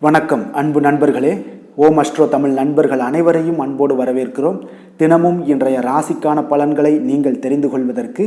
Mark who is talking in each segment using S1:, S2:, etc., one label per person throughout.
S1: வணக்கம் அன்பு நண்பர்களே. ஓம் அஸ்ட்ரோ தமிழ் நண்பர்கள் அனைவரையும் அன்போடு வரவேற்கிறோம். தினமும் இன்றைய ராசிக்கான பலன்களை நீங்கள் தெரிந்து கொள்வதற்கு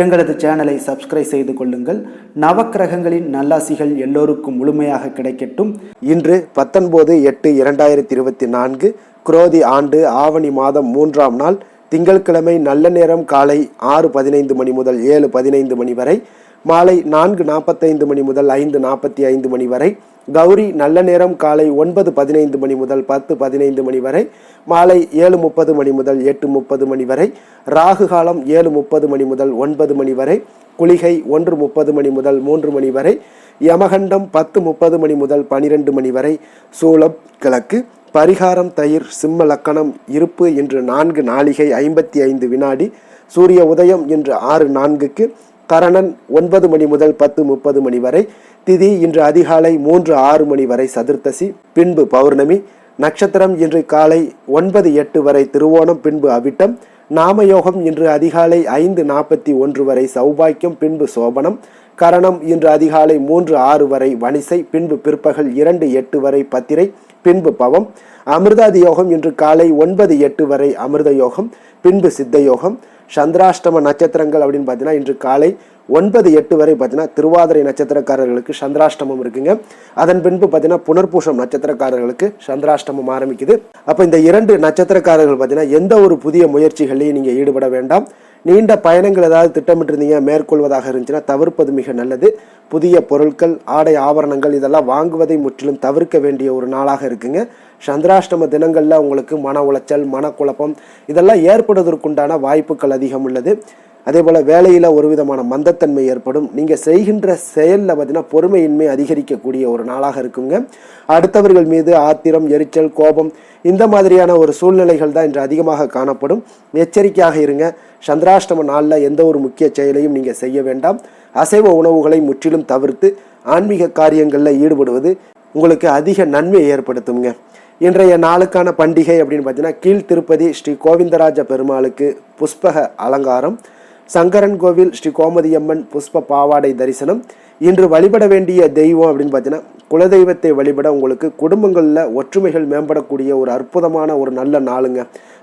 S1: எங்களது சேனலை சப்ஸ்கிரைப் செய்து கொள்ளுங்கள். நவக்கிரகங்களின் நல்லாசிகள் எல்லோருக்கும் முழுமையாக கிடைக்கட்டும்.
S2: இன்று 19/8/2024 குரோதி ஆண்டு ஆவணி மாதம் 3ஆம் நாள் திங்கட்கிழமை. நல்ல நேரம் காலை 6:15 மணி முதல் 7:15 மணி வரை, மாலை 4:45 மணி முதல் 5:45 மணி வரை. கௌரி நல்ல நேரம் காலை 9:15 மணி முதல் 10:15 மணி வரை, மாலை 7:30 மணி முதல் 8:30 மணி வரை. ராகு காலம் 7:30 மணி முதல் 9 மணி வரை. குளிகை 1:30 மணி முதல் 3 மணி வரை. யமகண்டம் 10:30 மணி முதல் 12 மணி வரை. சூலம் கிழக்கு. பரிகாரம் தயிர். சிம்ம லக்கணம். இருப்பு இன்று 4 நாழிகை 55 வினாடி. சூரிய உதயம் இன்று 6:04. கரணன் 9 மணி முதல் 10:30 மணி வரை. திதி இன்று அதிகாலை 3:06 மணி வரை சதுர்த்தசி, பின்பு பௌர்ணமி. நட்சத்திரம் இன்று காலை 9:08 வரை திருவோணம், பின்பு அவிட்டம். நாமயோகம் இன்று அதிகாலை 5:41 வரை சௌபாக்கியம், பின்பு சோபனம். கரணம் இன்று அதிகாலை 3:06 வரை வணிசை, பின்பு பிற்பகல் 2:08 வரை பத்திரை, பின்பு பவம். அமிர்தாதி யோகம் இன்று காலை 9:08 வரை அமிர்த யோகம், பின்பு சித்த யோகம். சந்திராஷ்டம நட்சத்திரங்கள் அப்படின்னு பார்த்தீங்கன்னா இன்று காலை 9:08 வரை பார்த்தீங்கன்னா திருவாதிரை நட்சத்திரக்காரர்களுக்கு சந்திராஷ்டமம் இருக்குங்க. அதன் பின்பு பார்த்தீங்கன்னா புனர்பூசம் நட்சத்திரக்காரர்களுக்கு சந்திராஷ்டமம் ஆரம்பிக்குது. அப்போ இந்த 2 நட்சத்திரக்காரர்கள் பார்த்தீங்கன்னா எந்த ஒரு புதிய முயற்சிகளையும் நீங்கள் ஈடுபட வேண்டாம். நீண்ட பயணங்கள் ஏதாவது திட்டமிட்டிருந்தீங்க மேற்கொள்வதாக இருந்துச்சுன்னா தவிர்ப்பது மிக நல்லது. புதிய பொருட்கள், ஆடை ஆபரணங்கள் இதெல்லாம் வாங்குவதை முற்றிலும் தவிர்க்க வேண்டிய ஒரு நாளாக இருக்குங்க. சந்திராஷ்டம தினங்களில் உங்களுக்கு மன உளைச்சல், மனக்குழப்பம் இதெல்லாம் ஏற்படுவதற்குண்டான வாய்ப்புகள் அதிகம் உள்ளது. அதே போல் வேலையில் ஒரு விதமான மந்தத்தன்மை ஏற்படும். நீங்கள் செய்கின்ற செயலில் பார்த்தீங்கன்னா பொறுமையின்மை அதிகரிக்கக்கூடிய ஒரு நாளாக இருக்குங்க. அடுத்தவர்கள் மீது ஆத்திரம், எரிச்சல், கோபம் இந்த மாதிரியான ஒரு சூழ்நிலைகள் தான் இன்று அதிகமாக காணப்படும். எச்சரிக்கையாக இருங்க. சந்திராஷ்டம நாளில் எந்த ஒரு முக்கிய செயலையும் நீங்கள் செய்ய வேண்டாம். அசைவ உணவுகளை முற்றிலும் தவிர்த்து ஆன்மீக காரியங்களில் ஈடுபடுவது உங்களுக்கு அதிக நன்மையை ஏற்படுத்துங்க. இன்றைய நாளுக்கான பண்டிகை அப்படின்னு பார்த்தீங்கன்னா கீழ் திருப்பதி ஸ்ரீ கோவிந்தராஜ பெருமாளுக்கு புஷ்பக அலங்காரம், சங்கரன் கோவில் ஸ்ரீ கோமதியம்மன் புஷ்ப பாவாடை தரிசனம். இன்று வழிபட வேண்டிய தெய்வம் அப்படின்னு பார்த்தீங்கன்னா குலதெய்வத்தை வழிபட உங்களுக்கு குடும்பங்களில் ஒற்றுமைகள் மேம்படக்கூடிய ஒரு அற்புதமான ஒரு நல்ல நாளுங்க.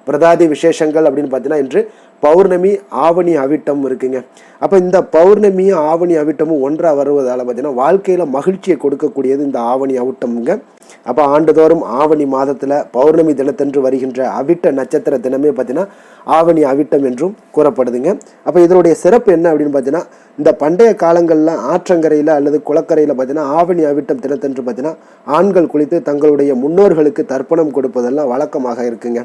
S2: பிரதாதி விசேஷங்கள் அப்படின்னு பார்த்தீங்கன்னா இன்று பௌர்ணமி, ஆவணி அவிட்டம் இருக்குங்க. அப்போ இந்த பௌர்ணமியும் ஆவணி அவிட்டமும் ஒன்றாக வருவதால் பார்த்தீங்கன்னா வாழ்க்கையில் மகிழ்ச்சியை கொடுக்கக்கூடியது இந்த ஆவணி அவிட்டம்ங்க. அப்போ ஆண்டுதோறும் ஆவணி மாதத்தில் பௌர்ணமி தினத்தன்று வருகின்ற அவிட்ட நட்சத்திர தினமே பார்த்தீங்கன்னா ஆவணி அவிட்டம் என்றும் கூறப்படுதுங்க. அப்போ இதனுடைய சிறப்பு என்ன அப்படின்னு பார்த்தீங்கன்னா இந்த பண்டைய காலங்களில் ஆற்றங்கரையில் அல்லது குளக்கரையில் பார்த்தீங்கன்னா ஆவணி அவிட்டம் தினத்தன்று பார்த்தீங்கன்னா ஆண்கள் குளித்து தங்களுடைய முன்னோர்களுக்கு தர்ப்பணம் கொடுப்பதெல்லாம் வழக்கமாக இருக்குங்க.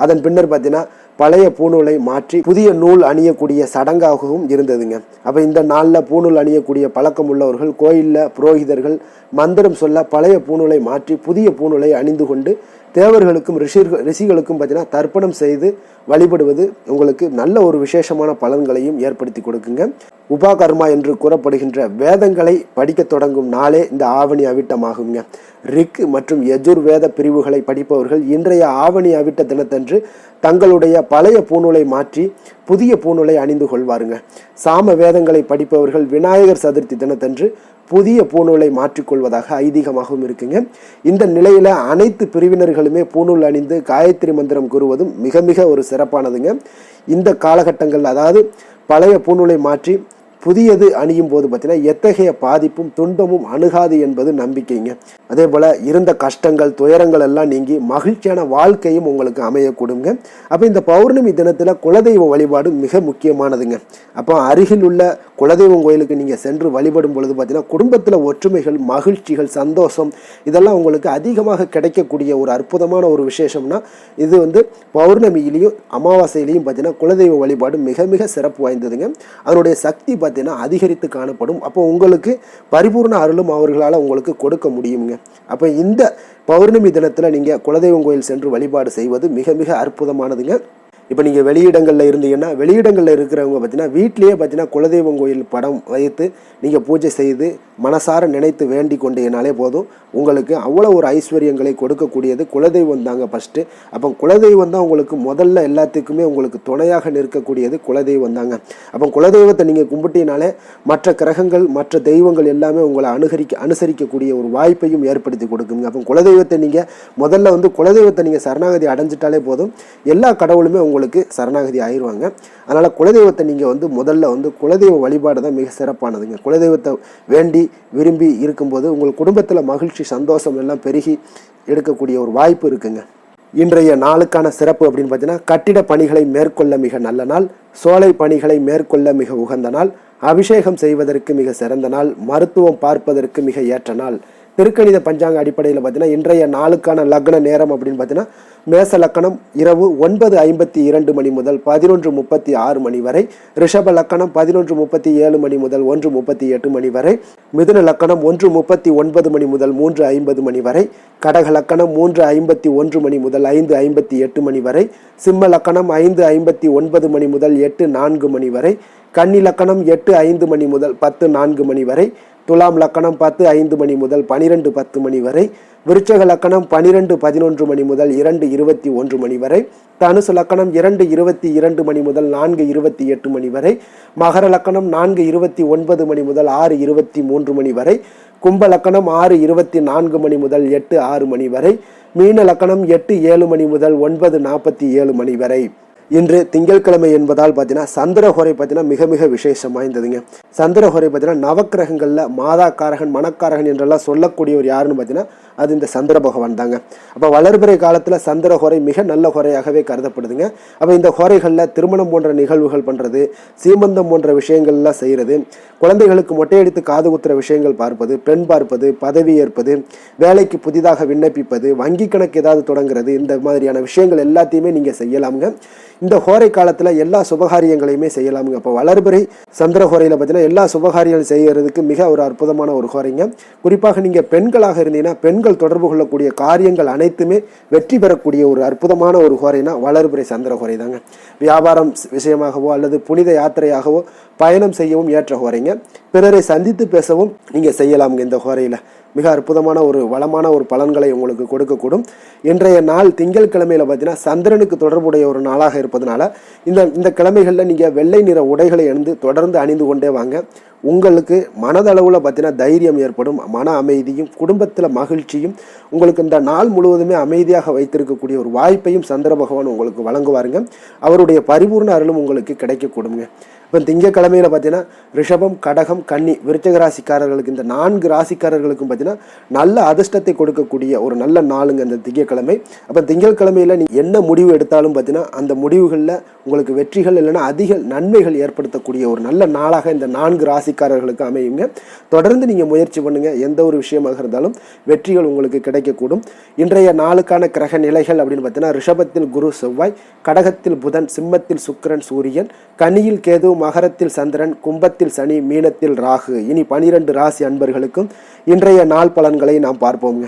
S2: அதன் பின்னர் பார்த்தீங்கன்னா பழைய பூநூலை மாற்றி புதிய நூல் அணியக்கூடிய சடங்காகவும் இருந்ததுங்க. அப்போ இந்த நாளில் பூநூல் அணியக்கூடிய பழக்கம் உள்ளவர்கள் கோயிலில் புரோகிதர்கள் மந்திரம் சொல்ல பழைய பூநூலை மாற்றி புதிய பூநூலை அணிந்து கொண்டு தேவர்களுக்கும் ரிஷிகளுக்கும் பார்த்தீங்கன்னா தர்ப்பணம் செய்து வழிபடுவது உங்களுக்கு நல்ல ஒரு விசேஷமான பலன்களையும் ஏற்படுத்தி கொடுக்குங்க. உபாகர்மா என்று கூறப்படுகின்ற வேதங்களை படிக்க தொடங்கும் நாளே இந்த ஆவணி அவிட்டமாகுங்க. ரிக் மற்றும் யஜுர்வேத பிரிவுகளை படிப்பவர்கள் இன்றைய ஆவணி அவிட்ட தினத்தன்று தங்களுடைய பழைய பூநூலை மாற்றி புதிய பூநூலை அணிந்து கொள்வாருங்க. சாம வேதங்களை படிப்பவர்கள் விநாயகர் சதுர்த்தி தினத்தன்று புதிய பூநூலை மாற்றிக்கொள்வதாக ஐதீகமாகவும் இருக்குங்க. இந்த நிலையில அனைத்து பிரிவினர்களுமே பூநூல் அணிந்து காயத்ரி மந்திரம் கூறுவதும் மிக மிக ஒரு சிறப்பானதுங்க. இந்த காலகட்டங்கள் அதாவது பழைய பூநூலை மாற்றி புதியது அணியும் போது பார்த்தீங்கன்னா எத்தகைய பாதிப்பும் துன்பமும் அணுகாது என்பது நம்பிக்கைங்க. அதே போல் இருந்த கஷ்டங்கள் துயரங்கள் எல்லாம் நீங்கி மகிழ்ச்சியான வாழ்க்கையும் உங்களுக்கு அமையக்கூடுங்க. அப்போ இந்த பௌர்ணமி தினத்தில் குலதெய்வ வழிபாடு மிக முக்கியமானதுங்க. அப்போ அருகில் உள்ள குலதெய்வம் கோயிலுக்கு நீங்கள் சென்று வழிபடும் பொழுது பார்த்தீங்கன்னா குடும்பத்தில் ஒற்றுமைகள், மகிழ்ச்சிகள், சந்தோஷம் இதெல்லாம் உங்களுக்கு அதிகமாக கிடைக்கக்கூடிய ஒரு அற்புதமான ஒரு விசேஷம்னா இது பௌர்ணமியிலையும் அமாவாசையிலையும் பார்த்தீங்கன்னா குலதெய்வ வழிபாடு மிக மிக சிறப்பு வாய்ந்ததுங்க. அதனுடைய சக்தி அதிகரித்து காணப்படும். அப்போ உங்களுக்கு பரிபூர்ண அருளும் அவர்களால் உங்களுக்கு கொடுக்க முடியுங்க. அப்போ இந்த பௌர்ணமி தினத்தில் நீங்கள் குலதெய்வம் கோயில் சென்று வழிபாடு செய்வது மிக மிக அற்புதமானதுங்க. இப்போ நீங்கள் வெளியிடங்களில் இருந்தீங்கன்னா வெளியிடங்களில் இருக்கிறவங்க பார்த்தீங்கன்னா வீட்லேயே பார்த்தீங்கன்னா குலதெய்வம் கோயில் படம் வைத்து நீங்கள் பூஜை செய்து மனசார நினைத்து வேண்டி கொண்டீங்கனாலே போதும், உங்களுக்கு அவ்வளோ ஒரு ஐஸ்வர்யங்களை கொடுக்கக்கூடியது குலதெய்வம் தாங்க ஃபஸ்ட்டு. அப்போ குலதெய்வம் தான் உங்களுக்கு முதல்ல எல்லாத்துக்குமே உங்களுக்கு துணையாக நிற்கக்கூடியது குலதெய்வம் தாங்க. அப்போ குலதெய்வத்தை நீங்கள் கும்பிட்டினாலே மற்ற கிரகங்கள் மற்ற தெய்வங்கள் எல்லாமே உங்களை அனுசரிக்கக்கூடிய ஒரு வாய்ப்பையும் ஏற்படுத்தி கொடுக்குங்க. அப்போ குலதெய்வத்தை நீங்கள் முதல்ல குலதெய்வத்தை நீங்கள் சரணாகதி அடைஞ்சிட்டாலே போதும், எல்லா கடவுளுமே உங்களுக்கு சரணாகதி ஆயிடுவாங்க. அதனால் குலதெய்வத்தை நீங்கள் முதல்ல குலதெய்வ வழிபாடு தான் மிக சிறப்பானதுங்க. குலதெய்வத்தை வேண்டி விரும்பி இருக்கும்போது உங்கள் குடும்பத்தில் மகிழ்ச்சி சந்தோஷம் எல்லாம் பெருகி எடுக்கக்கூடிய ஒரு வாய்ப்பு இருக்குங்க. இன்றைய நாளுக்கான சிறப்பு அப்படின்னு பார்த்தீங்கன்னா, கட்டிட பணிகளை மேற்கொள்ள மிக நல்ல நாள், சோலை பணிகளை மேற்கொள்ள மிக உகந்த நாள், அபிஷேகம் செய்வதற்கு மிக சிறந்த நாள், மருத்துவம் பார்ப்பதற்கு மிக ஏற்ற நாள். திருக்கணித பஞ்சாங்க அடிப்படையில் பார்த்தீங்கன்னா இன்றைய நாளுக்கான லக்ன நேரம் அப்படின்னு பார்த்தீங்கன்னா, மேச லக்கணம் இரவு 9:52 மணி முதல் 11:36 மணி வரை, ரிஷப லக்கணம் 11:37 மணி முதல் 1:38 மணி வரை, மிதுன லக்கணம் 1:39 மணி முதல் 3:50 மணி வரை, கடக லக்கணம் 3:51 மணி முதல் 5:58 மணி வரை, சிம்ம லக்கணம் 5:59 மணி முதல் 8:04 மணி வரை, கன்னி லக்கணம் 8:05 மணி முதல் 10:04 மணி வரை, துலாம் லக்கணம் 10:05 மணி முதல் 12:10 மணி வரை, விருச்சக லக்கணம் 12:11 மணி முதல் 2:21 மணி வரை, தனுசு லக்கணம் 2:22 மணி முதல் 4:28 மணி வரை, மகர லக்கணம் 4:29 மணி முதல் 6:23 மணி வரை, கும்ப லக்கணம் 6:24 மணி முதல் 8:06 மணி வரை, மீன லக்கணம் 8:07 மணி முதல் 9:47 மணி வரை. இன்று திங்கட்கிழமை என்பதால் பார்த்தீங்கன்னா சந்திரஹோரை பார்த்தீங்கன்னா மிக மிக விசேஷம் வாய்ந்ததுங்க. சந்திரஹோரை பார்த்தீங்கன்னா நவக்கிரகங்களில் மாதாக்காரகன் மணக்காரகன் என்றெல்லாம் சொல்லக்கூடியவர் யாருன்னு பார்த்தீங்கன்னா அது இந்த சந்திர பகவான் தாங்க. அப்போ வளர்பிறை காலத்தில் சந்திரஹோரை மிக நல்ல ஹோரையாகவே கருதப்படுதுங்க. அப்போ இந்த ஹோரைகளில் திருமணம் போன்ற நிகழ்வுகள் பண்ணுறது, சீமந்தம் போன்ற விஷயங்கள்லாம் செய்கிறது, குழந்தைகளுக்கு மொட்டையடித்து காது குத்துற விஷயங்கள் பார்ப்பது, பெண் பார்ப்பது, பதவி ஏற்பது, வேலைக்கு புதிதாக விண்ணப்பிப்பது, வங்கி கணக்கு ஏதாவது தொடங்குறது, இந்த மாதிரியான விஷயங்கள் எல்லாத்தையுமே நீங்கள் செய்யலாமுங்க. இந்த ஹோரை காலத்தில் எல்லா சுபகாரியங்களையுமே செய்யலாமுங்க. அப்போ வளர்பிறை சந்திர ஹோரையில் பார்த்தீங்கன்னா எல்லா சுபகாரியங்கள் செய்யறதுக்கு மிக ஒரு அற்புதமான ஒரு ஹோரைங்க. குறிப்பாக நீங்கள் பெண்களாக இருந்தீங்கன்னா பெண்கள் தொடர்பு கொள்ளக்கூடிய காரியங்கள் அனைத்துமே வெற்றி பெறக்கூடிய ஒரு அற்புதமான ஒரு ஹோரைனா வளர்பிறை சந்திர ஹோரை தாங்க. வியாபாரம் விஷயமாகவோ அல்லது புனித யாத்திரையாகவோ பயணம் செய்யவும் ஏற்ற ஹோரைங்க. பிறரை சந்தித்து பேசவும் நீங்கள் செய்யலாமுங்க. இந்த ஹோரையில் மிக அற்புதமான ஒரு வளமான ஒரு பலன்களை உங்களுக்கு கொடுக்கக்கூடும். இன்றைய நாள் திங்கட்கிழமையில் பார்த்தீங்கன்னா சந்திரனுக்கு தொடர்புடைய ஒரு நாளாக இருப்பதனால இந்த கிழமைகளில் நீங்கள் வெள்ளை நிற உடைகளை தொடர்ந்து அணிந்து கொண்டே வாங்க. உங்களுக்கு மனதளவில் பார்த்தீங்கன்னா தைரியம் ஏற்படும், மன அமைதியும் குடும்பத்தில் மகிழ்ச்சியும் உங்களுக்கு இந்த நாள் முழுவதுமே அமைதியாக வைத்திருக்கக்கூடிய ஒரு வாய்ப்பையும் சந்திர பகவான் உங்களுக்கு வழங்குவாருங்க. அவருடைய பரிபூர்ண அருளும் உங்களுக்கு கிடைக்கக்கூடுங்க. இப்போ திங்கட்கிழமையில் பார்த்தீங்கன்னா ரிஷபம், கடகம், கன்னி, விருச்சிக ராசிக்காரர்களுக்கு இந்த 4 ராசிக்காரர்களுக்கும் பார்த்தீங்கன்னா நல்ல அதிர்ஷ்டத்தை கொடுக்கக்கூடிய ஒரு நல்ல நாளுங்க இந்த திங்கட்கிழமை. அப்போ திங்கட்கிழமையில் நீ என்ன முடிவு எடுத்தாலும் பார்த்தீங்கன்னா அந்த முடிவுகளில் உங்களுக்கு வெற்றிகள் இல்லைன்னா அதிக நன்மைகள் ஏற்படுத்தக்கூடிய ஒரு நல்ல நாளாக இந்த 4 ராசிக்காரர்களுக்கு அமையுங்க. தொடர்ந்து நீங்கள் முயற்சி பண்ணுங்கள். எந்த ஒரு விஷயமாக இருந்தாலும் வெற்றிகள் உங்களுக்கு கிடைக்கக்கூடும். இன்றைய நாளுக்கான கிரக நிலைகள் அப்படின்னு பார்த்தீங்கன்னா ரிஷபத்தில் குரு செவ்வாய், கடகத்தில் புதன், சிம்மத்தில் சுக்கிரன் சூரியன், கன்னியில் கேது, மகரத்தில் சந்திரன், கும்பத்தில் சனி, மீனத்தில் ராகு. இனி 12 ராசி அன்பர்களுக்கும் இன்றைய நாள் பலன்களை நாம் பார்ப்போங்க.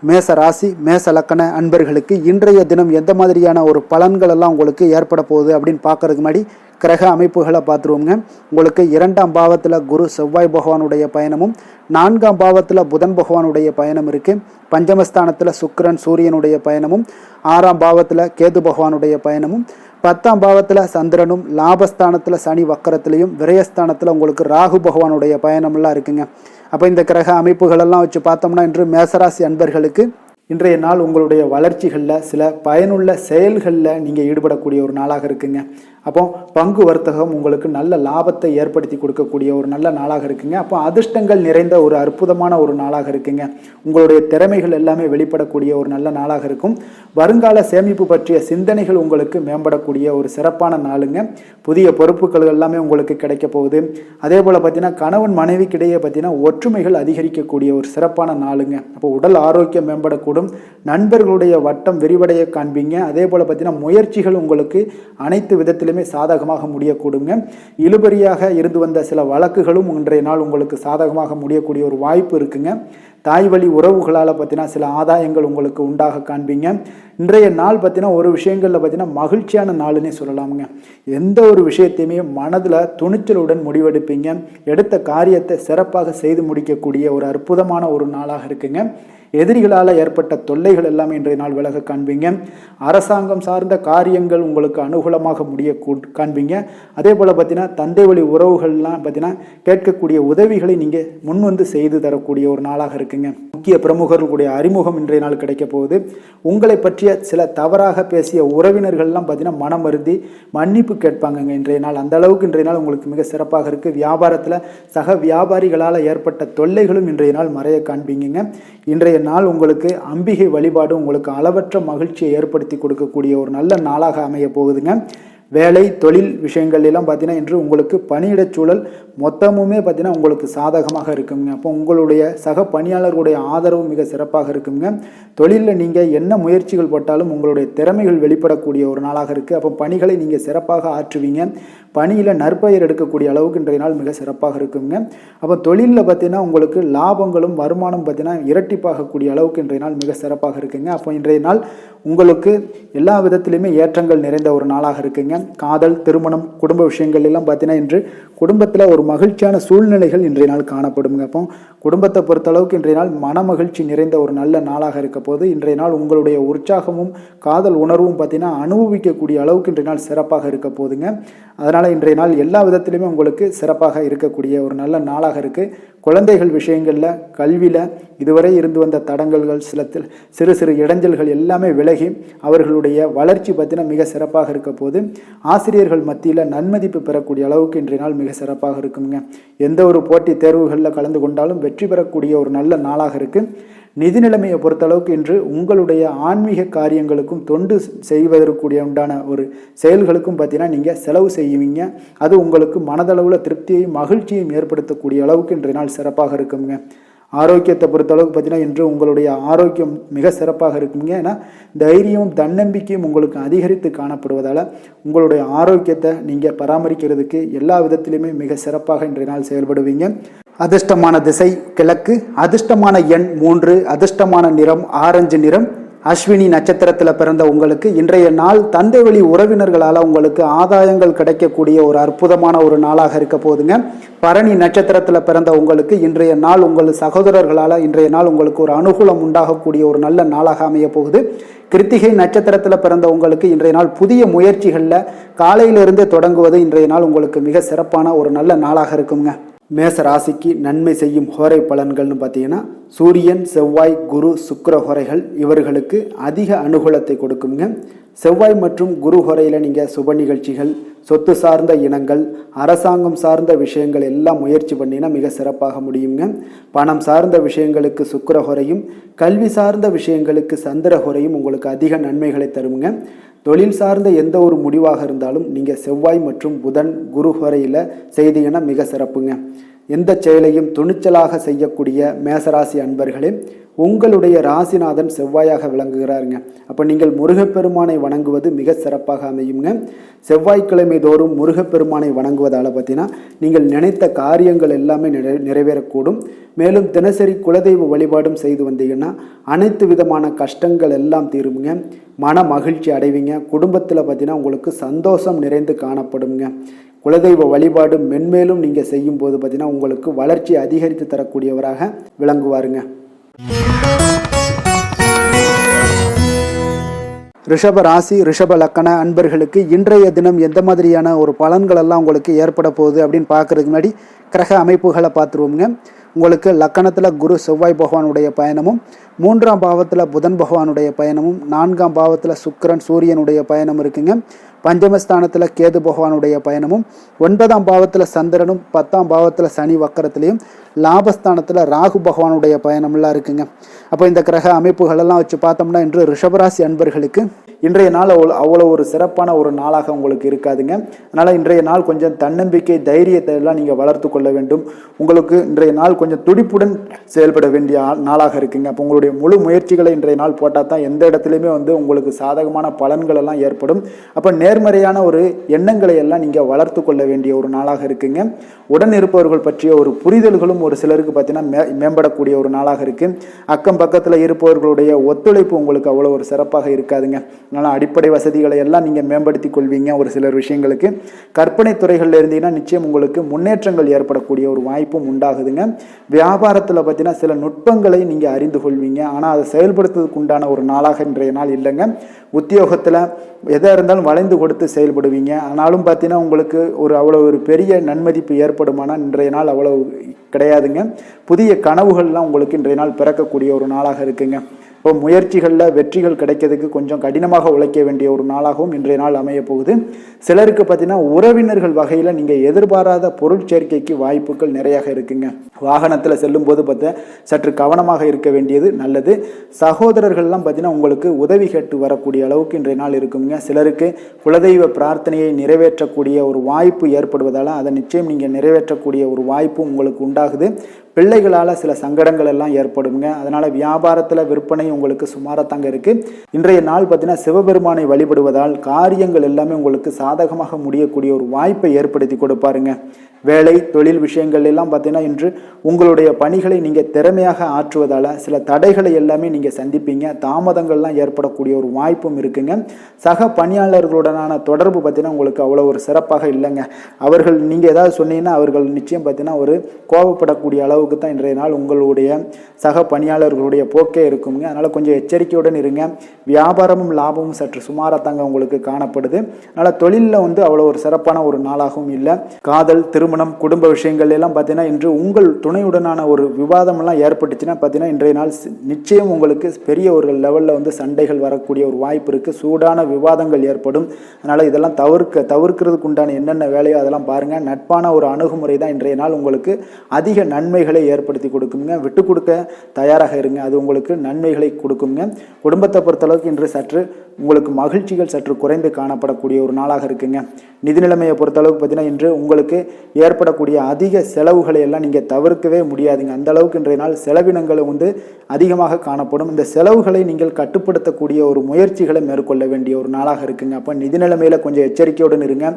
S1: மேச ராசி மேச லக்கண அன்பர்களுக்கு இன்றைய தினம் எந்த மாதிரியான ஒரு பலன்கள் எல்லாம் உங்களுக்கு ஏற்பட போகுது அப்படின்னு பார்க்கறதுக்கு முன்னாடி கிரக அமைப்புகளை பார்த்துருவோங்க. உங்களுக்கு 2ஆம் பாவத்தில் குரு செவ்வாய் பகவானுடைய பயணமும் 4ஆம் பாவத்தில் புதன் பகவானுடைய பயணம் இருக்குது. பஞ்சமஸ்தானத்தில் சுக்கிரன் சூரியனுடைய பயணமும் 6ஆம் பாவத்தில் கேது பகவானுடைய பயணமும் 10ஆம் பாவத்தில் சந்திரனும் லாபஸ்தானத்தில் சனி வக்கரத்திலையும் விரயஸ்தானத்தில் உங்களுக்கு ராகு பகவானுடைய பயணமெல்லாம் இருக்குங்க. அப்போ இந்த கிரக அமைப்புகளெல்லாம் வச்சு பார்த்தோம்னா இன்று மேசராசி அன்பர்களுக்கு இன்றைய நாள் உங்களுடைய வளர்ச்சிகளில் சில பயனுள்ள செயல்களில் நீங்கள் ஈடுபடக்கூடிய ஒரு நாளாக இருக்குங்க. அப்போ பங்கு வர்த்தகம் உங்களுக்கு நல்ல லாபத்தை ஏற்படுத்தி கொடுக்கக்கூடிய ஒரு நல்ல நாளாக இருக்குங்க. அப்போ அதிர்ஷ்டங்கள் நிறைந்த ஒரு அற்புதமான ஒரு நாளாக இருக்குங்க. உங்களுடைய திறமைகள் எல்லாமே வெளிப்படக்கூடிய ஒரு நல்ல நாளாக இருக்கும். வருங்கால சேமிப்பு பற்றிய சிந்தனைகள் உங்களுக்கு மேம்படக்கூடிய ஒரு சிறப்பான நாளுங்க. புதிய பொறுப்புகள் எல்லாமே உங்களுக்கு கிடைக்க போகுது. அதே போல் பார்த்தீங்கன்னா கணவன் மனைவிக்கிடையே பார்த்தீங்கன்னா ஒற்றுமைகள் அதிகரிக்கக்கூடிய ஒரு சிறப்பான நாளுங்க. அப்போ உடல் ஆரோக்கியம் மேம்படக்கூடும். நண்பர்களுடைய வட்டம் விரிவடைய காண்பீங்க. அதே போல் பார்த்தீங்கன்னா முயற்சிகள் உங்களுக்கு அனைத்து விதத்திலுமே சாதகமாக முடியக்கூடுங்க. இழுபறியாக இருந்து வந்த சில வழக்குகளும் இன்றைய நாள் உங்களுக்கு சாதகமாக முடியக்கூடிய ஒரு வாய்ப்பு இருக்குங்க. தாய் வழி உறவுகளால் பார்த்தீங்கன்னா சில ஆதாயங்கள் உங்களுக்கு உண்டாக காண்பீங்க. இன்றைய நாள் பார்த்தீங்கன்னா ஒரு விஷயங்களில் பார்த்தீங்கன்னா மகிழ்ச்சியான நாளுன்னே சொல்லலாமுங்க. எந்த ஒரு விஷயத்தையுமே மனதில் துணிச்சலுடன் முடிவெடுப்பீங்க. எடுத்த காரியத்தை சிறப்பாக செய்து முடிக்கக்கூடிய ஒரு அற்புதமான ஒரு நாளாக இருக்குங்க. எதிரிகளால் ஏற்பட்ட தொல்லைகள் எல்லாமே இன்றைய நாள் விலக காண்பீங்க. அரசாங்கம் சார்ந்த காரியங்கள் உங்களுக்கு அனுகூலமாக முடிய காண்பீங்க. அதே போல் பார்த்தீங்கன்னா தந்தை வழி உறவுகள்லாம் பார்த்தீங்கன்னா கேட்கக்கூடிய உதவிகளை நீங்கள் முன் வந்து செய்து தரக்கூடிய ஒரு நாளாக இருக்குங்க. முக்கிய பிரமுகர்களுடைய அறிமுகம் இன்றைய நாள் கிடைக்க போகுது. உங்களை பற்றிய சில தவறாக பேசிய உறவினர்கள்லாம் பார்த்தீங்கன்னா மனம் வருந்தி மன்னிப்பு கேட்பாங்கங்க இன்றைய நாள். அந்த அளவுக்கு இன்றைய நாள் உங்களுக்கு மிக சிறப்பாக இருக்குது. வியாபாரத்தில் சக வியாபாரிகளால் ஏற்பட்ட தொல்லைகளும் இன்றைய நாள் மறைய காண்பீங்க. இன்றைய நாள் உங்களுக்கு அம்பிகை வழிபாடு உங்களுக்கு அளவற்ற மகிழ்ச்சியை ஏற்படுத்தி கொடுக்கக்கூடிய ஒரு நல்ல நாளாக அமைய போகுதுங்க. வேலை தொழில் விஷயங்கள் எல்லாம் பார்த்தீங்கன்னா இன்று உங்களுக்கு பணியிடச் சூழல் மொத்தமுமே பார்த்தீங்கன்னா உங்களுக்கு சாதகமாக இருக்குங்க. அப்போ உங்களுடைய சக பணியாளர்களுடைய ஆதரவு மிக சிறப்பாக இருக்குங்க. தொழிலில் நீங்கள் என்ன முயற்சிகள் போட்டாலும் உங்களுடைய திறமைகள் வெளிப்படக்கூடிய ஒரு நாளாக இருக்குது. அப்போ பணிகளை நீங்கள் சிறப்பாக ஆற்றுவீங்க. பணியில் நற்பெயர் எடுக்கக்கூடிய அளவுக்கு இன்றைய நாள் மிக சிறப்பாக இருக்குங்க. அப்போ தொழிலில் பார்த்தீங்கன்னா உங்களுக்கு லாபங்களும் வருமானம் பார்த்தீங்கன்னா இரட்டிப்பாகக்கூடிய அளவுக்கு இன்றைய நாள் மிக சிறப்பாக இருக்குங்க. அப்போ இன்றைய நாள் உங்களுக்கு எல்லா விதத்திலையுமே ஏற்றங்கள் நிறைந்த ஒரு நாளாக இருக்குங்க. காதல், திருமணம், குடும்ப விஷயங்கள் எல்லாம் பார்த்தீங்கன்னா இன்று குடும்பத்தில் ஒரு மகிழ்ச்சியான சூழ்நிலைகள் இன்றைய நாள் காணப்படுங்க. அப்போ குடும்பத்தை பொறுத்தளவுக்கு இன்றைய நாள் மன மகிழ்ச்சி நிறைந்த ஒரு நல்ல நாளாக இருக்க போது இன்றைய நாள் உங்களுடைய உற்சாகமும் காதல் உணர்வும் பார்த்தீங்கன்னா அனுபவிக்கக்கூடிய அளவுக்கு இன்றைய நாள் சிறப்பாக இருக்க போதுங்க. அதனால் இன்றைய நாள் எல்லா விதத்திலுமே உங்களுக்கு சிறப்பாக இருக்கக்கூடிய ஒரு நல்ல நாளாக இருக்குது. குழந்தைகள் விஷயங்களில் கல்வியில் இதுவரை இருந்து வந்த தடங்கல்கள் சிறு சிறு இடைஞ்சல்கள் எல்லாமே விலகி அவர்களுடைய வளர்ச்சி பார்த்தீங்கன்னா மிக சிறப்பாக இருக்க போது ஆசிரியர்கள் மத்தியில் நன்மதிப்பு பெறக்கூடிய அளவுக்கு இன்றைய நாள் மிக சிறப்பாக இருக்குங்க. எந்த ஒரு போட்டி தேர்வுகளில் கலந்து கொண்டாலும் வெற்றி பெறக்கூடிய ஒரு நல்ல நாளாக இருக்குது. நிதி நிலைமையை பொறுத்தளவுக்கு இன்று உங்களுடைய ஆன்மீக காரியங்களுக்கும் தொண்டு செய்வதற்குரிய உண்டான ஒரு செயல்களுக்கும் பார்த்தீங்கன்னா நீங்கள் செலவு செய்வீங்க. அது உங்களுக்கு மனதளவில் திருப்தியையும் மகிழ்ச்சியையும் ஏற்படுத்தக்கூடிய அளவுக்கு இன்றைய நாள் சிறப்பாக இருக்குங்க. ஆரோக்கியத்தை பொறுத்தளவுக்கு பார்த்தீங்கன்னா இன்று உங்களுடைய ஆரோக்கியம் மிக சிறப்பாக இருக்குங்க. ஏன்னா தைரியமும் தன்னம்பிக்கையும் உங்களுக்கு அதிகரித்து காணப்படுவதால் உங்களுடைய ஆரோக்கியத்தை நீங்கள் பராமரிக்கிறதுக்கு எல்லா விதத்திலுமே மிக சிறப்பாக இன்றைய நாள் செயல்படுவீங்க. அதிர்ஷ்டமான திசை கிழக்கு, அதிர்ஷ்டமான எண் 3, அதிர்ஷ்டமான நிறம் ஆரஞ்சு நிறம். அஸ்வினி நட்சத்திரத்தில் பிறந்த உங்களுக்கு இன்றைய நாள் தந்தை வழி உறவினர்களால் உங்களுக்கு ஆதாயங்கள் கிடைக்கக்கூடிய ஒரு அற்புதமான ஒரு நாளாக இருக்க போதுங்க. பரணி நட்சத்திரத்தில் பிறந்த உங்களுக்கு இன்றைய நாள் உங்கள் சகோதரர்களால் இன்றைய நாள் உங்களுக்கு ஒரு அனுகூலம் உண்டாகக்கூடிய ஒரு நல்ல நாளாக அமைய போகுது. கிருத்திகை நட்சத்திரத்தில் பிறந்த உங்களுக்கு இன்றைய நாள் புதிய முயற்சிகளில் காலையிலிருந்து தொடங்குவது இன்றைய நாள் உங்களுக்கு மிக சிறப்பான ஒரு நல்ல நாளாக இருக்குங்க. மேச ராசிக்கு நன்மை செய்யும் ஹோரை பலன்கள்னு பார்த்தீங்கன்னா சூரியன், செவ்வாய், குரு, சுக்கிர ஹோரைகள் இவர்களுக்கு அதிக அனுகூலத்தை கொடுக்குங்க. செவ்வாய் மற்றும் குரு ஹோரையில் நீங்கள் சுப நிகழ்ச்சிகள், சொத்து சார்ந்த இனங்கள், அரசாங்கம் சார்ந்த விஷயங்கள் எல்லாம் முயற்சி பண்ணினா மிக சிறப்பாக முடியுங்க. பணம் சார்ந்த விஷயங்களுக்கு சுக்கிர ஹோரையும், கல்வி சார்ந்த விஷயங்களுக்கு சந்திர ஹோரையும் உங்களுக்கு அதிக நன்மைகளை தருங்க. தொழில் சார்ந்த எந்த ஒரு முடிவாக இருந்தாலும் நீங்கள் செவ்வாய் மற்றும் புதன், குரு ஹோரையில் செய்தீங்கன்னா மிக சிறப்புங்க. எந்த செயலையும் துணிச்சலாக செய்யக்கூடிய மேசராசி அன்பர்களே, உங்களுடைய ராசிநாதன் செவ்வாயாக விளங்குகிறாருங்க. அப்போ நீங்கள் முருகப்பெருமானை வணங்குவது மிக சிறப்பாக அமையுங்க. செவ்வாய்க்கிழமை தோறும் முருகப்பெருமானை வணங்குவதால் பார்த்தீங்கன்னா நீங்கள் நினைத்த காரியங்கள் எல்லாமே நிறைவேறக்கூடும். மேலும் தினசரி குலதெய்வ வழிபாடும் செய்து வந்தீங்கன்னா அனைத்து விதமான கஷ்டங்கள் எல்லாம் தீருங்க. மன மகிழ்ச்சி அடைவீங்க. குடும்பத்தில் பார்த்தீங்கன்னா உங்களுக்கு சந்தோஷம் நிறைந்து காணப்படுங்க. குலதெய்வ வழிபாடு மென்மேலும் நீங்கள் செய்யும் போது பார்த்தீங்கன்னா உங்களுக்கு வளர்ச்சி அதிகரித்து தரக்கூடியவராக விளங்குவாருங்க. ரிஷப ராசி, ரிஷப லக்கண அன்பர்களுக்கு இன்றைய தினம் எந்த மாதிரியான ஒரு பலன்கள் எல்லாம் உங்களுக்கு ஏற்பட போகுது அப்படின்னு பார்க்கறதுக்கு முன்னாடி கிரக அமைப்புகளை பார்த்துருவோங்க. உங்களுக்கு லக்கணத்தில் குரு செவ்வாய் பகவானுடைய பயணமும், 3ஆம் பாவத்தில் புதன் பகவானுடைய பயணமும், 4ஆம் பாவத்தில் சுக்கிரன் சூரியனுடைய பயணம் இருக்குங்க. பஞ்சமஸ்தானத்தில் கேது பகவானுடைய பயணமும், 9ஆம் பாவத்தில் சந்திரனும், 10ஆம் பாவத்தில் சனி வக்கரத்திலையும், லாபஸ்தானத்தில் ராகு பகவானுடைய பயணம்லாம் இருக்குங்க. அப்போ இந்த கிரக அமைப்புகளெல்லாம் வச்சு பார்த்தோம்னா இன்று ரிஷபராசி அன்பர்களுக்கு இன்றைய நாள் அவ்வளோ ஒரு சிறப்பான ஒரு நாளாக உங்களுக்கு இருக்காதுங்க. அதனால் இன்றைய நாள் கொஞ்சம் தன்னம்பிக்கை, தைரியத்தை எல்லாம் நீங்கள் வளர்த்து கொள்ள வேண்டும். உங்களுக்கு இன்றைய நாள் கொஞ்சம் துடிப்புடன் செயல்பட வேண்டிய நாளாக இருக்குங்க. அப்போ உங்களுடைய முழு முயற்சிகளை இன்றைய நாள் போட்டால் தான் எந்த இடத்துலையுமே உங்களுக்கு சாதகமான பலன்கள் எல்லாம் ஏற்படும். அப்போ நேர்மறையான ஒரு எண்ணங்களை எல்லாம் நீங்கள் வளர்த்து கொள்ள வேண்டிய ஒரு நாளாக இருக்குங்க. உடன் இருப்பவர்கள் பற்றிய ஒரு புரிதல்களும் ஒரு சிலருக்கு பார்த்தீங்கன்னா மேம்படக்கூடிய ஒரு நாளாக இருக்குது. அக்கம் பக்கத்தில் இருப்பவர்களுடைய ஒத்துழைப்பு உங்களுக்கு அவ்வளோ ஒரு சிறப்பாக இருக்காதுங்க. அதனால் அடிப்படை வசதிகளை எல்லாம் நீங்கள் மேம்படுத்தி கொள்வீங்க. ஒரு சிலர் விஷயங்களுக்கு கற்பனை துறைகளில் இருந்தீங்கன்னா நிச்சயம் உங்களுக்கு முன்னேற்றங்கள் ஏற்படக்கூடிய ஒரு வாய்ப்பும் உண்டாகுதுங்க. வியாபாரத்தில் பார்த்தீங்கன்னா சில நுட்பங்களை நீங்கள் அறிந்து கொள்வீங்க. ஆனால் அதை செயல்படுத்துவதற்கு உண்டான ஒரு நாளாக இன்றைய நாள் இல்லைங்க. உத்தியோகத்தில் எதாக இருந்தாலும் வளைந்து கொடுத்து செயல்படுவீங்க. ஆனாலும் பார்த்தீங்கன்னா உங்களுக்கு அவ்வளோ ஒரு பெரிய நன்மதிப்பு ஏற்படுமானால் இன்றைய நாள் அவ்வளோ கிடையாதுங்க. புதிய கனவுகள்லாம் உங்களுக்கு இன்றைய நாள் பிறக்கக்கூடிய ஒரு நாளாக இருக்குங்க. இப்போ முயற்சிகளில் வெற்றிகள் கிடைக்கிறதுக்கு கொஞ்சம் கடினமாக உழைக்க வேண்டிய ஒரு நாளாகவும் இன்றைய நாள் அமைய போகுது. சிலருக்கு பார்த்தீங்கன்னா உறவினர்கள் வகையில் நீங்கள் எதிர்பாராத பொருள் சேர்க்கைக்கு வாய்ப்புகள் நிறையாக இருக்குங்க. வாகனத்தில் செல்லும் போது பார்த்தா சற்று கவனமாக இருக்க வேண்டியது நல்லது. சகோதரர்கள்லாம் பார்த்தீங்கன்னா உங்களுக்கு உதவி கேட்டு வரக்கூடிய அளவுக்கு இன்றைய நாள் இருக்குங்க. சிலருக்கு குலதெய்வ பிரார்த்தனையை நிறைவேற்றக்கூடிய ஒரு வாய்ப்பு ஏற்படுவதால் அதை நிச்சயம் நீங்கள் நிறைவேற்றக்கூடிய ஒரு வாய்ப்பும் உங்களுக்கு உண்டாகுது. பிள்ளைகளால் சில சங்கடங்கள் எல்லாம் ஏற்படுங்க. அதனால் வியாபாரத்தில் விற்பனை உங்களுக்கு சுமாரத்தாங்க இருக்குது. இன்றைய நாள் பார்த்தீங்கன்னா சிவபெருமானை வழிபடுவதால் காரியங்கள் எல்லாமே உங்களுக்கு சாதகமாக முடியக்கூடிய ஒரு வாய்ப்பை ஏற்படுத்தி கொடுப்பாருங்க. வேலை தொழில் விஷயங்கள் எல்லாம் பார்த்தீங்கன்னா இன்று உங்களுடைய பணிகளை நீங்கள் திறமையாக ஆற்றுவதால் சில தடைகளை எல்லாமே நீங்கள் சந்திப்பீங்க. தாமதங்கள்லாம் ஏற்படக்கூடிய ஒரு வாய்ப்பும் இருக்குங்க. சக பணியாளர்களுடனான தொடர்பு பார்த்தீங்கன்னா உங்களுக்கு அவ்வளோ ஒரு சிறப்பாக இல்லைங்க. அவர்கள் நீங்கள் ஏதாவது சொன்னீங்கன்னா அவர்கள் நிச்சயம் பார்த்தீங்கன்னா ஒரு கோபப்படக்கூடிய அளவுக்கு தான் இன்றைய நாள் உங்களுடைய சக பணியாளர்களுடைய போக்கே இருக்குங்க. அதனால் கொஞ்சம் எச்சரிக்கையுடன் இருங்க. வியாபாரமும் லாபமும் சற்று சுமாரத்தாங்க உங்களுக்கு காணப்படுது. அதனால் தொழிலில் அவ்வளோ ஒரு சிறப்பான ஒரு நாளாகவும் இல்லை. காதல் திருமணம் குடும்ப விஷயங்கள் எல்லாம் பார்த்தீங்கன்னா இன்று உங்கள் துணையுடனான ஒரு விவாதமெல்லாம் ஏற்பட்டுச்சுன்னா பார்த்தீங்கன்னா இன்றைய நாள் நிச்சயம் உங்களுக்கு பெரிய ஒரு லெவலில் சண்டைகள் வரக்கூடிய ஒரு வாய்ப்பு இருக்குது. சூடான விவாதங்கள் ஏற்படும். அதனால் இதெல்லாம் தவிர்க்கிறதுக்கு உண்டான என்னென்ன வேலையோ அதெல்லாம் பாருங்கள். நட்பான ஒரு அணுகுமுறை தான் இன்றைய நாள் உங்களுக்கு அதிக நன்மைகளை ஏற்படுத்தி கொடுக்குங்க. விட்டு கொடுக்க தயாராக இருங்க. அது உங்களுக்கு நன்மைகளை கொடுக்குங்க. குடும்பத்தை பொறுத்தளவுக்கு இன்று சற்று உங்களுக்கு மகிழ்ச்சிகள் சற்று குறைந்து காணப்படக்கூடிய ஒரு நாளாக இருக்குங்க. நிதி நிலைமையை பொறுத்தளவுக்கு பார்த்தீங்கன்னா இன்று உங்களுக்கு ஏற்படக்கூடிய அதிக செலவுகளை எல்லாம் நீங்கள் தவிர்க்கவே முடியாதுங்க. அந்த அளவுக்கு இன்றைய நாள் செலவினங்கள் அதிகமாக காணப்படும். இந்த செலவுகளை நீங்கள் கட்டுப்படுத்தக்கூடிய ஒரு முயற்சிகளை மேற்கொள்ள வேண்டிய ஒரு நாளாக இருக்குங்க. அப்போ நிதி நிலைமையில் கொஞ்சம் எச்சரிக்கையுடன் இருங்க.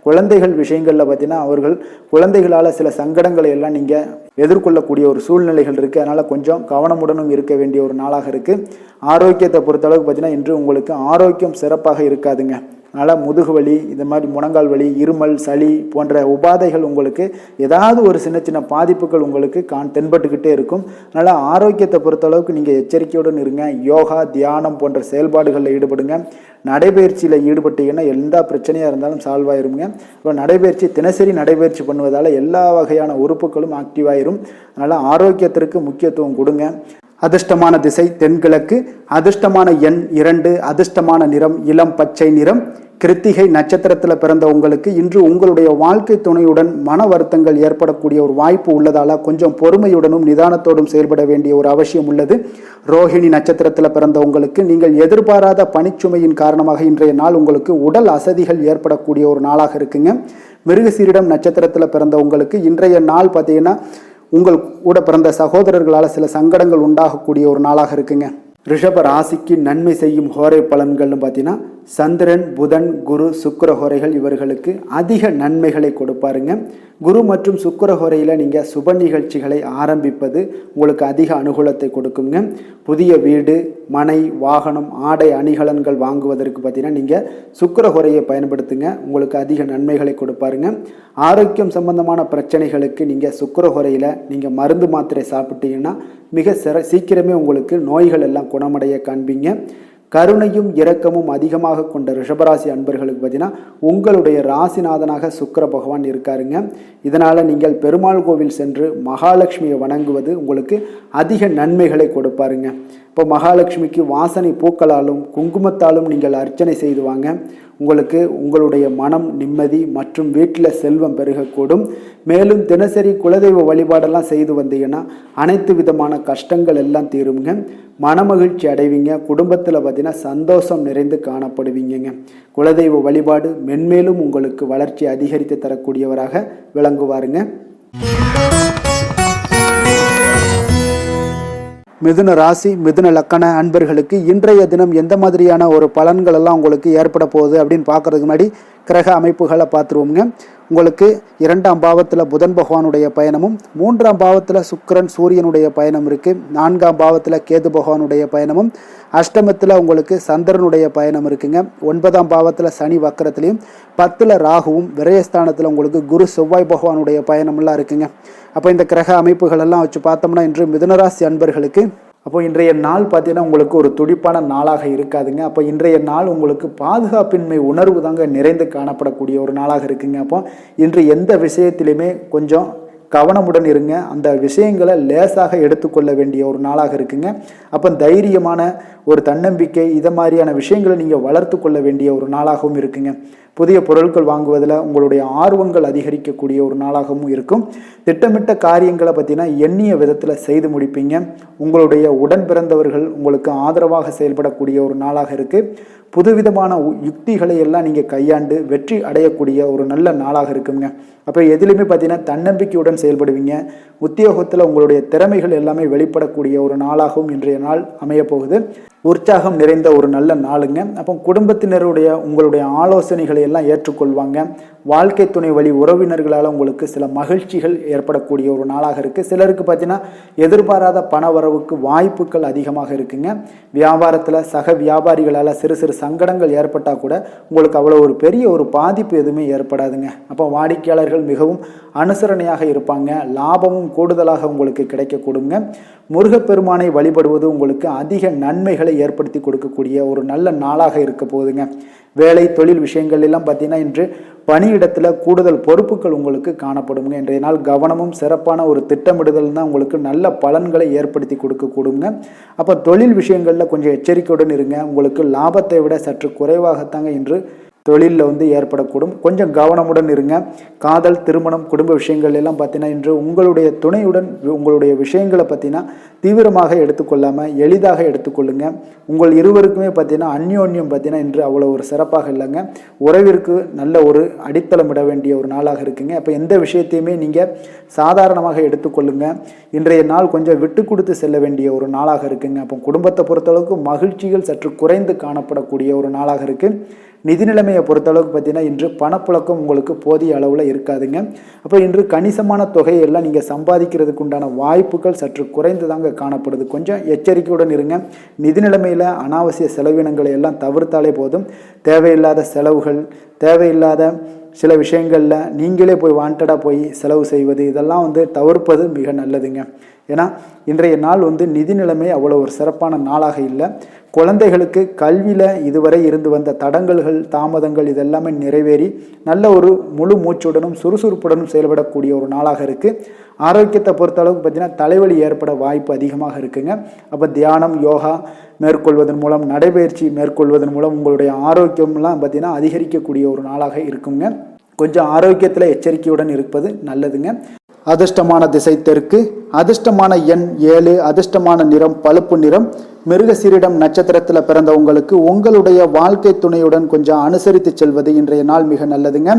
S1: குழந்தைகள் விஷயங்களில் பார்த்தீங்கன்னா அவர்கள் குழந்தைகளால் சில சங்கடங்களை எல்லாம் நீங்கள் எதிர்கொள்ளக்கூடிய ஒரு சூழ்நிலைகள் இருக்குது. அதனால் கொஞ்சம் கவனமுடனும் இருக்க வேண்டிய ஒரு நாளாக இருக்குது. ஆரோக்கியத்தை பொறுத்தளவுக்கு பார்த்தீங்கன்னா இன்று உங்களுக்கு ஆரோக்கியம் சிறப்பாக இருக்காதுங்க. அதனால் முதுகு வலி, இந்த மாதிரி முழங்கால் வலி, இருமல், சளி போன்ற உபாதைகள் உங்களுக்கு ஏதாவது ஒரு சின்ன சின்ன பாதிப்புகள் உங்களுக்கு தென்பட்டுக்கிட்டே இருக்கும். அதனால் ஆரோக்கியத்தை பொறுத்தளவுக்கு நீங்கள் எச்சரிக்கையுடன் இருங்க. யோகா தியானம் போன்ற செயல்பாடுகளில் ஈடுபடுங்க. நடைபயிற்சியில் ஈடுபட்டீங்கன்னா எந்த பிரச்சனையாக இருந்தாலும் சால்வ் ஆயிருங்க. இப்போ நடைபயிற்சி தினசரி நடைபயிற்சி பண்ணுவதால் எல்லா வகையான உறுப்புகளும் ஆக்டிவாயிரும். அதனால் ஆரோக்கியத்திற்கு முக்கியத்துவம் கொடுங்க. அதிர்ஷ்டமான திசை தென்கிழக்கு, அதிர்ஷ்டமான எண் 2, அதிர்ஷ்டமான நிறம் இளம் பச்சை நிறம். கிருத்திகை நட்சத்திரத்தில் பிறந்த உங்களுக்கு இன்று உங்களுடைய வாழ்க்கை துணையுடன் மன வருத்தங்கள் ஏற்படக்கூடிய ஒரு வாய்ப்பு உள்ளதால் கொஞ்சம் பொறுமையுடனும் நிதானத்தோடும் செயல்பட வேண்டிய ஒரு அவசியம் உள்ளது. ரோஹிணி நட்சத்திரத்தில் பிறந்த உங்களுக்கு நீங்கள் எதிர்பாராத பணிச்சுமையின் காரணமாக இன்றைய நாள் உங்களுக்கு உடல் அசதிகள் ஏற்படக்கூடிய ஒரு நாளாக இருக்குங்க. மிருகசீரிடம் நட்சத்திரத்தில் பிறந்த உங்களுக்கு இன்றைய நாள் பார்த்தீங்கன்னா உங்கள் கூட பிறந்த சகோதரர்களால் சில சங்கடங்கள் உண்டாகக்கூடிய ஒரு நாளாக இருக்குங்க. ரிஷப ராசிக்கு நன்மை செய்யும் ஹோரை பலன்கள்னு பார்த்தீங்கன்னா சந்திரன், புதன், குரு, சுக்கிர ஹோரைகள் இவர்களுக்கு அதிக நன்மைகளை கொடுப்பாருங்க. குரு மற்றும் சுக்கிர ஹோரையில் நீங்கள் சுப நிகழ்ச்சிகளை ஆரம்பிப்பது உங்களுக்கு அதிக அனுகூலத்தை கொடுக்குங்க. புதிய வீடு, மனை, வாகனம், ஆடை அணிகலன்கள் வாங்குவதற்கு பார்த்தீங்கன்னா நீங்கள் சுக்கிர ஹோரையை பயன்படுத்துங்க. உங்களுக்கு அதிக நன்மைகளை கொடுப்பாருங்க. ஆரோக்கியம் சம்பந்தமான பிரச்சனைகளுக்கு நீங்கள் சுக்கிர ஹோரையில் நீங்கள் மருந்து மாத்திரை சாப்பிட்டீங்கன்னா மிக சீக்கிரமே உங்களுக்கு நோய்கள் எல்லாம் குணமடைய காண்பீங்க. கருணையும் இரக்கமும் அதிகமாக கொண்ட ரிஷபராசி அன்பர்களுக்கு பார்த்தீங்கன்னா உங்களுடைய ராசிநாதனாக சுக்கிர பகவான் இருக்காருங்க. இதனால் நீங்கள் பெருமாள் கோவில் சென்று மகாலட்சுமியை வணங்குவது உங்களுக்கு அதிக நன்மைகளை கொடுப்பாருங்க. இப்போ மகாலட்சுமிக்கு வாசனை பூக்களாலும் குங்குமத்தாலும் நீங்கள் அர்ச்சனை செய்துவாங்க. உங்களுக்கு உங்களுடைய மனம் நிம்மதி மற்றும் வீட்டில் செல்வம் பெருகக்கூடும். மேலும் தினசரி குலதெய்வ வழிபாடெல்லாம் செய்து வந்தீங்கன்னா அனைத்து விதமான கஷ்டங்கள் எல்லாம் தீருங்க. மனமகிழ்ச்சி அடைவீங்க. குடும்பத்தில் பார்த்தீங்கன்னா சந்தோஷம் நிறைந்து காணப்படுவீங்க. குலதெய்வ வழிபாடு மென்மேலும் உங்களுக்கு வளர்ச்சி அதிகரித்து தரக்கூடியவராக விளங்குவாருங்க. மிதுன ராசி மிதுன லக்கண அன்பர்களுக்கு இன்றைய தினம் எந்த மாதிரியான ஒரு பலன்கள் எல்லாம் உங்களுக்கு ஏற்பட போகுது அப்படின்னு பார்க்கறதுக்கு முன்னாடி கிரக அமைப்புகளை பார்த்துருவோங்க. உங்களுக்கு 2ஆம் பாவத்தில் புதன் பகவானுடைய பயணமும், 3ஆம் பாவத்தில் சுக்கிரன் சூரியனுடைய பயணம் இருக்குது, 4ஆம் பாவத்தில் கேது பகவானுடைய பயணமும், அஷ்டமத்தில் உங்களுக்கு சந்திரனுடைய பயணம் இருக்குங்க, 9ஆம் பாவத்தில் சனி வக்கரத்துலையும், 10ல் ராகுவும், விரயஸ்தானத்தில் உங்களுக்கு குரு செவ்வாய் பகவானுடைய பயணமெல்லாம் இருக்குங்க. அப்போ இந்த கிரக அமைப்புகள் எல்லாம் வச்சு பார்த்தோம்னா இன்று மிதுனராசி அன்பர்களுக்கு அப்போ இன்றைய நாள் பார்த்தீங்கன்னா உங்களுக்கு ஒரு துடிப்பான நாளாக இருக்காதுங்க. அப்போ இன்றைய நாள் உங்களுக்கு பாதுகாப்பின்மை உணர்வு தாங்க நிறைந்து காணப்படக்கூடிய ஒரு நாளாக இருக்குங்க. அப்போ இன்று எந்த விஷயத்திலையுமே கொஞ்சம் கவனமுடன் இருங்க. அந்த விஷயங்களை லேசாக எடுத்துக்கொள்ள வேண்டிய ஒரு நாளாக இருக்குங்க. அப்போ தைரியமான ஒரு தன்னம்பிக்கை இதை மாதிரியான விஷயங்களை நீங்கள் வளர்த்து கொள்ள வேண்டிய ஒரு நாளாகவும் இருக்குங்க. புதிய பொருட்கள் வாங்குவதில் உங்களுடைய ஆர்வங்கள் அதிகரிக்கக்கூடிய ஒரு நாளாகவும் இருக்கும். திட்டமிட்ட காரியங்களை பார்த்தீங்கன்னா எண்ணிய விதத்தில் செய்து முடிப்பீங்க. உங்களுடைய உடன் பிறந்தவர்கள் உங்களுக்கு ஆதரவாக செயல்படக்கூடிய ஒரு நாளாக இருக்குது. புதுவிதமான யுக்திகளை எல்லாம் நீங்கள் கையாண்டு வெற்றி அடையக்கூடிய ஒரு நல்ல நாளாக இருக்குங்க. அப்போ எதிலுமே பார்த்தீங்கன்னா தன்னம்பிக்கையுடன் செயல்படுவீங்க. உத்தியோகத்தில் உங்களுடைய திறமைகள் எல்லாமே வெளிப்படக்கூடிய ஒரு நாளாகவும் இன்றைய நாள் அமையப்போகுது. உற்சாகம் நிறைந்த ஒரு நல்ல நாளுங்க. அப்போ குடும்பத்தினருடைய உங்களுடைய ஆலோசனைகளை எல்லாம் ஏற்றுக்கொள்வாங்க. வாழ்க்கை துணை வழி உறவினர்களால் உங்களுக்கு சில மகிழ்ச்சிகள் ஏற்படக்கூடிய ஒரு நாளாக இருக்குது. சிலருக்கு பார்த்தீங்கன்னா எதிர்பாராத பண வரவுக்கு வாய்ப்புகள் அதிகமாக இருக்குங்க. வியாபாரத்தில் சக வியாபாரிகளால் சிறு சிறு சங்கடங்கள் ஏற்பட்டால் கூட உங்களுக்கு அவ்வளோ ஒரு பெரிய ஒரு பாதிப்பு எதுவுமே ஏற்படாதுங்க. அப்போ வாடிக்கையாளர்கள் மிகவும் அனுசரணையாக இருப்பாங்க. லாபமும் கூடுதலாக உங்களுக்கு கிடைக்கக்கூடுங்க. முருகப்பெருமானை வழிபடுவது உங்களுக்கு அதிக நன்மைகளை ஏற்படுத்தி கொடுக்கக்கூடிய ஒரு நல்ல நாளாக இருக்க போகுதுங்க. வேலை தொழில் விஷயங்கள் எல்லாம் பார்த்தீங்கன்னா இன்று பணியிடத்தில் கூடுதல் பொறுப்புகள் உங்களுக்கு காணப்படுங்க. இன்றைய நாள் கவனமும் சிறப்பான ஒரு திட்டமிடுதல் தான் உங்களுக்கு நல்ல பலன்களை ஏற்படுத்தி கொடுக்கக்கூடுங்க. அப்போ தொழில் விஷயங்களில் கொஞ்சம் எச்சரிக்கையுடன் இருங்க. உங்களுக்கு லாபத்தை விட சற்று குறைவாகத்தாங்க இன்று தொழிலில் ஏற்படக்கூடும். கொஞ்சம் கவனமுடன் இருங்க. காதல், திருமணம், குடும்ப விஷயங்கள் எல்லாம் பார்த்தீங்கன்னா இன்று உங்களுடைய துணையுடன் உங்களுடைய விஷயங்களை பார்த்தீங்கன்னா தீவிரமாக எடுத்துக்கொள்ளாமல் எளிதாக எடுத்துக்கொள்ளுங்க. உங்கள் இருவருக்குமே பார்த்தீங்கன்னா அந்யோன்யம் பார்த்தீங்கன்னா இன்று அவ்வளோ ஒரு சிறப்பாக இல்லைங்க. உறவிற்கு நல்ல ஒரு அடித்தளமிட வேண்டிய ஒரு நாளாக இருக்குங்க. அப்போ எந்த விஷயத்தையுமே நீங்கள் சாதாரணமாக எடுத்துக்கொள்ளுங்க. இன்றைய நாள் கொஞ்சம் விட்டு கொடுத்து செல்ல வேண்டிய ஒரு நாளாக இருக்குங்க. அப்போ குடும்பத்தை பொறுத்தளவுக்கு மகிழ்ச்சிகள் சற்று குறைந்து காணப்படக்கூடிய ஒரு நாளாக இருக்குது. நிதி நிலைமையை பொறுத்தளவுக்கு பார்த்தீங்கன்னா இன்று பணப்புழக்கம் உங்களுக்கு போதிய அளவில் இருக்காதுங்க. அப்போ இன்று கணிசமான தொகையெல்லாம் நீங்கள் சம்பாதிக்கிறதுக்கு உண்டான வாய்ப்புகள் சற்று குறைந்து தாங்க காணப்படுது. கொஞ்சம் எச்சரிக்கையுடன் இருங்க. நிதி நிலைமையில் அனாவசிய செலவினங்களை எல்லாம் தவிர்த்தாலே போதும். தேவையில்லாத செலவுகள், தேவையில்லாத சில விஷயங்களில் நீங்களே போய் வாண்டடாக போய் செலவு செய்வது இதெல்லாம் தவிர்ப்பது மிக நல்லதுங்க. ஏன்னா இன்றைய நாள் நிதி நிலைமை அவ்வளோ ஒரு சிறப்பான நாளாக இல்லை. குழந்தைகளுக்கு கல்வியில் இதுவரை இருந்து வந்த தடங்கல்கள், தாமதங்கள் இதெல்லாமே நிறைவேறி நல்ல ஒரு முழு மூச்சுடனும் சுறுசுறுப்புடனும் செயல்படக்கூடிய ஒரு நாளாக இருக்குது. ஆரோக்கியத்தை பொறுத்தளவுக்கு பார்த்தீங்கன்னா தலைவலி ஏற்பட வாய்ப்பு அதிகமாக இருக்குங்க. அப்போ தியானம், யோகா மேற்கொள்வதன் மூலம், நடைபயிற்சி மேற்கொள்வதன் மூலம் உங்களுடைய ஆரோக்கியம்லாம் பார்த்தீங்கன்னா அதிகரிக்கக்கூடிய ஒரு நாளாக இருக்குங்க. கொஞ்சம் ஆரோக்கியத்தில் எச்சரிக்கையுடன் இருப்பது நல்லதுங்க. அதிர்ஷ்டமான திசை தெற்கு, அதிர்ஷ்டமான எண் 7, அதிர்ஷ்டமான நிறம் பழுப்பு நிறம். மிருகசீரிடம் நட்சத்திரத்தில் பிறந்த உங்களுக்கு உங்களுடைய வாழ்க்கை துணையுடன் கொஞ்சம் அனுசரித்து செல்வது இன்றைய நாள் மிக நல்லதுங்க.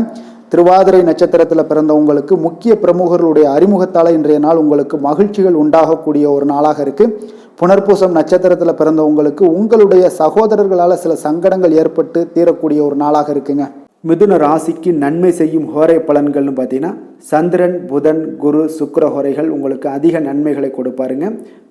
S1: திருவாதிரை நட்சத்திரத்தில் பிறந்த உங்களுக்கு முக்கிய பிரமுகர்களுடைய அறிமுகத்தால் இன்றைய நாள் உங்களுக்கு மகிழ்ச்சிகள் உண்டாகக்கூடிய ஒரு நாளாக இருக்குது. புனர்பூசம் நட்சத்திரத்தில் பிறந்த உங்களுக்கு உங்களுடைய சகோதரர்களால் சில சங்கடங்கள் ஏற்பட்டு தீரக்கூடிய ஒரு நாளாக இருக்குங்க. மிதுன ராசிக்கு நன்மை செய்யும் ஹோரை பலன்கள்னு பார்த்தீங்கன்னா சந்திரன், புதன், குரு, சுக்கிர ஹோரைகள் உங்களுக்கு அதிக நன்மைகளை கொடுப்பாருங்க.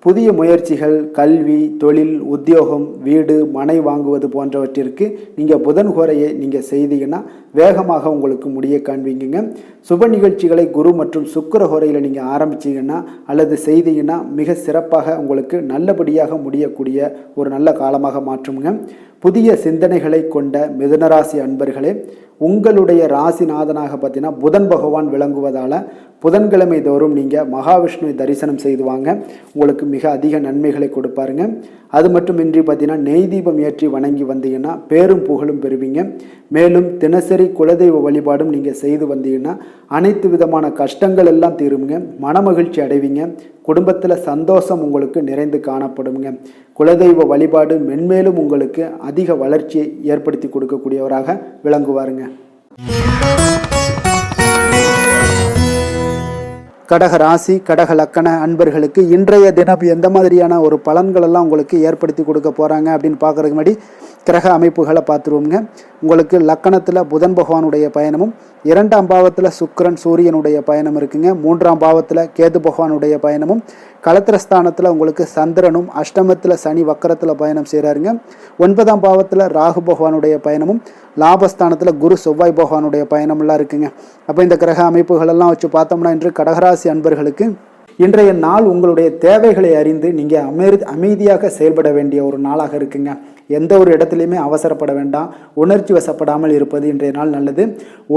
S1: புதிய முயற்சிகள், கல்வி, தொழில், உத்தியோகம், வீடு, மனை வாங்குவது போன்றவற்றிற்கு நீங்கள் புதன் ஹோரையை நீங்கள் செய்தீங்கன்னா வேகமாக உங்களுக்கு முடிய காண்பீங்க. சுப நிகழ்ச்சிகளை குரு மற்றும் சுக்கிர ஹோரையில் நீங்கள் ஆரம்பிச்சிங்கன்னா அல்லது செய்தீங்கன்னா மிக சிறப்பாக உங்களுக்கு நல்லபடியாக முடியக்கூடிய ஒரு நல்ல காலமாக மாற்றுங்க. புதிய சிந்தனைகளை கொண்ட மிதுனராசி அன்பர்களே, உங்களுடைய ராசிநாதனாக பார்த்தீங்கன்னா புதன் பகவான் விளங்குவதால் புதன்கிழமை தோறும் நீங்கள் மகாவிஷ்ணு தரிசனம் செய்து வாங்க. உங்களுக்கு மிக அதிக நன்மைகளை கொடுப்பாருங்க. அது மட்டுமின்றி பார்த்தீங்கன்னா நெய் தீபம் ஏற்றி வணங்கி வந்தீங்கன்னா பேரும் புகழும் பெறுவீங்க. மேலும் தினசரி குலதெய்வ வழிபாடும் நீங்கள் செய்து வந்தீங்கன்னா அனைத்து விதமான கஷ்டங்கள் எல்லாம் தீருங்க. மனமகிழ்ச்சி அடைவீங்க. குடும்பத்தில் சந்தோஷம் உங்களுக்கு நிறைந்து காணப்படுங்க. குலதெய்வ வழிபாடு மென்மேலும் உங்களுக்கு அதிக வளர்ச்சியை ஏற்படுத்தி கொடுக்கக்கூடியவராக விளங்குவாருங்க. கடக ராசி கடக லக்கண அன்பர்களுக்கு இன்றைய தினம் எந்த மாதிரியான ஒரு பலன்கள் எல்லாம் உங்களுக்கு ஏற்படுத்தி கொடுக்க போகிறாங்க அப்படின்னு பார்க்குறதுக்கு முன்னாடி கிரக அமைப்புகளை பார்த்துருவோங்க. உங்களுக்கு லக்கணத்தில் புதன் பகவானுடைய பயணமும், 2ஆம் பாவத்தில் சுக்கிரன் சூரியனுடைய பயணம் இருக்குங்க. 3ஆம் பாவத்தில் கேது பகவானுடைய பயணமும், களத்திரஸ்தானத்தில் உங்களுக்கு சந்திரனும், அஷ்டமத்தில் சனி வக்கரத்தில் பயணம் செய்கிறாருங்க. 9ஆம் பாவத்தில் ராகு பகவானுடைய பயணமும், லாபஸ்தானத்தில் குரு செவ்வாய் பகவானுடைய பயணம்லாம் இருக்குங்க. அப்போ இந்த கிரக அமைப்புகளெல்லாம் வச்சு பார்த்தோம்னா இன்று கடகராசி அன்பர்களுக்கு இன்றைய நாள் உங்களுடைய தேவைகளை அறிந்து நீங்கள் அமைதியாக செயல்பட வேண்டிய ஒரு நாளாக இருக்குங்க. எந்த ஒரு இடத்துலையுமே அவசரப்பட வேண்டாம், உணர்ச்சி வசப்படாமல் இருப்பது இன்றைய நாள் நல்லது.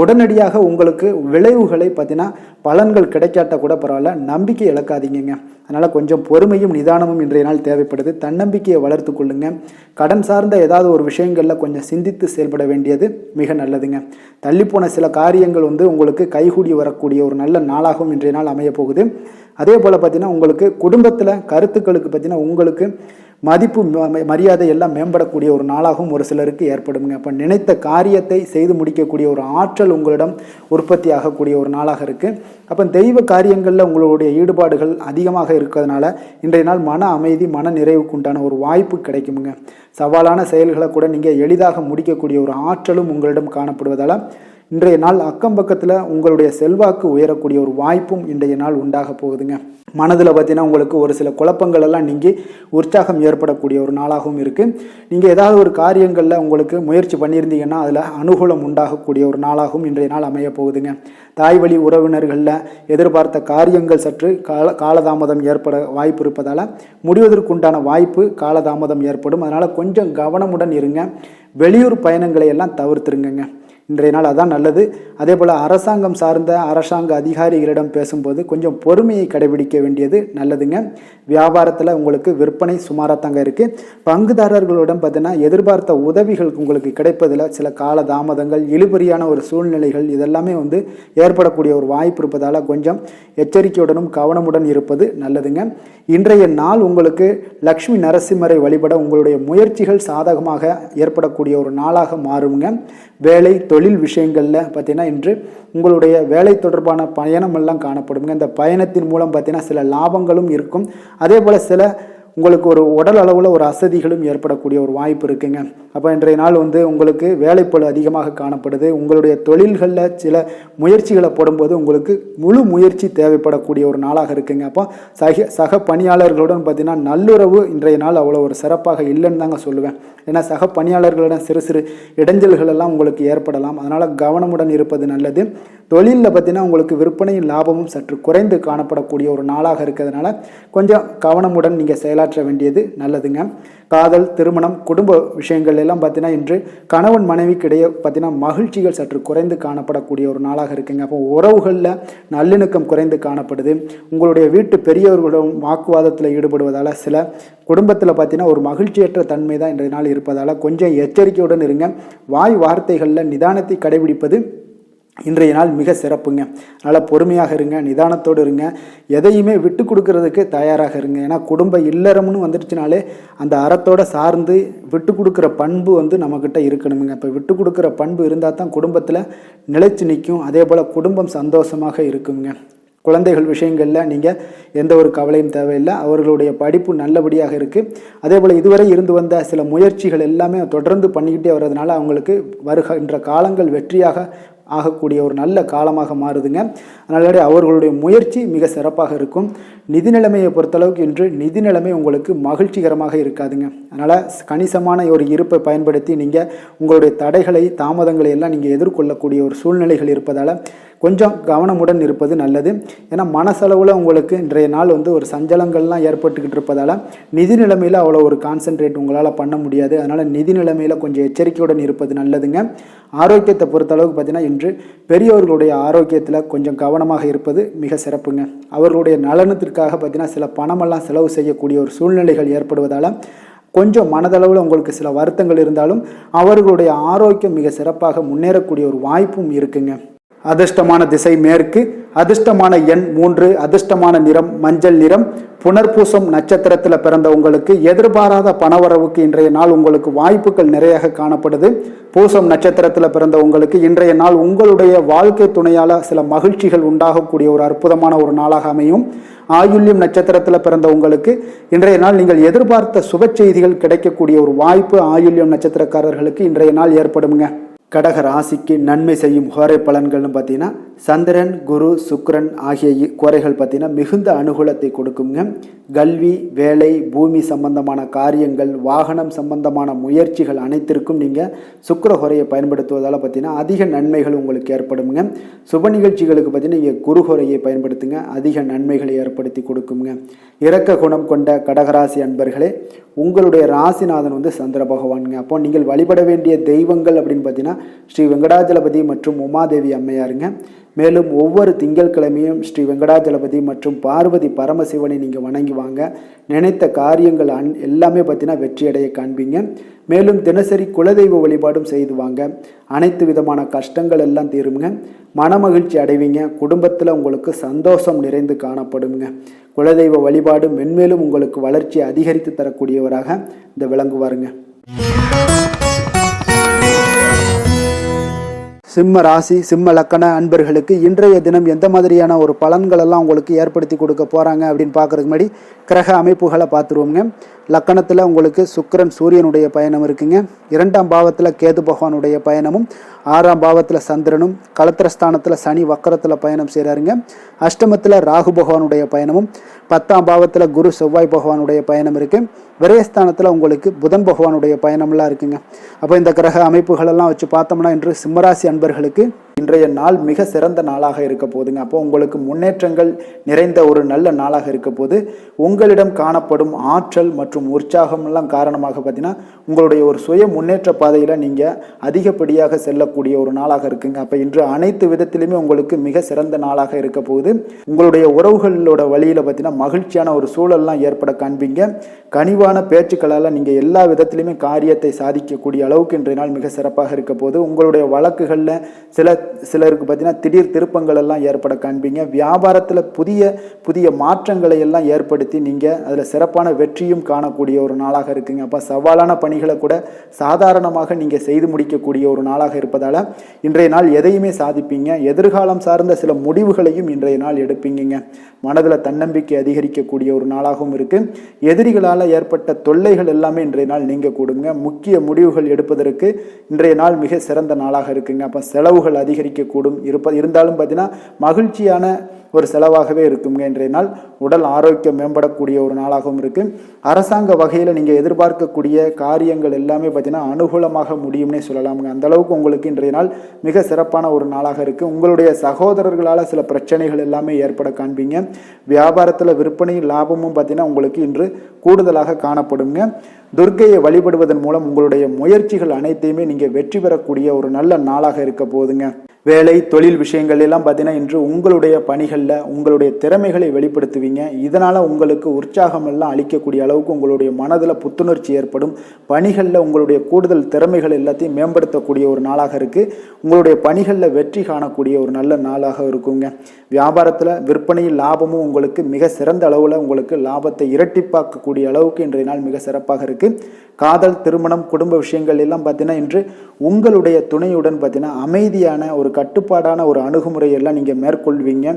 S1: உடனடியாக உங்களுக்கு விளைவுகளை பார்த்தீங்கன்னா பலன்கள் கிடைக்காட்ட கூட பரவாயில்ல, நம்பிக்கை இழக்காதீங்க. அதனால் கொஞ்சம் பொறுமையும் நிதானமும் இன்றைய நாள் தேவைப்படுது. தன்னம்பிக்கையை வளர்த்து கொள்ளுங்க. கடன் சார்ந்த ஏதாவது ஒரு விஷயங்களில் கொஞ்சம் சிந்தித்து செயல்பட வேண்டியது மிக நல்லதுங்க. தள்ளிப்போன சில காரியங்கள் உங்களுக்கு கைகூடி வரக்கூடிய ஒரு நல்ல நாளாகவும் இன்றைய நாள் அமைய போகுது. அதே போல் பார்த்தீங்கன்னா உங்களுக்கு குடும்பத்தில் கருத்துக்களுக்கு பார்த்தீங்கன்னா உங்களுக்கு மதிப்பு மரியாதை எல்லாம் மேம்படக்கூடிய ஒரு நாளாகவும் ஒரு சிலருக்கு ஏற்படுங்க. அப்போ நினைத்த காரியத்தை செய்து முடிக்கக்கூடிய ஒரு ஆற்றல் உங்களிடம் உற்பத்தி ஆகக்கூடிய ஒரு நாளாக இருக்குது. அப்போ தெய்வ காரியங்களில் உங்களுடைய ஈடுபாடுகள் அதிகமாக இருக்கிறதுனால இன்றைய நாள் மன அமைதி மன நிறைவுக்கு உண்டான ஒரு வாய்ப்பு கிடைக்குமுங்க. சவாலான செயல்களை கூட நீங்கள் எளிதாக முடிக்கக்கூடிய ஒரு ஆற்றலும் உங்களிடம் காணப்படுவதால் இன்றைய நாள் அக்கம் பக்கத்தில் உங்களுடைய செல்வாக்கு உயரக்கூடிய ஒரு வாய்ப்பும் இன்றைய நாள் உண்டாக போகுதுங்க. மனதில் பார்த்தீங்கன்னா உங்களுக்கு ஒரு சில குழப்பங்கள் எல்லாம் நீங்கி உற்சாகம் ஏற்படக்கூடிய ஒரு நாளாகவும் இருக்குது. நீங்கள் ஏதாவது ஒரு காரியங்களில் உங்களுக்கு முயற்சி பண்ணியிருந்தீங்கன்னா அதில் அனுகூலம் உண்டாகக்கூடிய ஒரு நாளாகவும் இன்றைய நாள் அமைய போகுதுங்க. தாய் வழி உறவினர்களில் எதிர்பார்த்த காரியங்கள் சற்று காலதாமதம் ஏற்பட வாய்ப்பு இருப்பதால் முடிவதற்குண்டான வாய்ப்பு காலதாமதம் ஏற்படும். அதனால் கொஞ்சம் கவனமுடன் இருங்க. வெளியூர் பயணங்களை எல்லாம் தவிர்த்துருங்க. இன்றைய நாள் அதான் நல்லது. அதே போல் அரசாங்கம் சார்ந்த அரசாங்க அதிகாரிகளிடம் பேசும்போது கொஞ்சம் பொறுமையை கடைபிடிக்க வேண்டியது நல்லதுங்க. வியாபாரத்தில் உங்களுக்கு விற்பனை சுமாராக தாங்க இருக்குது. பங்குதாரர்களிடம் பார்த்தீங்கன்னா எதிர்பார்த்த உதவிகள் உங்களுக்கு கிடைப்பதில் சில கால தாமதங்கள், இழுபறியான ஒரு சூழ்நிலைகள் இதெல்லாமே ஏற்படக்கூடிய ஒரு வாய்ப்பு இருப்பதால் கொஞ்சம் எச்சரிக்கையுடனும் கவனமுடன் இருப்பது நல்லதுங்க. இன்றைய நாள் உங்களுக்கு லக்ஷ்மி நரசிம்மரை வழிபட உங்களுடைய முயற்சிகள் சாதகமாக ஏற்படக்கூடிய ஒரு நாளாக மாறுங்க. வேலை தொழில் விஷயங்களில் பார்த்தீங்கன்னா இன்று உங்களுடைய வேலை தொடர்பான பயணம் எல்லாம் காணப்படுங்க. இந்த பயணத்தின் மூலம் பார்த்தீங்கன்னா சில லாபங்களும் இருக்கும். அதே போல் சில உங்களுக்கு ஒரு உடல் அளவில் ஒரு அசதிகளும் ஏற்படக்கூடிய ஒரு வாய்ப்பு இருக்குங்க. அப்போ இன்றைய நாள் உங்களுக்கு வேலைப்பளு அதிகமாக காணப்படுது. உங்களுடைய தொழில்களில் சில முயற்சிகளை போடும்போது உங்களுக்கு முழு முயற்சி தேவைப்படக்கூடிய ஒரு நாளாக இருக்குங்க. அப்போ சக பணியாளர்களுடன் பார்த்தீங்கன்னா நல்லுறவு இன்றைய நாள் அவ்வளோ ஒரு சிறப்பாக இல்லைன்னு தாங்க சொல்லுவேன். ஏன்னா சக பணியாளர்களிடம் சிறு சிறு இடைஞ்சல்கள் எல்லாம் உங்களுக்கு ஏற்படலாம். அதனால் கவனமுடன் இருப்பது நல்லது. தொழிலில் பார்த்தீங்கன்னா உங்களுக்கு விற்பனையும் லாபமும் சற்று குறைந்து காணப்படக்கூடிய ஒரு நாளாக இருக்கிறதுனால கொஞ்சம் கவனமுடன் நீங்கள் செயலாற்ற வேண்டியது நல்லதுங்க. காதல், திருமணம், குடும்ப விஷயங்கள் எல்லாம் பார்த்தீங்கன்னா இன்று கணவன் மனைவிக்கிடையே பார்த்தீங்கன்னா மகிழ்ச்சிகள் சற்று குறைந்து காணப்படக்கூடிய ஒரு நாளாக இருக்குங்க. அப்போ உறவுகளில் நல்லிணக்கம் குறைந்து காணப்படுது. உங்களுடைய வீட்டு பெரியவர்களும் வாக்குவாதத்தில் ஈடுபடுவதால் சில குடும்பத்தில் பார்த்தீங்கன்னா ஒரு மகிழ்ச்சியற்ற தன்மை தான் இன்றைய நாள் இருப்பதால் கொஞ்சம் எச்சரிக்கையுடன் இருங்க. வாய் வார்த்தைகளில் நிதானத்தை கடைபிடிப்பது இன்றைய நாள் மிக சிறப்புங்க. அதனால் பொறுமையாக இருங்க, நிதானத்தோடு இருங்க, எதையுமே விட்டு கொடுக்கறதுக்கு தயாராக இருங்க. ஏன்னா குடும்ப இல்லறம்னு வந்துடுச்சுனாலே அந்த அறத்தோடு சார்ந்து விட்டு கொடுக்குற பண்பு நம்மக்கிட்ட இருக்கணுங்க. இப்போ விட்டு கொடுக்குற பண்பு இருந்தால் தான் குடும்பத்தில் நிலைச்சு நிற்கும். அதே போல் குடும்பம் சந்தோஷமாக இருக்குங்க. குழந்தைகள் விஷயங்களில் நீங்கள் எந்த ஒரு கவலையும் தேவையில்லை. அவர்களுடைய படிப்பு நல்லபடியாக இருக்குது. அதே போல் இதுவரை இருந்து வந்த சில முயற்சிகள் எல்லாமே தொடர்ந்து பண்ணிக்கிட்டே வர்றதுனால அவங்களுக்கு வருகின்ற காலங்கள் வெற்றியாக ஆகக்கூடிய ஒரு நல்ல காலமாக மாறுதுங்க. அதனால அவர்களுடைய முயற்சி மிக சிறப்பாக இருக்கும். நிதி நிலைமையை பொறுத்தளவுக்கு இன்று நிதி நிலைமை உங்களுக்கு மகிழ்ச்சிகரமாக இருக்காதுங்க. அதனால் கணிசமான ஒரு இருப்பை பயன்படுத்தி நீங்கள் உங்களுடைய தடைகளை தாமதங்களை எல்லாம் நீங்கள் எதிர்கொள்ளக்கூடிய ஒரு சூழ்நிலைகள் இருப்பதால் கொஞ்சம் கவனமுடன் இருப்பது நல்லது. ஏன்னா மனசளவில் உங்களுக்கு இன்றைய நாள் ஒரு சஞ்சலங்கள்லாம் ஏற்பட்டுக்கிட்டு இருப்பதால் நிதி நிலைமையில் அவ்வளோ ஒரு கான்சன்ட்ரேட் உங்களால் பண்ண முடியாது. அதனால் நிதி நிலைமையில் கொஞ்சம் எச்சரிக்கையுடன் இருப்பது நல்லதுங்க. ஆரோக்கியத்தை பொறுத்தளவுக்கு பார்த்தீங்கன்னா இன்று பெரியவர்களுடைய ஆரோக்கியத்தில் கொஞ்சம் கவனமாக இருப்பது மிக சிறப்புங்க. அவர்களுடைய நலனத்திற்காக பார்த்தீங்கன்னா சில பணமெல்லாம் செலவு செய்யக்கூடிய ஒரு சூழ்நிலைகள் ஏற்படுவதால் கொஞ்சம் மனதளவில் உங்களுக்கு சில வருத்தங்கள் இருந்தாலும் அவர்களுடைய ஆரோக்கியம் மிக சிறப்பாக முன்னேறக்கூடிய ஒரு வாய்ப்பும் இருக்குங்க. அதிர்ஷ்டமான திசை மேற்கு, அதிர்ஷ்டமான எண் 3, அதிர்ஷ்டமான நிறம் மஞ்சள் நிறம். புனர்பூசம் நட்சத்திரத்தில் பிறந்த உங்களுக்கு எதிர்பாராத பணவரவுக்கு இன்றைய நாள் உங்களுக்கு வாய்ப்புகள் நிறைய காணப்படுது. பூசம் நட்சத்திரத்தில் பிறந்த உங்களுக்கு இன்றைய நாள் உங்களுடைய வாழ்க்கை துணையால் சில மகிழ்ச்சிகள் உண்டாகக்கூடிய ஒரு அற்புதமான ஒரு நாளாக அமையும். ஆயுள்யம் நட்சத்திரத்தில் பிறந்த உங்களுக்கு இன்றைய நாள் நீங்கள் எதிர்பார்த்த சுப செய்திகள் கிடைக்கக்கூடிய ஒரு வாய்ப்பு ஆயுள்யம் நட்சத்திரக்காரர்களுக்கு இன்றைய நாள் ஏற்படுங்க. கடக ராசிக்கு நன்மை செய்யும் கோரை பலன்கள்னு பார்த்தீங்கன்னா சந்திரன், குரு, சுக்கிரன் ஆகிய கோரைகள் பார்த்தீங்கன்னா மிகுந்த அனுகூலத்தை கொடுக்குங்க. கல்வி, வேலை, பூமி சம்பந்தமான காரியங்கள், வாகனம் சம்பந்தமான முயற்சிகள் அனைத்திற்கும் நீங்கள் சுக்கிர கோரையை பயன்படுத்துவதால் பார்த்தீங்கன்னா அதிக நன்மைகள் உங்களுக்கு ஏற்படுங்க. சுப நிகழ்ச்சிகளுக்கு பார்த்தீங்கன்னா நீங்கள் குரு கோரையை பயன்படுத்துங்க, அதிக நன்மைகளை ஏற்படுத்தி கொடுக்குங்க. இரக்க குணம் கொண்ட கடகராசி அன்பர்களே, உங்களுடைய ராசிநாதன் வந்து சந்திர பகவானுங்க. அப்போ நீங்கள் வழிபட வேண்டிய தெய்வங்கள் அப்படின்னு பார்த்தீங்கன்னா ஸ்ரீ வெங்கடாஜலபதி மற்றும் உமாதேவி அம்மையாருங்க. மேலும் ஒவ்வொரு திங்கட்கிழமையும் ஸ்ரீ வெங்கடாஜலபதி மற்றும் பார்வதி பரமசிவனை நீங்கள் வணங்கி வாங்க. நினைத்த காரியங்கள் எல்லாமே பார்த்தீங்கன்னா வெற்றியடைய காண்பீங்க. மேலும் தினசரி குலதெய்வ வழிபாடும் செய்து வாங்க. அனைத்து விதமான கஷ்டங்கள் எல்லாம் தீருங்க. மனமகிழ்ச்சி அடைவீங்க. குடும்பத்தில் உங்களுக்கு சந்தோஷம் நிறைந்து காணப்படுங்க. குலதெய்வ வழிபாடு மென்மேலும் உங்களுக்கு வளர்ச்சியை அதிகரித்து தரக்கூடியவராக இந்த விளங்குவாருங்க. சிம்ம ராசி, சிம்ம லக்கண அன்பர்களுக்கு இன்றைய தினம் எந்த மாதிரியான ஒரு பலன்களெல்லாம் உங்களுக்கு ஏற்படுத்தி கொடுக்க போகிறாங்க அப்படின்னு பார்க்குறதுக்கு முன்னாடி கிரக அமைப்புகளை பார்த்துருவோங்க. லக்கணத்தில் உங்களுக்கு சுக்கிரன் சூரியனுடைய பயணம் இருக்குங்க. 2ஆம் பாவத்தில் கேது பகவானுடைய பயணமும், 6ஆம் பாவத்தில் சந்திரனும், களத்திரஸ்தானத்தில் சனி வக்கரத்தில் பயணம் செய்கிறாருங்க. அஷ்டமத்தில் ராகு பகவானுடைய பயணமும், 10ஆம் பாவத்தில் குரு செவ்வாய் பகவானுடைய பயணம் இருக்குது. விரயஸ்தானத்தில் உங்களுக்கு புதன் பகவானுடைய பயணம்லாம் இருக்குங்க. அப்போ இந்த கிரக அமைப்புகளெல்லாம் வச்சு பார்த்தோம்னா இன்று சிம்மராசி அன்பர்களுக்கு இன்றைய நாள் மிக சிறந்த நாளாக இருக்க போதுங்க. அப்போ உங்களுக்கு முன்னேற்றங்கள் நிறைந்த ஒரு நல்ல நாளாக இருக்க போது உங்களிடம் காணப்படும் ஆற்றல் மற்றும் உற்சாகம் எல்லாம் காரணமாக பார்த்தீங்கன்னா உங்களுடைய ஒரு சுய முன்னேற்ற பாதையில் நீங்கள் அதிகப்படியாக செல்லக்கூடிய ஒரு நாளாக இருக்குங்க. அப்போ இன்று அனைத்து விதத்திலுமே உங்களுக்கு மிக சிறந்த நாளாக இருக்க போகுது. உங்களுடைய உறவுகளோட வழியில் பார்த்தீங்கன்னா மகிழ்ச்சியான ஒரு சூழல்லாம் ஏற்பட காண்பீங்க. கனிவான பேச்சுக்களால் நீங்கள் எல்லா விதத்திலுமே காரியத்தை சாதிக்கக்கூடிய அளவுக்கு இன்றைய நாள் மிக சிறப்பாக இருக்க போது. உங்களுடைய வழக்குகளில் சிலருக்கு பார்த்தீங்கன்னா திடீர் திருப்பங்கள் எல்லாம் ஏற்பட காண்பீங்க. வியாபாரத்தில் புதிய மாற்றங்களை எல்லாம் ஏற்படுத்தி நீங்கள் அதில் சிறப்பான வெற்றியும் காணக்கூடிய ஒரு நாளாக இருக்குங்க. அப்போ சவாலான பணிகளை கூட சாதாரணமாக நீங்கள் செய்து முடிக்கக்கூடிய ஒரு நாளாக இருப்பதால் இன்றைய நாள் எதையுமே சாதிப்பீங்க. எதிர்காலம் சார்ந்த சில முடிவுகளையும் இன்றைய நாள் எடுப்பீங்க. மனதில் தன்னம்பிக்கை அதிகரிக்கக்கூடிய ஒரு நாளாகவும் இருக்குது. எதிரிகளால் ஏற்பட்ட தொல்லைகள் எல்லாமே இன்றைய நாள் நீங்க கூடுங்க. முக்கிய முடிவுகள் எடுப்பதற்கு இன்றைய நாள் மிக சிறந்த நாளாக இருக்குங்க. அப்போ செலவுகள் அதிகரிக்கக்கூடும். இருந்தாலும் பார்த்தீங்கன்னா மகிழ்ச்சியான ஒரு செலவாகவே இருக்குங்க. இன்றைய நாள் உடல் ஆரோக்கியம் மேம்படக்கூடிய ஒரு நாளாகவும் இருக்குது. அரசாங்க வகையில் நீங்கள் எதிர்பார்க்கக்கூடிய காரியங்கள் எல்லாமே பார்த்தீங்கன்னா அனுகூலமாக முடியும்னே சொல்லலாமுங்க. அந்த அளவுக்கு உங்களுக்கு இன்றைய நாள் மிக சிறப்பான ஒரு நாளாக இருக்குது. உங்களுடைய சகோதரர்களால் சில பிரச்சனைகள் எல்லாமே ஏற்பட காண்பீங்க. வியாபாரத்தில் விற்பனை லாபமும் பார்த்தீங்கன்னா உங்களுக்கு இன்று கூடுதலாக காணப்படுங்க. துர்க்கையை வழிபடுவதன் மூலம் உங்களுடைய முயற்சிகள் அனைத்தையுமே நீங்கள் வெற்றி பெறக்கூடிய ஒரு நல்ல நாளாக இருக்க போகுதுங்க. வேலை தொழில் விஷயங்கள் எல்லாம் பார்த்தீங்கன்னா இன்று உங்களுடைய பணிகளில் உங்களுடைய திறமைகளை வெளிப்படுத்துவீங்க. இதனால் உங்களுக்கு உற்சாகம் எல்லாம் அளிக்கக்கூடிய அளவுக்கு உங்களுடைய மனதில் புத்துணர்ச்சி ஏற்படும். பணிகளில் உங்களுடைய கூடுதல் திறமைகள் எல்லாத்தையும் மேம்படுத்தக்கூடிய ஒரு நாளாக இருக்குது. உங்களுடைய பணிகளில் வெற்றி காணக்கூடிய ஒரு நல்ல நாளாக இருக்குங்க. வியாபாரத்தில் விற்பனையில் லாபமும் உங்களுக்கு மிக சிறந்த அளவில் உங்களுக்கு லாபத்தை இரட்டிப்பாக்கக்கூடிய அளவுக்கு இன்றைய நாள் மிக சிறப்பாக இருக்குது. காதல், திருமணம், குடும்ப விஷயங்கள் எல்லாம் பார்த்தீங்கன்னா இன்று உங்களுடைய துணையுடன் பார்த்தீங்கன்னா அமைதியான ஒரு கட்டுப்பாடான ஒரு அணுகுமுறையெல்லாம் நீங்கள் மேற்கொள்வீங்க.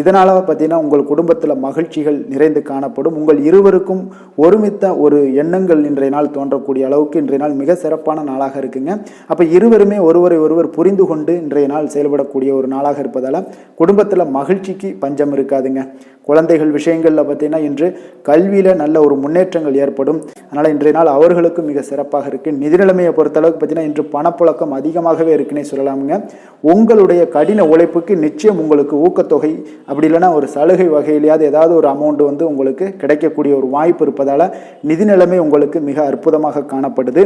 S1: இதனால் பார்த்தீங்கன்னா உங்கள் குடும்பத்தில் மகிழ்ச்சிகள் நிறைந்து காணப்படும். உங்கள் இருவருக்கும் ஒருமித்த ஒரு எண்ணங்கள் இன்றைய நாள் தோன்றக்கூடிய அளவுக்கு இன்றைய நாள் மிக சிறப்பான நாளாக இருக்குங்க. அப்போ இருவருமே ஒருவர் புரிந்து கொண்டு இன்றைய நாள் செயல்படக்கூடிய ஒரு நாளாக இருப்பதால் குடும்பத்தில் மகிழ்ச்சிக்கு பஞ்சம் இருக்காதுங்க. குழந்தைகள் விஷயங்களில் பார்த்தீங்கன்னா இன்று கல்வியில் நல்ல ஒரு முன்னேற்றங்கள் ஏற்படும். அதனால் இன்றைய நாள் அவர்களுக்கும் மிக சிறப்பாக இருக்குது. நிதி நிலைமையை பொறுத்தளவுக்கு பார்த்தீங்கன்னா இன்று பணப்புழக்கம் அதிகமாகவே இருக்குன்னே சொல்லலாமுங்க. உங்களுடைய கடின உழைப்புக்கு நிச்சயம் உங்களுக்கு ஊக்கத்தொகை அப்படி இல்லைன்னா ஒரு சலுகை வகையிலேயாவது ஏதாவது ஒரு அமௌண்ட் வந்து உங்களுக்கு கிடைக்கக்கூடிய ஒரு வாய்ப்பு இருப்பதால் நிதி நிலைமை உங்களுக்கு மிக அற்புதமாக காணப்படுது.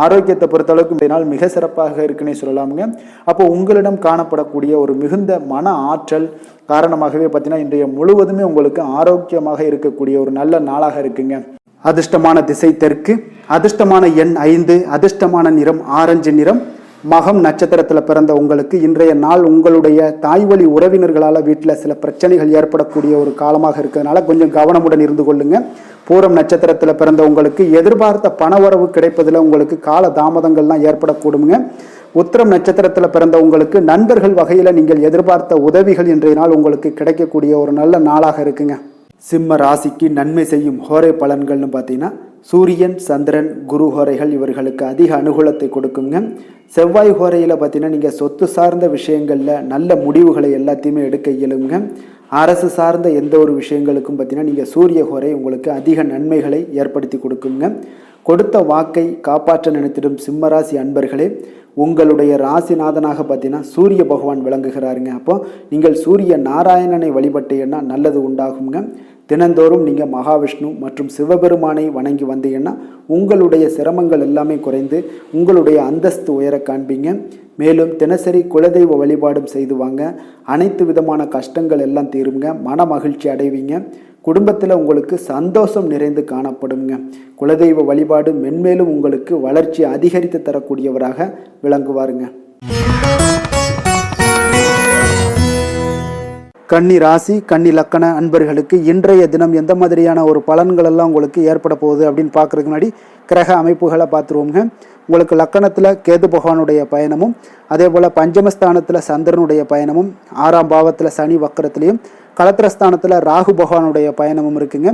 S1: ஆரோக்கியத்தை பொறுத்தளவுக்கு இன்றைய நாள் மிக சிறப்பாக இருக்குன்னே சொல்லலாமுங்க. அப்போ உங்களிடம் காணப்படக்கூடிய ஒரு மிகுந்த மன ஆற்றல் காரணமாகவே பார்த்தீங்கன்னா இன்றைய முழுவதுமே உங்களுக்கு ஆரோக்கியமாக இருக்கக்கூடிய ஒரு நல்ல நாளாக இருக்குங்க. அதிர்ஷ்டமான திசை தெற்கு, அதிர்ஷ்டமான எண் 5, அதிர்ஷ்டமான நிறம் ஆரஞ்சு நிறம். மகம் நட்சத்திரத்தில் பிறந்த உங்களுக்கு இன்றைய நாள் உங்களுடைய தாய்வழி உறவினர்களால் வீட்டில் சில பிரச்சனைகள் ஏற்படக்கூடிய ஒரு காலமாக இருக்கிறதுனால கொஞ்சம் கவனமுடன் இருந்து கொள்ளுங்க. பூரம் நட்சத்திரத்தில் பிறந்த உங்களுக்கு எதிர்பார்த்த பணவரவு கிடைப்பதில் உங்களுக்கு கால தாமதங்கள்லாம் ஏற்படக்கூடுங்க. உத்திரம் நட்சத்திரத்தில் பிறந்த உங்களுக்கு நண்பர்கள் வகையில் நீங்கள் எதிர்பார்த்த உதவிகள் இன்றைய நாள் உங்களுக்கு கிடைக்கக்கூடிய ஒரு நல்ல நாளாக இருக்குங்க. சிம்ம ராசிக்கு நன்மை செய்யும் ஹோரை பலன்கள்னு பார்த்தீங்கன்னா சூரியன், சந்திரன், குரு ஹோரைகள் இவர்களுக்கு அதிக அனுகூலத்தை கொடுக்குங்க. செவ்வாய் ஹோரையில் பார்த்தீங்கன்னா நீங்கள் சொத்து சார்ந்த விஷயங்களில் நல்ல முடிவுகளை எல்லாத்தையுமே எடுக்க இயலுங்க. அரசு சார்ந்த எந்த ஒரு விஷயங்களுக்கும் பார்த்தீங்கன்னா நீங்கள் சூரிய ஹோரை உங்களுக்கு அதிக நன்மைகளை ஏற்படுத்தி கொடுக்குங்க. கொடுத்த வாக்கை காப்பாற்ற நினைத்திடும் சிம்மராசி அன்பர்களே, உங்களுடைய ராசிநாதனாக பார்த்தீங்கன்னா சூரிய பகவான் விளங்குகிறாருங்க. அப்போ நீங்கள் சூரிய நாராயணனை வழிபட்டீங்கன்னா நல்லது உண்டாகுங்க. தினந்தோறும் நீங்கள் மகாவிஷ்ணு மற்றும் சிவபெருமானை வணங்கி வந்தீங்கன்னா உங்களுடைய சிரமங்கள் எல்லாமே குறைந்து உங்களுடைய அந்தஸ்து உயர காண்பீங்க. மேலும் தினசரி குலதெய்வ வழிபாடும் செய்து வாங்க. அனைத்து விதமான கஷ்டங்கள் எல்லாம் தீருங்க. மன மகிழ்ச்சி அடைவீங்க. குடும்பத்தில் உங்களுக்கு சந்தோஷம் நிறைந்து காணப்படுங்க. குலதெய்வ வழிபாடு மென்மேலும் உங்களுக்கு வளர்ச்சி அதிகரித்து தரக்கூடியவராக விளங்குவாருங்க. கன்னி ராசி, கன்னி லக்கண அன்பர்களுக்கு இன்றைய தினம் எந்த மாதிரியான ஒரு பலன்கள் எல்லாம் உங்களுக்கு ஏற்பட போகுது அப்படின்னு பார்க்குறதுக்கு முன்னாடி கிரக அமைப்புகளை பார்த்துருவோங்க. உங்களுக்கு லக்கணத்தில் கேது பகவானுடைய பயணமும், அதே போல் பஞ்சமஸ்தானத்தில் சந்திரனுடைய பயணமும், 6ஆம் பாவத்தில் சனி வக்கரத்திலையும், களத்திரஸ்தானத்தில் ராகு பகவானுடைய பயணமும் இருக்குங்க.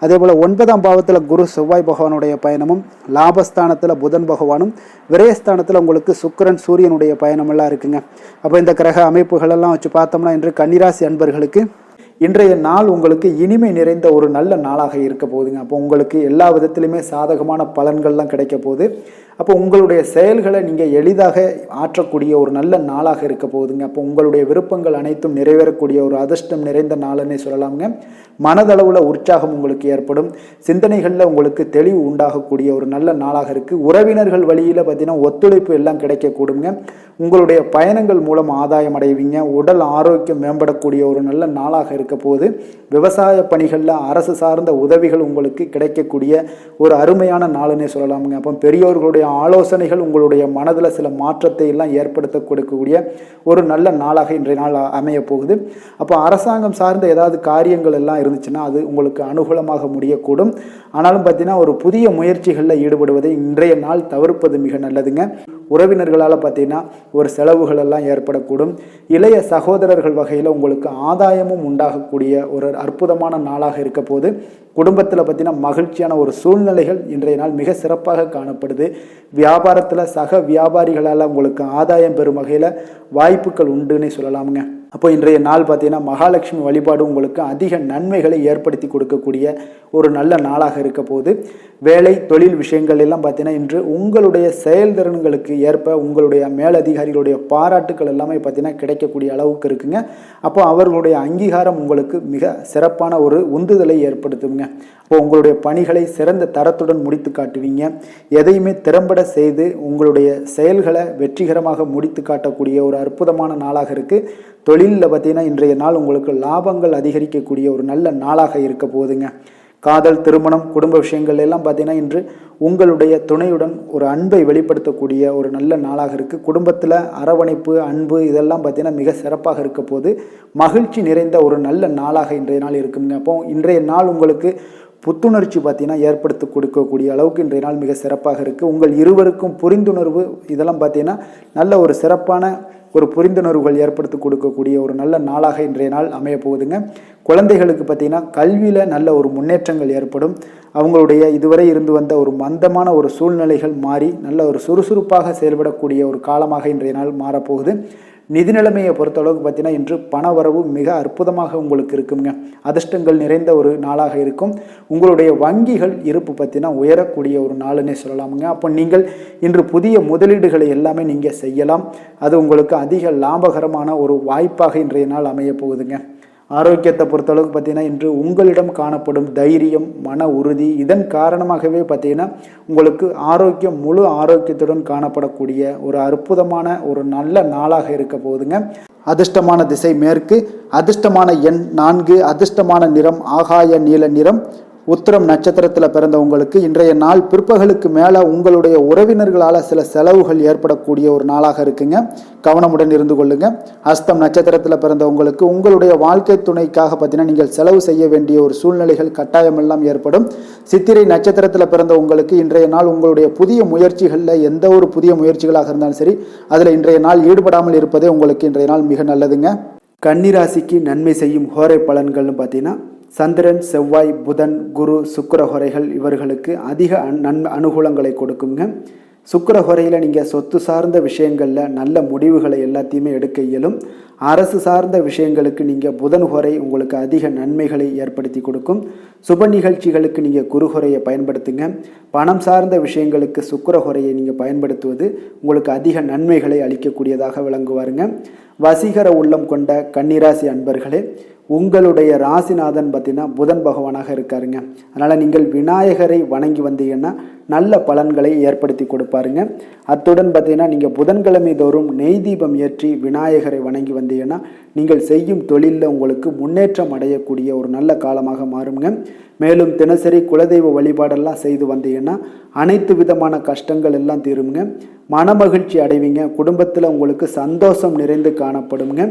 S1: அதே போல் 9ஆம் பாவத்தில் குரு செவ்வாய் பகவானுடைய பயணமும், லாபஸ்தானத்தில் புதன் பகவானும், விரயஸ்தானத்தில் உங்களுக்கு சுக்கிரன் சூரியனுடைய பயணமெல்லாம் இருக்குங்க. அப்போ இந்த கிரக அமைப்புகளெல்லாம் வச்சு பார்த்தோம்னா இன்று கன்னிராசி அன்பர்களுக்கு இன்றைய நாள் உங்களுக்கு இனிமை நிறைந்த ஒரு நல்ல நாளாக இருக்க போகுதுங்க. அப்போ உங்களுக்கு எல்லா விதத்திலுமே சாதகமான பலன்கள்லாம் கிடைக்க போகுது. அப்போ உங்களுடைய செயல்களை நீங்கள் எளிதாக ஆற்றக்கூடிய ஒரு நல்ல நாளாக இருக்க போகுதுங்க. அப்போ உங்களுடைய விருப்பங்கள் அனைத்தும் நிறைவேறக்கூடிய ஒரு அதிர்ஷ்டம் நிறைந்த நாளுன்னே சொல்லலாமுங்க. மனதளவில் உற்சாகம் உங்களுக்கு ஏற்படும். சிந்தனைகளில் உங்களுக்கு தெளிவு உண்டாகக்கூடிய ஒரு நல்ல நாளாக இருக்குது. உறவினர்கள் வழியில் பார்த்தீங்கன்னா ஒத்துழைப்பு எல்லாம் கிடைக்கக்கூடுங்க. உங்களுடைய பயணங்கள் மூலம் ஆதாயம் அடைவீங்க. உடல் ஆரோக்கியம் மேம்படக்கூடிய ஒரு நல்ல நாளாக இருக்க போகுது. விவசாய பணிகளில் அரசு சார்ந்த உதவிகள் உங்களுக்கு கிடைக்கக்கூடிய ஒரு அருமையான நாளுன்னே சொல்லலாமுங்க. அப்போ பெரியோர்களுடைய ஆலோசனைகள் உங்களுடைய மனதில் சில மாற்றத்தை எல்லாம் ஏற்படுத்த கொடுக்கக்கூடிய ஒரு நல்ல நாளாக இன்றைய நாள் அமைய போகுது. அப்போ அரசாங்கம் சார்ந்த ஏதாவது காரியங்கள் எல்லாம் இருந்துச்சுன்னா அது உங்களுக்கு அனுகூலமாக முடியக்கூடும். ஆனாலும் பார்த்தீங்கன்னா ஒரு புதிய முயற்சிகளில் ஈடுபடுவதை இன்றைய நாள் தவிர்ப்பது மிக நல்லதுங்க. உறவினர்களால் பார்த்தீங்கன்னா ஒரு செலவுகள் எல்லாம் ஏற்படக்கூடும். இளைய சகோதரர்கள் வகையில் உங்களுக்கு ஆதாயமும் உண்டாகக்கூடிய ஒரு அற்புதமான நாளாக இருக்க போது. குடும்பத்தில் பார்த்தீங்கன்னா மகிழ்ச்சியான ஒரு சூழ்நிலைகள் இன்றைய நாள் மிக சிறப்பாக காணப்படுது. வியாபாரத்தில் சக வியாபாரிகளால் உங்களுக்கு ஆதாயம் பெறும் வகையில் வாய்ப்புகள் உண்டுன்னு சொல்லலாமுங்க. அப்போ இன்றைய நாள் பார்த்தீங்கன்னா மகாலட்சுமி வழிபாடு உங்களுக்கு அதிக நன்மைகளை ஏற்படுத்தி கொடுக்கக்கூடிய ஒரு நல்ல நாளாக இருக்க போது. வேலை தொழில் விஷயங்கள் எல்லாம் பார்த்தீங்கன்னா இன்று உங்களுடைய செயல்திறன்களுக்கு ஏற்ப உங்களுடைய மேலதிகாரிகளுடைய பாராட்டுக்கள் எல்லாமே பார்த்தீங்கன்னா கிடைக்கக்கூடிய அளவுக்கு இருக்குங்க. அப்போ அவர்களுடைய அங்கீகாரம் உங்களுக்கு மிக சிறப்பான ஒரு உந்துதலை ஏற்படுத்துங்க. அப்போ உங்களுடைய பணிகளை சிறந்த தரத்துடன் முடித்து காட்டுவீங்க. எதையுமே திறம்பட செய்து உங்களுடைய செயல்களை வெற்றிகரமாக முடித்து காட்டக்கூடிய ஒரு அற்புதமான நாளாக இருக்குது. தொழிலில் பார்த்தீங்கன்னா இன்றைய நாள் உங்களுக்கு லாபங்கள் அதிகரிக்கக்கூடிய ஒரு நல்ல நாளாக இருக்க போகுதுங்க. காதல், திருமணம், குடும்ப விஷயங்கள் எல்லாம் பார்த்தீங்கன்னா இன்று உங்களுடைய துணையுடன் ஒரு அன்பை வெளிப்படுத்தக்கூடிய ஒரு நல்ல நாளாக இருக்குது. குடும்பத்தில் அரவணைப்பு, அன்பு இதெல்லாம் பார்த்தீங்கன்னா மிக சிறப்பாக இருக்க போது. மகிழ்ச்சி நிறைந்த ஒரு நல்ல நாளாக இன்றைய நாள் இருக்குங்க. அப்போ இன்றைய நாள் உங்களுக்கு புத்துணர்ச்சி பார்த்தீங்கன்னா ஏற்படுத்தி கொடுக்கக்கூடிய அளவுக்கு இன்றைய நாள் மிக சிறப்பாக இருக்குது. உங்கள் இருவருக்கும் புரிந்துணர்வு இதெல்லாம் பார்த்தீங்கன்னா நல்ல ஒரு சிறப்பான ஒரு புரிந்துணர்வுகள் ஏற்படுத்தி கொடுக்கக்கூடிய ஒரு நல்ல நாளாக இன்றைய நாள் அமைய போகுதுங்க. குழந்தைகளுக்கு பார்த்தீங்கன்னா கல்வியில் நல்ல ஒரு முன்னேற்றங்கள் ஏற்படும். அவங்களுடைய இதுவரை இருந்து வந்த ஒரு மந்தமான ஒரு சூழ்நிலைகள் மாறி நல்ல ஒரு சுறுசுறுப்பாக செயல்படக்கூடிய ஒரு காலமாக இன்றைய நாள் மாறப்போகுது. நிதி நிலைமையை பொறுத்தளவுக்கு பார்த்தீங்கன்னா இன்று பண வரவு மிக அற்புதமாக உங்களுக்கு இருக்குங்க. அதிர்ஷ்டங்கள் நிறைந்த ஒரு நாளாக இருக்கும். உங்களுடைய வங்கிகள் இருப்பு பார்த்தீங்கன்னா உயரக்கூடிய ஒரு நாளுன்னே சொல்லலாமுங்க. அப்போ நீங்கள் இன்று புதிய முதலீடுகளை எல்லாமே நீங்கள் செய்யலாம். அது உங்களுக்கு அதிக லாபகரமான ஒரு வாய்ப்பாக இன்றைய நாள் அமைய போகுதுங்க. ஆரோக்கியத்தை பொறுத்தளவுக்கு பார்த்தீங்கன்னா இன்று உங்களிடம் காணப்படும் தைரியம், மன உறுதி இதன் காரணமாகவே பார்த்தீங்கன்னா உங்களுக்கு ஆரோக்கியம் முழு ஆரோக்கியத்துடன் காணப்படக்கூடிய ஒரு அற்புதமான ஒரு நல்ல நாளாக இருக்க போகுதுங்க. அதிர்ஷ்டமான திசை மேற்கு, அதிர்ஷ்டமான எண் 4, அதிர்ஷ்டமான நிறம் ஆகாய நீல நிறம், உத்திரம் நட்சத்திரத்தில் பிறந்தவங்களுக்கு இன்றைய நாள் பிற்பகலுக்கு மேலே உங்களுடைய உறவினர்களால் சில செலவுகள் ஏற்படக்கூடிய ஒரு நாளாக இருக்குங்க. கவனமுடன் இருந்து கொள்ளுங்க. அஸ்தம் நட்சத்திரத்தில் பிறந்தவங்களுக்கு உங்களுடைய வாழ்க்கை துணைக்காக பார்த்தீங்கன்னா நீங்கள் செலவு செய்ய வேண்டிய ஒரு சூழ்நிலைகள் கட்டாயமெல்லாம் ஏற்படும். சித்திரை நட்சத்திரத்தில் பிறந்தவங்களுக்கு இன்றைய நாள் உங்களுடைய புதிய முயற்சிகளில் எந்த ஒரு புதிய முயற்சிகளாக இருந்தாலும் சரி அதில் இன்றைய நாள் ஈடுபடாமல் இருப்பதே உங்களுக்கு இன்றைய நாள் மிக நல்லதுங்க. கன்னிராசிக்கு நன்மை செய்யும் ஹோரை பலன்கள்னு பார்த்தீங்கன்னா சந்திரன், செவ்வாய், புதன், குரு, சுக்கிர ஹோரைகள் இவர்களுக்கு அதிக அனுகூலங்களை கொடுக்குங்க. சுக்கிர ஹோரையில் நீங்கள் சொத்து சார்ந்த விஷயங்களில் நல்ல முடிவுகளை எல்லாத்தையுமே எடுக்க இயலும். அரசு சார்ந்த விஷயங்களுக்கு நீங்கள் புதன் ஹோரை உங்களுக்கு அதிக நன்மைகளை ஏற்படுத்தி கொடுக்கும். சுப நிகழ்ச்சிகளுக்கு நீங்கள் குரு ஹோரையை பயன்படுத்துங்க. பணம் சார்ந்த விஷயங்களுக்கு சுக்கிர ஹோரையை நீங்கள் பயன்படுத்துவது உங்களுக்கு அதிக நன்மைகளை அளிக்கக்கூடியதாக விளங்குவாருங்க. வசீகர உள்ளம் கொண்ட கன்னிராசி அன்பர்களே, உங்களுடைய ராசிநாதன் பார்த்தீங்கன்னா புதன் பகவானாக இருக்காருங்க. அதனால் நீங்கள் விநாயகரை வணங்கி வந்தீங்கன்னா நல்ல பலன்களை ஏற்படுத்தி கொடுப்பாருங்க. அத்துடன் பார்த்தீங்கன்னா நீங்கள் புதன்கிழமை தோறும் நெய் தீபம் ஏற்றி விநாயகரை வணங்கி வந்தீங்கன்னா நீங்கள் செய்யும் தொழிலில் உங்களுக்கு முன்னேற்றம் அடையக்கூடிய ஒரு நல்ல காலமாக மாறுங்க. மேலும் தினசரி குலதெய்வ வழிபாடெல்லாம் செய்து வந்தீங்கன்னா அனைத்து விதமான கஷ்டங்கள் எல்லாம் தீருங்க. மனமகிழ்ச்சி அடைவீங்க. குடும்பத்தில் உங்களுக்கு சந்தோஷம் நிறைந்து காணப்படுங்க.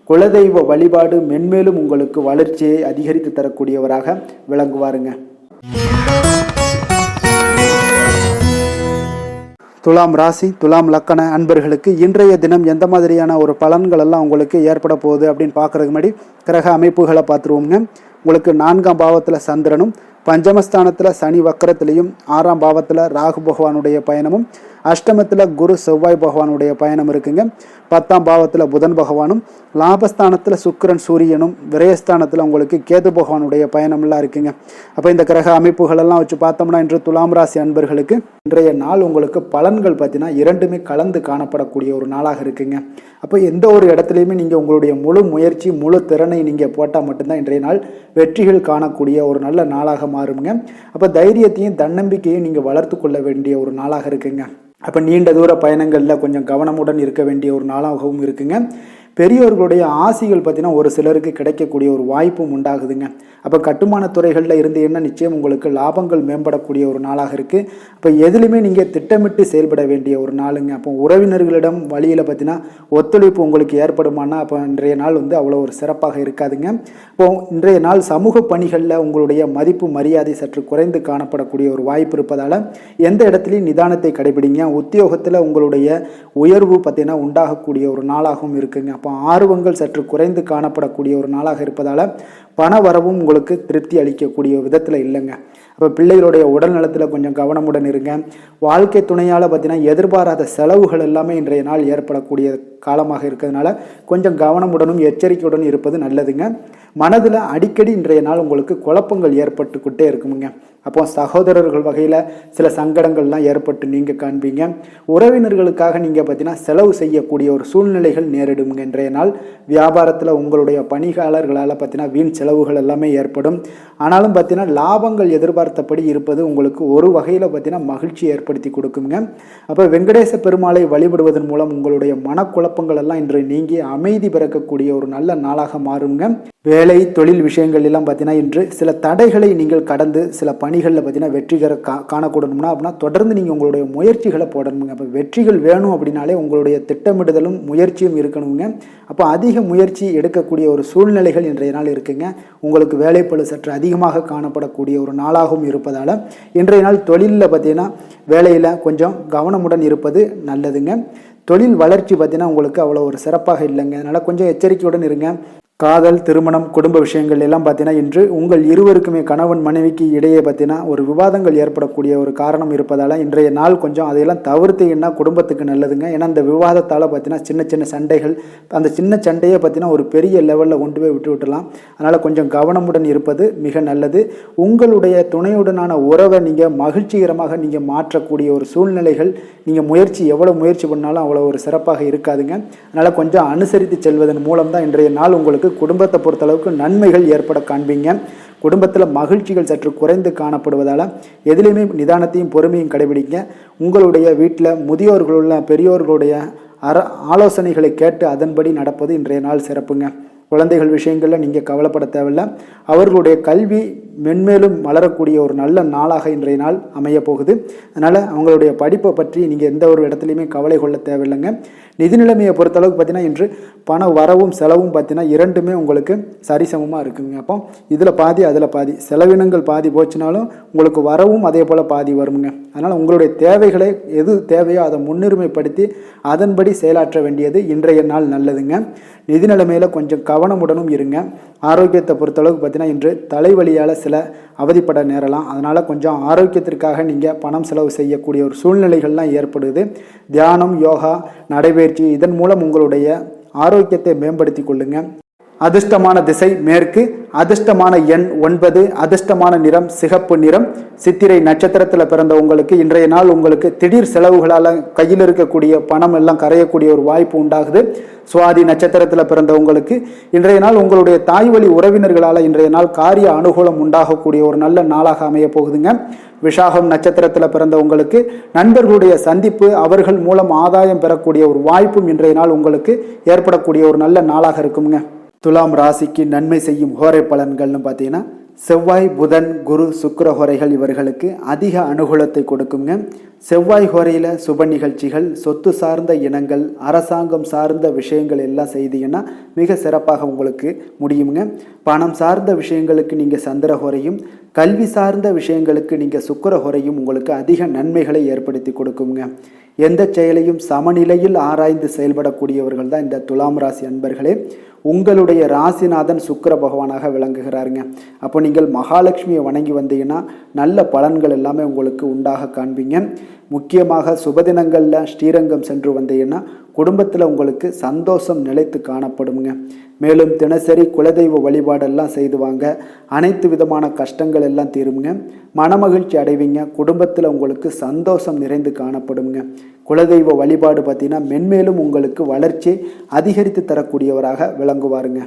S1: குலதெய்வ வழிபாடு மென்மேலும் உங்களுக்கு வளர்ச்சியை அதிகரித்து தரக்கூடியவராக விளங்குவாருங்க. துலாம் ராசி, துலாம் லக்கண அன்பர்களுக்கு இன்றைய தினம் எந்த மாதிரியான ஒரு பலன்கள் எல்லாம் உங்களுக்கு ஏற்பட போகுது அப்படின்னு பார்க்கறதுக்கு முன்னாடி கிரக அமைப்புகளை பார்த்துருவோங்க. உங்களுக்கு 4ஆம் பாவத்தில் சந்திரனும், பஞ்சமஸ்தானத்தில் சனி வக்கரத்திலையும், 6ஆம் பாவத்தில் ராகு பகவானுடைய பயணமும், அஷ்டமத்தில் குரு செவ்வாய் பகவானுடைய பயணம் இருக்குங்க. 10ஆம் பாவத்தில் புதன் பகவானும், லாபஸ்தானத்தில் சுக்கிரன் சூரியனும், விரயஸ்தானத்தில் உங்களுக்கு கேது பகவானுடைய பயணம்லாம் இருக்குங்க. அப்போ இந்த கிரக அமைப்புகளெல்லாம் வச்சு பார்த்தோம்னா இன்று துலாம் ராசி அன்பர்களுக்கு இன்றைய நாள் உங்களுக்கு பலன்கள் பார்த்தீங்கன்னா இரண்டுமே கலந்து காணப்படக்கூடிய ஒரு நாளாக இருக்குங்க. அப்போ எந்த ஒரு இடத்துலையுமே நீங்கள் உங்களுடைய முழு முயற்சி முழு திறனை நீங்கள் போட்டால் மட்டும்தான் இன்றைய நாள் வெற்றிகள் காணக்கூடிய ஒரு நல்ல நாளாக மாறுங்க. அப்போ தைரியத்தையும் தன்னம்பிக்கையும் நீங்கள் வளர்த்து கொள்ள வேண்டிய ஒரு நாளாக இருக்குங்க. அப்போ நீண்ட தூர பயணங்களில் கொஞ்சம் கவனமுடன் இருக்க வேண்டிய ஒரு நாளாகவும் இருக்குங்க. பெரியோர்களுடைய ஆசிகள் பார்த்தீங்கன்னா ஒரு சிலருக்கு கிடைக்கக்கூடிய ஒரு வாய்ப்பும் உண்டாகுதுங்க. அப்போ கட்டுமான துறைகளில் இருந்தீங்கன்னா நிச்சயம் உங்களுக்கு லாபங்கள் மேம்படக்கூடிய ஒரு நாளாக இருக்குது. அப்போ எதுலையுமே நீங்கள் திட்டமிட்டு செயல்பட வேண்டிய ஒரு நாளுங்க. அப்போ உறவினர்களிடம் வழியில் பார்த்தீங்கன்னா ஒத்துழைப்பு உங்களுக்கு ஏற்படுமானா அப்போ இன்றைய நாள் அவ்வளோ ஒரு சிறப்பாக இருக்காதுங்க. இப்போ இன்றைய நாள் சமூக பணிகளில் உங்களுடைய மதிப்பு மரியாதை சற்று குறைந்து காணப்படக்கூடிய ஒரு வாய்ப்பு இருப்பதால் எந்த இடத்துலையும் நிதானத்தை கடைபிடிங்க. உத்தியோகத்தில் உங்களுடைய உயர்வு பார்த்தீங்கன்னா உண்டாகக்கூடிய ஒரு நாளாகவும் இருக்குங்க. அப்போ ஆர்வங்கள் சற்று குறைந்து காணப்படக்கூடிய ஒரு நாளாக இருப்பதால் பண வரவும் உங்களுக்கு திருப்தி அளிக்கக்கூடிய விதத்தில் இல்லைங்க. அப்போ பிள்ளைகளுடைய உடல் நலத்தில் கொஞ்சம் கவனமுடன் இருங்க. வாழ்க்கை துணையால் பார்த்தீங்கன்னா எதிர்பாராத செலவுகள் எல்லாமே இன்றைய நாள் ஏற்படக்கூடிய காலமாக இருக்கிறதுனால கொஞ்சம் கவனமுடனும் எச்சரிக்கையுடன் இருப்பது நல்லதுங்க. மனதில் அடிக்கடி இன்றைய நாள் உங்களுக்கு குழப்பங்கள் ஏற்பட்டுக்கிட்டே இருக்குமுங்க. அப்போ சகோதரர்கள் வகையில் சில சங்கடங்கள்லாம் ஏற்பட்டு நீங்கள் காண்பீங்க. உறவினர்களுக்காக நீங்கள் பார்த்தீங்கன்னா செலவு செய்யக்கூடிய ஒரு சூழ்நிலைகள் நேரிடுங்க. இன்றைய நாள் வியாபாரத்தில் உங்களுடைய பணியாளர்களால் பார்த்தீங்கன்னா வீண் செலவுகள் எல்லாமே ஏற்படும். ஆனாலும் பார்த்தீங்கன்னா லாபங்கள் எதிர்பார்த்தபடி இருப்பது உங்களுக்கு ஒரு வகையில் பார்த்தீங்கன்னா மகிழ்ச்சி ஏற்படுத்தி கொடுக்குங்க. அப்போ வெங்கடேச பெருமாளை வழிபடுவதன் மூலம் உங்களுடைய மனக்குழப்பங்கள் எல்லாம் இன்று நீங்கி அமைதி பிறக்கக்கூடிய ஒரு நல்ல நாளாக மாறுங்க. வேலை தொழில் விஷயங்கள் எல்லாம் பார்த்தீங்கன்னா இன்று சில தடைகளை நீங்கள் கடந்து சில பணிகளில் பார்த்தீங்கன்னா வெற்றிகர காணக்கூடணும்னா அப்படின்னா தொடர்ந்து நீங்கள் உங்களுடைய முயற்சிகளை போடணுங்க. அப்போ வெற்றிகள் வேணும் அப்படின்னாலே உங்களுடைய திட்டமிடுதலும் முயற்சியும் இருக்கணுங்க. அப்போ அதிக முயற்சி எடுக்கக்கூடிய ஒரு சூழ்நிலைகள் இன்றைய நாள் இருக்குங்க. உங்களுக்கு வேலைப்பளு சற்று அதிகமாக காணப்படக்கூடிய ஒரு நாளாகவும் இருப்பதால் இன்றைய நாள் தொழிலில் பார்த்தீங்கன்னா வேலையில் கொஞ்சம் கவனமுடன் இருப்பது நல்லதுங்க. தொழில் வளர்ச்சி பார்த்தீங்கன்னா உங்களுக்கு அவ்வளோ ஒரு சிறப்பாக இல்லைங்க. அதனால் கொஞ்சம் எச்சரிக்கையுடன் இருங்க. காதல், திருமணம், குடும்ப விஷயங்கள் எல்லாம் பார்த்தீங்கன்னா இன்று உங்கள் இருவருக்குமே கணவன் மனைவிக்கு இடையே பார்த்தீங்கன்னா ஒரு விவாதங்கள் ஏற்படக்கூடிய ஒரு காரணம் இருப்பதால் இன்றைய நாள் கொஞ்சம் அதையெல்லாம் தவிர்த்தீங்கன்னா குடும்பத்துக்கு நல்லதுங்க. ஏன்னா அந்த விவாதத்தால் பார்த்தீங்கன்னா சின்ன சின்ன சண்டைகள், அந்த சின்ன சண்டையை பார்த்தீங்கன்னா ஒரு பெரிய லெவலில் கொண்டு போய் விட்டுலாம். அதனால் கொஞ்சம் கவனமுடன் இருப்பது மிக நல்லது. உங்களுடைய துணையுடனான உறவை நீங்கள் மகிழ்ச்சிகரமாக நீங்கள் மாற்றக்கூடிய ஒரு சூழ்நிலைகள் நீங்கள் எவ்வளோ முயற்சி பண்ணாலும் அவ்வளோ ஒரு சிறப்பாக இருக்காதுங்க. அதனால் கொஞ்சம் அனுசரித்து செல்வதன் மூலம் தான் இன்றைய நாள் உங்களுக்கு குடும்பத்தை பொறுத்தளவுக்கு நன்மைகள் ஏற்பட காண்பீங்க. குடும்பத்தில் மகிழ்ச்சிகள் சற்று குறைந்து காணப்படுவதால் எதிலையுமே நிதானத்தையும் பொறுமையும் கடைபிடிங்க. உங்களுடைய வீட்டில் முதியோர்களுள்ள பெரியோர்களுடைய ஆலோசனைகளை கேட்டு அதன்படி நடப்பது இன்றைய நாள் சிறப்புங்க. குழந்தைகள் விஷயங்களில் நீங்கள் கவலைப்பட தேவையில்லை. அவர்களுடைய கல்வி மென்மேலும் வளரக்கூடிய ஒரு நல்ல நாளாக இன்றைய நாள் அமைய போகுது. அதனால் அவங்களுடைய படிப்பை பற்றி நீங்கள் எந்த ஒரு இடத்துலையுமே கவலை கொள்ள தேவையில்லைங்க. நிதி நிலைமையை பொறுத்தளவுக்கு பார்த்தீங்கன்னா இன்று பண வரவும் செலவும் பார்த்தீங்கன்னா இரண்டுமே உங்களுக்கு சரிசமமாக இருக்குங்க. அப்போ இதில் பாதி அதில் பாதி, செலவினங்கள் பாதி போச்சுனாலும் உங்களுக்கு வரவும் அதே போல் பாதி வருங்க. அதனால் உங்களுடைய தேவைகளை எது தேவையோ அதை முன்னுரிமைப்படுத்தி அதன்படி செயலாற்ற வேண்டியது இன்றைய நாள் நல்லதுங்க. நிதி நிலைமையில் கொஞ்சம் கவனமுடனும் இருங்க. ஆரோக்கியத்தை பொறுத்தளவுக்கு பார்த்தீங்கன்னா இன்று தலைவலியால் சில அவதிப்பட நேரலாம். அதனால் கொஞ்சம் ஆரோக்கியத்திற்காக நீங்கள் பணம் செலவு செய்யக்கூடிய ஒரு சூழ்நிலைகள்லாம் ஏற்படுது. தியானம், யோகா, நடைபயிற்சி இதன் மூலம் உங்களுடைய ஆரோக்கியத்தை மேம்படுத்தி கொள்ளுங்க. அதிர்ஷ்டமான திசை மேற்கு, அதிர்ஷ்டமான எண் 9, அதிர்ஷ்டமான நிறம் சிகப்பு நிறம். சித்திரை நட்சத்திரத்தில் பிறந்த உங்களுக்கு இன்றைய நாள் உங்களுக்கு திடீர் செலவுகளால் கையில் இருக்கக்கூடிய பணம் எல்லாம் கரையக்கூடிய ஒரு வாய்ப்பு உண்டாகுது. சுவாதி நட்சத்திரத்தில் பிறந்த உங்களுக்கு இன்றைய நாள் உங்களுடைய தாய் வழி உறவினர்களால் இன்றைய நாள் காரிய அனுகூலம் உண்டாகக்கூடிய ஒரு நல்ல நாளாக அமைய போகுதுங்க. விஷாகம் நட்சத்திரத்தில் பிறந்த உங்களுக்கு நண்பர்களுடைய சந்திப்பு, அவர்கள் மூலம் ஆதாயம் பெறக்கூடிய ஒரு வாய்ப்பும் இன்றைய நாள் உங்களுக்கு ஏற்படக்கூடிய ஒரு நல்ல நாளாக இருக்குங்க. துலாம் ராசிக்கு நன்மை செய்யும் ஹோரை பலன்கள்னு பார்த்தீங்கன்னா செவ்வாய், புதன், குரு, சுக்கிர ஹோரைகள் இவர்களுக்கு அதிக அனுகூலத்தை கொடுக்குங்க. செவ்வாய் ஹோரையில் சுப நிகழ்ச்சிகள், சொத்து சார்ந்த இனங்கள், அரசாங்கம் சார்ந்த விஷயங்கள் எல்லாம் செய்தீங்கன்னா மிக சிறப்பாக உங்களுக்கு முடியுங்க. பணம் சார்ந்த விஷயங்களுக்கு நீங்கள் சந்திர ஹோரையும், கல்வி சார்ந்த விஷயங்களுக்கு நீங்கள் சுக்கிர ஹோரையும் உங்களுக்கு அதிக நன்மைகளை ஏற்படுத்தி கொடுக்குங்க. எந்த செயலையும் சமநிலையில் ஆராய்ந்து செயல்படக்கூடியவர்கள் தான் இந்த துலாம் ராசி அன்பர்களே. உங்களுடைய ராசிநாதன் சுக்கிர பகவானாக விளங்குகிறாருங்க. அப்போ நீங்கள் மகாலட்சுமியை வணங்கி வந்தீங்கன்னா நல்ல பலன்கள் எல்லாமே உங்களுக்கு உண்டாக காண்பீங்க. முக்கியமாக சுபதினங்களில் ஸ்ரீரங்கம் சென்று வந்தீங்கன்னா குடும்பத்தில் உங்களுக்கு சந்தோஷம் நிலைத்து காணப்படுங்க. மேலும் தினசரி குலதெய்வ வழிபாடெல்லாம் செய்து வாங்க, அனைத்து விதமான கஷ்டங்கள் எல்லாம் தீருங்க, மனமகிழ்ச்சி அடைவீங்க, குடும்பத்தில் உங்களுக்கு சந்தோஷம் நிறைந்து காணப்படுங்க. குலதெய்வ வழிபாடு பார்த்தீங்கன்னா மென்மேலும் உங்களுக்கு வளர்ச்சி அதிகரித்து தரக்கூடியவராக விளங்குவாருங்க.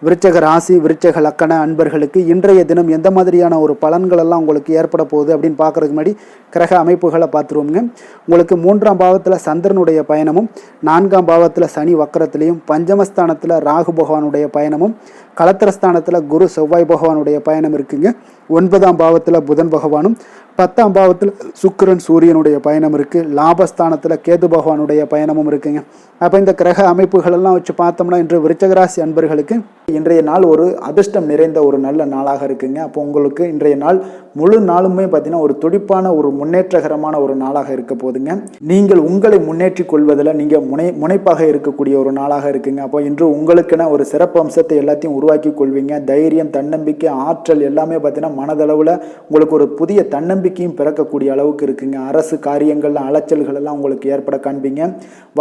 S1: விருச்சக ராசி, விருச்சக லக்கண அன்பர்களுக்கு இன்றைய தினம் எந்த மாதிரியான ஒரு பலன்கள் எல்லாம் உங்களுக்கு ஏற்பட போகுது அப்படின்னு பார்க்கறதுக்கு முன்னாடி கிரக அமைப்புகளை பார்த்துருவோங்க. உங்களுக்கு 3ஆம் பாவத்தில் சந்திரனுடைய பயணமும், 4ஆம் பாவத்தில் சனி வக்கரத்திலையும், பஞ்சமஸ்தானத்தில் ராகு பகவானுடைய பயணமும், களத்திரஸ்தானத்தில் குரு செவ்வாய் பகவானுடைய பயணம் இருக்குங்க. 9ஆம் பாவத்தில் புதன் பகவானும், 10ஆம் பாவத்தில் சுக்கிரன் சூரியனுடைய பயணம் இருக்குது. லாபஸ்தானத்தில் கேது பகவானுடைய பயணமும் இருக்குங்க. அப்போ இந்த கிரக அமைப்புகளெல்லாம் வச்சு பார்த்தோம்னா இன்று விருச்சகராசி அன்பர்களுக்கு இன்றைய நாள் ஒரு அதிர்ஷ்டம் நிறைந்த ஒரு நல்ல நாளாக இருக்குங்க. அப்போ உங்களுக்கு இன்றைய நாள் முழு நாளுமே பார்த்தீங்கன்னா ஒரு துடிப்பான ஒரு முன்னேற்றகரமான ஒரு நாளாக இருக்க போதுங்க. நீங்கள் உங்களை முன்னேற்றி கொள்வதில் நீங்கள் முனைப்பாக இருக்கக்கூடிய ஒரு நாளாக இருக்குங்க. அப்போ இன்று உங்களுக்கென ஒரு சிறப்பு அம்சத்தை எல்லாத்தையும் உருவாக்கி கொள்வீங்க. தைரியம், தன்னம்பிக்கை, ஆற்றல் எல்லாமே பார்த்தீங்கன்னா மனதளவில் உங்களுக்கு ஒரு புதிய தன்னம்பிக்கையும் பிறக்கக்கூடிய அளவுக்கு இருக்குங்க. அரசு காரியங்கள்ல அலைச்சல்கள் எல்லாம் உங்களுக்கு ஏற்பட காண்பீங்க.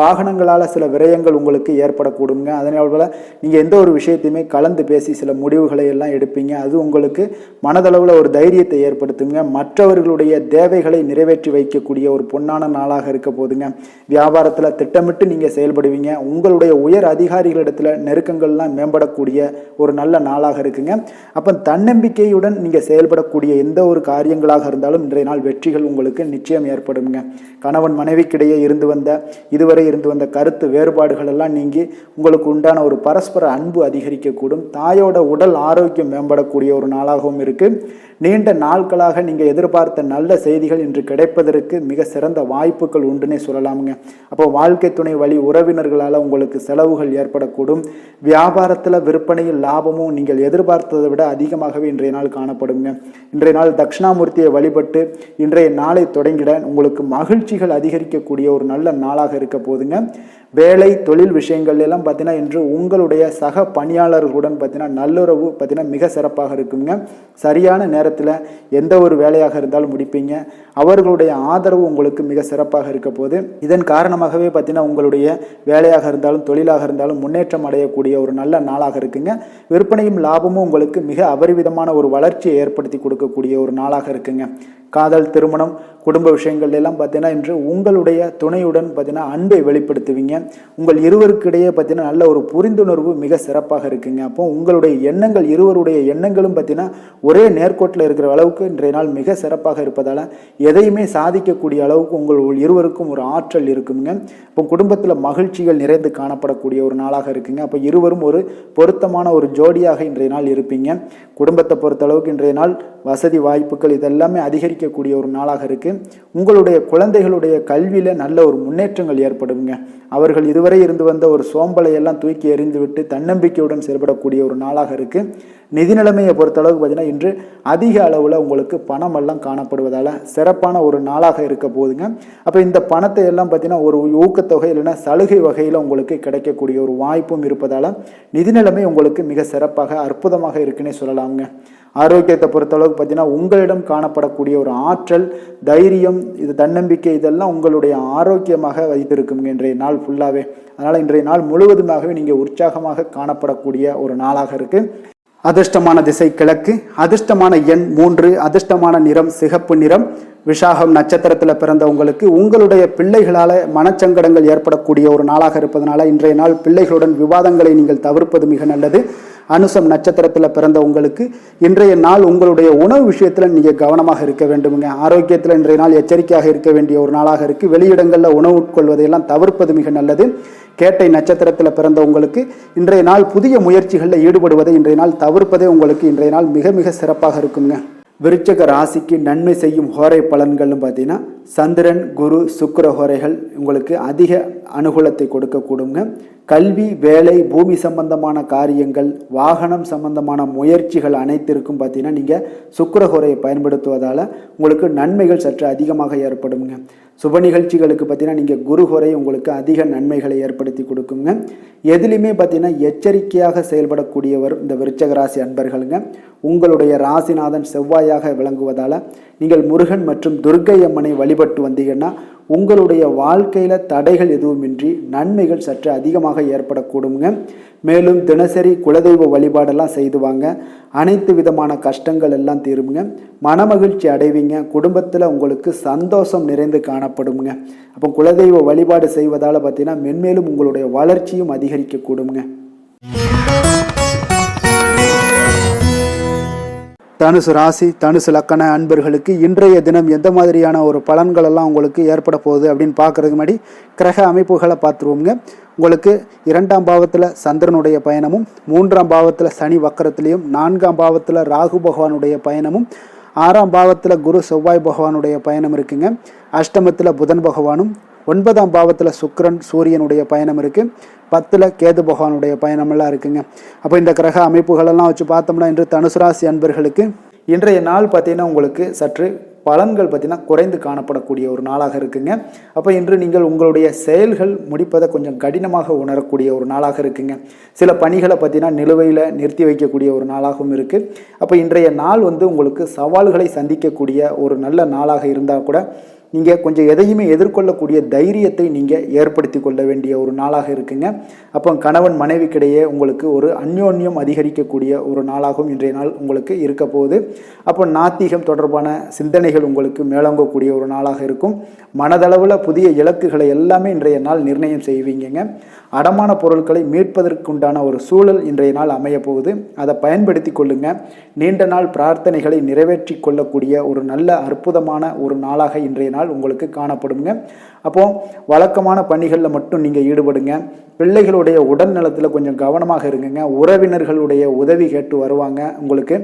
S1: வாகனங்களால் சில விரயங்கள் உங்களுக்கு ஏற்படக்கூடுங்க. அதனால நீங்கள் எந்த ஒரு விஷயத்தையுமே கலந்து பேசி சில முடிவுகளை எல்லாம் எடுப்பீங்க. அது உங்களுக்கு மனதளவில் ஒரு தைரியத்தை ஏற்படுத்துங்க. மற்றவர்களுடைய தேவைகளை நிறைவேற்றி வைக்கக்கூடிய ஒரு பொன்னான நாளாக இருக்க போதுங்க. வியாபாரத்தில் திட்டமிட்டு நீங்கள் செயல்படுவீங்க. உங்களுடைய உயர் அதிகாரிகளிடத்தில் நெருக்கங்கள்லாம் மேம்படக்கூடிய ஒரு நல்ல நாளாக இருக்குங்க. அப்போ தன்னம்பிக்கையுடன் நீங்கள் செயல்படக்கூடிய எந்த ஒரு காரியங்களாக இருந்தாலும் இன்றைய நாள் வெற்றிகள் உங்களுக்கு நிச்சயம் ஏற்படுங்க. கணவன் மனைவிக்கிடையே இதுவரை இருந்து வந்த கருத்து வேறுபாடுகள் எல்லாம் நீங்கி உங்களுக்கு உண்டான ஒரு பரஸ்பர அன்பு அதிகரிக்கக்கூடும். தாயோட உடல் ஆரோக்கியம் மேம்படக்கூடிய ஒரு நாளாகவும் இருக்கு. நீண்ட நாட்களாக நீங்கள் எதிர்பார்த்த நல்ல செய்திகள் இன்று கிடைப்பதற்கு மிக சிறந்த வாய்ப்புகள் உண்டுன்னே சொல்லலாமுங்க. அப்போ வாழ்க்கை துணை வழி உறவினர்களால் உங்களுக்கு செலவுகள் ஏற்படக்கூடும். வியாபாரத்தில் விற்பனையில் லாபமும் நீங்கள் எதிர்பார்த்ததை விட அதிகமாகவே இன்றைய நாள் காணப்படுங்க. இன்றைய நாள் தட்சிணாமூர்த்தியை வழிபட்டு இன்றைய நாளை தொடங்கிட உங்களுக்கு மகிழ்ச்சிகள் அதிகரிக்கக்கூடிய ஒரு நல்ல நாளாக இருக்க போதுங்க. வேலை தொழில் விஷயங்கள் எல்லாம் பார்த்தீங்கன்னா இன்று உங்களுடைய சக பணியாளர்களுடன் பார்த்தீங்கன்னா நல்லுறவு பார்த்தீங்கன்னா மிக சிறப்பாக இருக்குங்க. சரியான நேரத்தில் எந்த ஒரு வேலையாக இருந்தாலும் முடிப்பீங்க. அவர்களுடைய ஆதரவு உங்களுக்கு மிக சிறப்பாக இருக்க போது இதன் காரணமாகவே பார்த்தீங்கன்னா உங்களுடைய வேலையாக இருந்தாலும் தொழிலாக இருந்தாலும் முன்னேற்றம் அடையக்கூடிய ஒரு நல்ல நாளாக இருக்குங்க. விற்பனையும் லாபமும் உங்களுக்கு மிக அபரிவிதமான ஒரு வளர்ச்சியை ஏற்படுத்தி கொடுக்கக்கூடிய ஒரு நாளாக இருக்குங்க. காதல், திருமணம், குடும்ப விஷயங்கள் எல்லாம் பார்த்தீங்கன்னா இன்று உங்களுடைய துணையுடன் பார்த்தீங்கன்னா அன்பை வெளிப்படுத்துவீங்க. உங்கள் இருவருக்கிடையே பார்த்தீங்கன்னா நல்ல ஒரு புரிந்துணர்வு மிக சிறப்பாக இருக்குங்க. அப்போ உங்களுடைய எண்ணங்கள், இருவருடைய எண்ணங்களும் பார்த்தீங்கன்னா ஒரே நேர்கோட்டில் வெளிநாட்டில் இருக்கிற அளவுக்கு இன்றைய நாள் மிக சிறப்பாக இருப்பதால் எதையுமே சாதிக்கக்கூடிய அளவுக்கு உங்கள் இருவருக்கும் ஒரு ஆற்றல் இருக்குங்க. இப்போ குடும்பத்தில் மகிழ்ச்சிகள் நிறைந்து காணப்படக்கூடிய ஒரு நாளாக இருக்குங்க. அப்போ இருவரும் ஒரு பொருத்தமான ஒரு ஜோடியாக இன்றைய நாள் இருப்பீங்க. குடும்பத்தை பொறுத்த அளவுக்கு இன்றைய நாள் வசதி வாய்ப்புகள் இதெல்லாமே அதிகரிக்கக்கூடிய ஒரு நாளாக இருக்குது. உங்களுடைய குழந்தைகளுடைய கல்வியில் நல்ல ஒரு முன்னேற்றங்கள் ஏற்படுங்க. அவர்கள் இதுவரை இருந்து வந்த ஒரு சோம்பலை எல்லாம் தூக்கி எறிந்து விட்டு தன்னம்பிக்கையுடன் செயல்படக்கூடிய ஒரு நாளாக இருக்குது. நிதி நிலைமையை பொறுத்தளவுக்கு பார்த்தீங்கன்னா இன்று அதிக அளவில் உங்களுக்கு பணம் எல்லாம் காணப்படுவதால் சிறப்பான ஒரு நாளாக இருக்க போகுதுங்க. அப்போ இந்த பணத்தை எல்லாம் பார்த்தீங்கன்னா ஒரு ஊக்கத்தொகை இல்லைன்னா சலுகை வகையில் உங்களுக்கு கிடைக்கக்கூடிய ஒரு வாய்ப்பும் இருப்பதால் நிதி நிலைமை உங்களுக்கு மிக சிறப்பாக அற்புதமாக இருக்குன்னே சொல்லலாம்ங்க. ஆரோக்கியத்தை பொறுத்தளவுக்கு பார்த்தீங்கன்னா உங்களிடம் காணப்படக்கூடிய ஒரு ஆற்றல், தைரியம், இது தன்னம்பிக்கை இதெல்லாம் உங்களுடைய ஆரோக்கியமாக வைத்திருக்குங்க இன்றைய நாள் ஃபுல்லாகவே. அதனால் இன்றைய நாள் முழுவதுமாகவே நீங்கள் உற்சாகமாக காணப்படக்கூடிய ஒரு நாளாக இருக்குது. அதிர்ஷ்டமான திசை கிழக்கு, அதிர்ஷ்டமான எண் 3, அதிர்ஷ்டமான நிறம் சிகப்பு நிறம். விஷாகம் நட்சத்திரத்தில் பிறந்த உங்களுக்கு உங்களுடைய பிள்ளைகளால் மனச்சங்கடங்கள் ஏற்படக்கூடிய ஒரு நாளாக இருப்பதனால இன்றைய நாள் பிள்ளைகளுடன் விவாதங்களை நீங்கள் தவிர்ப்பது மிக நல்லது. அனுசம் நட்சத்திரத்தில் பிறந்த உங்களுக்கு இன்றைய நாள் உங்களுடைய உணவு விஷயத்தில் நீங்கள் கவனமாக இருக்க வேண்டுமுங்க. ஆரோக்கியத்தில் இன்றைய நாள் எச்சரிக்கையாக இருக்க வேண்டிய ஒரு நாளாக இருக்குது. வெளியிடங்களில் உணவு உட்கொள்வதையெல்லாம் தவிர்ப்பது மிக நல்லது. கேட்டை நட்சத்திரத்தில் பிறந்த உங்களுக்கு இன்றைய நாள் புதிய முயற்சிகளில் ஈடுபடுவதை இன்றைய நாள் தவிர்ப்பதே உங்களுக்கு இன்றைய நாள் மிக மிக சிறப்பாக இருக்குங்க. விருச்சிக ராசிக்கு நன்மை செய்யும் ஹோரை பலன்கள்னு பார்த்தீங்கன்னா சந்திரன், குரு, சுக்கிர ஹோரைகள் உங்களுக்கு அதிக அனுகூலத்தை கொடுக்கக்கூடுங்க. கல்வி, வேலை, பூமி சம்பந்தமான காரியங்கள், வாகனம் சம்பந்தமான முயற்சிகள் அனைத்திற்கும் பார்த்தீங்கன்னா நீங்கள் சுக்கிர ஹோரையை பயன்படுத்துவதால் உங்களுக்கு நன்மைகள் சற்று அதிகமாக ஏற்படுங்க. சுப நிகழ்ச்சிகளுக்கு பார்த்தீங்கன்னா நீங்கள் குரு ஹோரை உங்களுக்கு அதிக நன்மைகளை ஏற்படுத்தி கொடுக்குங்க. எதுலையுமே பார்த்தீங்கன்னா எச்சரிக்கையாக செயல்படக்கூடியவர் இந்த விருச்சிக ராசி அன்பர்களுங்க. உங்களுடைய ராசிநாதன் செவ்வாயாக விளங்குவதால் நீங்கள் முருகன் மற்றும் துர்க்கை அம்மனை வழிபட்டு வந்தீங்கன்னா உங்களுடைய வாழ்க்கையில் தடைகள் எதுவுமின்றி நன்மைகள் சற்று அதிகமாக ஏற்படக்கூடுங்க. மேலும் தினசரி குலதெய்வ வழிபாடெல்லாம் செய்து வாங்க. அனைத்து விதமான கஷ்டங்கள் எல்லாம் தீருங்க. மனமகிழ்ச்சி அடைவீங்க. குடும்பத்தில் உங்களுக்கு சந்தோஷம் நிறைந்து காணப்படுங்க. அப்போ குலதெய்வ வழிபாடு செய்வதால் பார்த்தீங்கன்னா மென்மேலும் உங்களுடைய வளர்ச்சியும் அதிகரிக்கக்கூடுங்க. தனுசு ராசி, தனுசு லக்கண அன்பர்களுக்கு இன்றைய தினம் எந்த மாதிரியான ஒரு பலன்கள் எல்லாம் உங்களுக்கு ஏற்பட போகுது அப்படின்னு பார்க்கறதுக்கு முன்னாடி கிரக அமைப்புகளை பார்த்துருவோங்க. உங்களுக்கு 2ஆம் பாவத்தில் சந்திரனுடைய பயணமும், 3ஆம் பாவத்தில் சனி வக்கரத்திலையும், 4ஆம் பாவத்தில் ராகு பகவானுடைய பயணமும், 6ஆம் பாவத்தில் குரு செவ்வாய் பகவானுடைய பயணம் இருக்குங்க. அஷ்டமத்தில் புதன் பகவானும், 9ஆம் பாவத்தில் சுக்கிரன் சூரியனுடைய பயணம் இருக்குது. 10ல் கேது பகவானுடைய பயணமெல்லாம் இருக்குங்க. அப்போ இந்த கிரக அமைப்புகளெல்லாம் வச்சு பார்த்தோம்னா இன்று தனுசு ராசி அன்பர்களுக்கு இன்றைய நாள் பார்த்தீங்கன்னா உங்களுக்கு சற்று பலன்கள் பார்த்தீங்கன்னா குறைந்து காணப்படக்கூடிய ஒரு நாளாக இருக்குங்க. அப்போ இன்று நீங்கள் உங்களுடைய செயல்கள் முடிப்பதை கொஞ்சம் கடினமாக உணரக்கூடிய ஒரு நாளாக இருக்குங்க. சில பணிகளை பார்த்தீங்கன்னா நிலுவையில் நிறுத்தி வைக்கக்கூடிய ஒரு நாளாகவும் இருக்குது. அப்போ இன்றைய நாள் உங்களுக்கு சவால்களை சந்திக்கக்கூடிய ஒரு நல்ல நாளாக இருந்தால் கூட நீங்கள் கொஞ்சம் எதையுமே எதிர்கொள்ளக்கூடிய தைரியத்தை நீங்கள் ஏற்படுத்தி கொள்ள வேண்டிய ஒரு நாளாக இருக்குங்க. அப்போ கணவன் மனைவிக்கிடையே உங்களுக்கு ஒரு அந்யோன்யம் அதிகரிக்கக்கூடிய ஒரு நாளாகவும் இன்றைய நாள் உங்களுக்கு இருக்க போகுது. அப்போ நாத்திகம் தொடர்பான சிந்தனைகள் உங்களுக்கு மேலோங்கக்கூடிய ஒரு நாளாக இருக்கும். மனதளவில் புதிய இலக்குகளை எல்லாமே இன்றைய நாள் நிர்ணயம் செய்வீங்க. அடமான பொருட்களை மீட்பதற்குண்டான ஒரு சூழல் இன்றைய நாள் அமைய போகுது. அதை பயன்படுத்தி கொள்ளுங்க. நீண்ட நாள் பிரார்த்தனைகளை நிறைவேற்றி கொள்ளக்கூடிய ஒரு நல்ல அற்புதமான ஒரு நாளாக இன்றைய நாள் உங்களுக்கு காணப்படுங்க. அப்போ வழக்கமான பணிகளில் மட்டும் நீங்கள் ஈடுபடுங்க. பிள்ளைகளுடைய உடல் நலத்தில் கொஞ்சம் கவனமாக இருங்குங்க. உறவினர்களுடைய உதவி கேட்டு வருவாங்க உங்களுக்கு.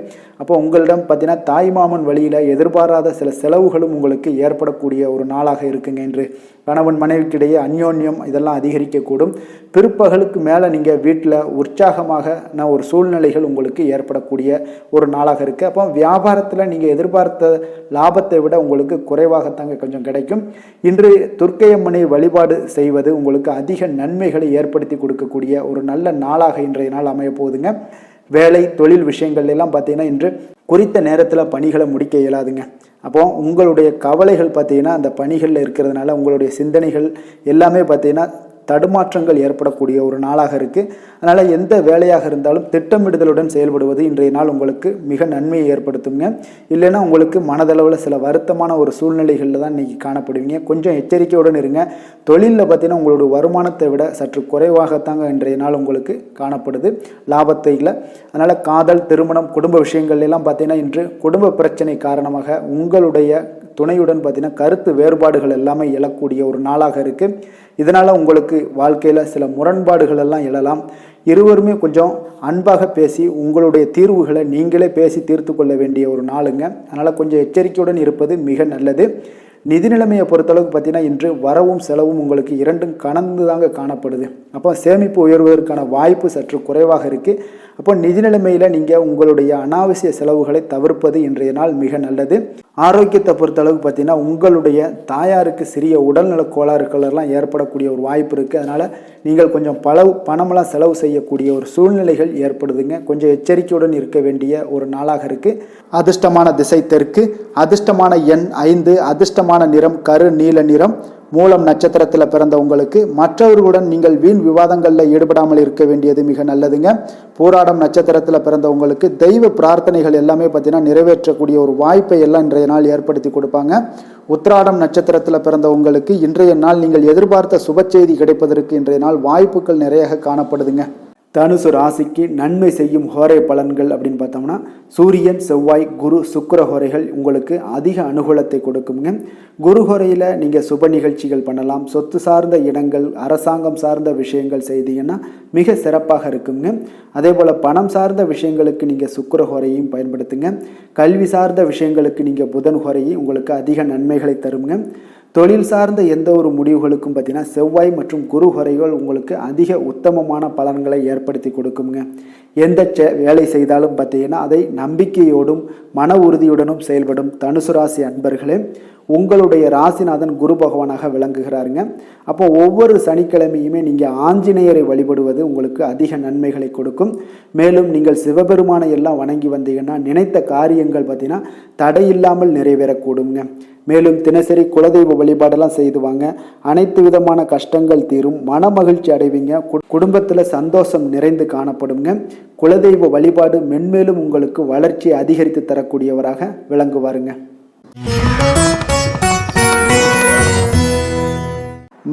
S1: அப்போ உங்களிடம் பார்த்தீங்கன்னா தாய்மாமன் வழியில் எதிர்பாராத சில செலவுகளும் உங்களுக்கு ஏற்படக்கூடிய ஒரு நாளாக இருக்குங்க. இன்று கணவன் மனைவிக்கிடையே அந்யோன்யம் இதெல்லாம் அதிகரிக்கக்கூடும். பிற்பகலுக்கு மேலே நீங்கள் வீட்டில் உற்சாகமாக ஒரு சூழ்நிலைகள் உங்களுக்கு ஏற்படக்கூடிய ஒரு நாளாக இருக்குது. அப்போ வியாபாரத்தில் நீங்கள் எதிர்பார்த்த லாபத்தை விட உங்களுக்கு குறைவாகத்தாங்க கொஞ்சம் கிடைக்கும். இன்று துர்க்கையம்மனை வழிபாடு செய்வது உங்களுக்கு அதிக நன்மைகளை ஏற்படுத்தி கொடுக்கக்கூடிய ஒரு நல்ல நாளாக இன்றைய நாள் அமைய போகுதுங்க. வேலை தொழில் விஷயங்கள் எல்லாம் பார்த்தீங்கன்னா இன்று குறித்த நேரத்தில் பணிகளை முடிக்க இயலாதுங்க. அப்போ உங்களுடைய கவலைகள் பார்த்தீங்கன்னா அந்த பணிகளில் இருக்கிறதுனால உங்களுடைய சிந்தனைகள் எல்லாமே பார்த்தீங்கன்னா தடுமாற்றங்கள் ஏற்படக்கூடிய ஒரு நாளாக இருக்குது. அதனால் எந்த வேலையாக இருந்தாலும் திட்டமிடுதலுடன் செயல்படுவது இன்றைய நாள் உங்களுக்கு மிக நன்மையை ஏற்படுத்துங்க. இல்லைன்னா உங்களுக்கு மனதளவில் சில வருத்தமான ஒரு சூழ்நிலைகளில் தான் இன்றைக்கி காணப்படுவீங்க. கொஞ்சம் எச்சரிக்கையுடன் இருங்க. தொழிலில் பார்த்தீங்கன்னா உங்களோட வருமானத்தை விட சற்று குறைவாகத்தாங்க இன்றைய நாள் உங்களுக்கு காணப்படுது, லாபத்தை இல்லை. அதனால் காதல், திருமணம், குடும்ப விஷயங்கள் எல்லாம் பார்த்தீங்கன்னா இன்று குடும்ப பிரச்சனை காரணமாக உங்களுடைய துணையுடன் பார்த்தீங்கன்னா கருத்து வேறுபாடுகள் எல்லாமே எழக்கூடிய ஒரு நாளாக இருக்குது. இதனால் உங்களுக்கு வாழ்க்கையில் சில முரண்பாடுகள் எல்லாம் எழலாம். இருவருமே கொஞ்சம் அன்பாக பேசி உங்களுடைய தீர்வுகளை நீங்களே பேசி தீர்த்து கொள்ள வேண்டிய ஒரு நாளுங்க. அதனால் கொஞ்சம் எச்சரிக்கையுடன் இருப்பது மிக நல்லது. நிதி நிலைமையை பொறுத்தளவுக்கு பார்த்தீங்கன்னா இன்று வரவும் செலவும் உங்களுக்கு இரண்டும் கலந்து தாங்க காணப்படுது. அப்போ சேமிப்பு உயர்வதற்கான வாய்ப்பு சற்று குறைவாக இருக்குது. அப்போ நிதி நிலைமையில் நீங்கள் உங்களுடைய அனாவசிய செலவுகளை தவிர்ப்பது இன்றைய நாள் மிக நல்லது. ஆரோக்கியத்தை பொறுத்தளவுக்கு பார்த்தீங்கன்னா உங்களுடைய தாயாருக்கு சிறிய உடல்நல கோளாறுகளெல்லாம் ஏற்படக்கூடிய ஒரு வாய்ப்பு இருக்குது. அதனால் நீங்கள் கொஞ்சம் பணமெல்லாம் செலவு செய்யக்கூடிய ஒரு சூழ்நிலைகள் ஏற்படுதுங்க. கொஞ்சம் எச்சரிக்கையுடன் இருக்க வேண்டிய ஒரு நாளாக இருக்குது. அதிர்ஷ்டமான திசை தெற்கு, அதிர்ஷ்டமான எண் 5, அதிர்ஷ்டமான நிறம் கரு நீல நிறம். மூலம் நட்சத்திரத்தில் பிறந்த உங்களுக்கு மற்றவர்களுடன் நீங்கள் வீண் விவாதங்களில் ஈடுபடாமல் இருக்க வேண்டியது மிக நல்லதுங்க. போராடம் நட்சத்திரத்தில் பிறந்த உங்களுக்கு தெய்வ பிரார்த்தனைகள் எல்லாமே பார்த்தீங்கன்னா நிறைவேற்றக்கூடிய ஒரு வாய்ப்பை எல்லாம் இன்றைய நாள் ஏற்படுத்தி கொடுப்பாங்க. உத்திராடம் நட்சத்திரத்தில் பிறந்த உங்களுக்கு இன்றைய நாள் நீங்கள் எதிர்பார்த்த சுப செய்தி கிடைப்பதற்கு இன்றைய நாள் வாய்ப்புகள் நிறைய காணப்படுதுங்க. தனுசு ராசிக்கு நன்மை செய்யும் ஹோரை பலன்கள் அப்படின்னு பார்த்தோம்னா சூரியன், செவ்வாய், குரு, சுக்கிர ஹோரைகள் உங்களுக்கு அதிக அனுகூலத்தை கொடுக்குங்க. குரு ஹோரையில் நீங்கள் சுப நிகழ்ச்சிகள் பண்ணலாம். சொத்து சார்ந்த இடங்கள், அரசாங்கம் சார்ந்த விஷயங்கள் செய்தீங்கன்னா மிக சிறப்பாக இருக்குங்க. அதே போல் பணம் சார்ந்த விஷயங்களுக்கு நீங்கள் சுக்கிர ஹோரையும் பயன்படுத்துங்க. கல்வி சார்ந்த விஷயங்களுக்கு நீங்கள் புதன் ஹோரையும் உங்களுக்கு அதிக நன்மைகளை தருங்க. தொழில் சார்ந்த எந்த ஒரு முடிவுகளுக்கும் பார்த்தீங்கன்னா செவ்வாய் மற்றும் குரு ஹோரைகள் உங்களுக்கு அதிக உத்தமமான பலன்களை ஏற்படுத்தி கொடுக்குங்க. எந்த வேலை செய்தாலும் பார்த்தீங்கன்னா அதை நம்பிக்கையோடும் மன உறுதியுடனும் செயல்படும் தனுசு ராசி அன்பர்களே, உங்களுடைய ராசிநாதன் குரு பகவானாக விளங்குகிறாருங்க. அப்போ ஒவ்வொரு சனிக்கிழமையுமே நீங்கள் ஆஞ்சநேயரை வழிபடுவது உங்களுக்கு அதிக நன்மைகளை கொடுக்கும். மேலும் நீங்கள் சிவபெருமானை எல்லாம் வணங்கி வந்தீங்கன்னா நினைத்த காரியங்கள் பார்த்தீங்கன்னா தடையில்லாமல் நிறைவேறக்கூடுங்க. மேலும் தினசரி குலதெய்வ வழிபாடெல்லாம் செய்துவாங்க. அனைத்து விதமான கஷ்டங்கள் தீரும், மன மகிழ்ச்சி அடைவீங்க. குடும்பத்தில் சந்தோஷம் நிறைந்து காணப்படுங்க. குலதெய்வ வழிபாடு மென்மேலும் உங்களுக்கு வளர்ச்சியை அதிகரித்து தரக்கூடியவராக விளங்குவாருங்க.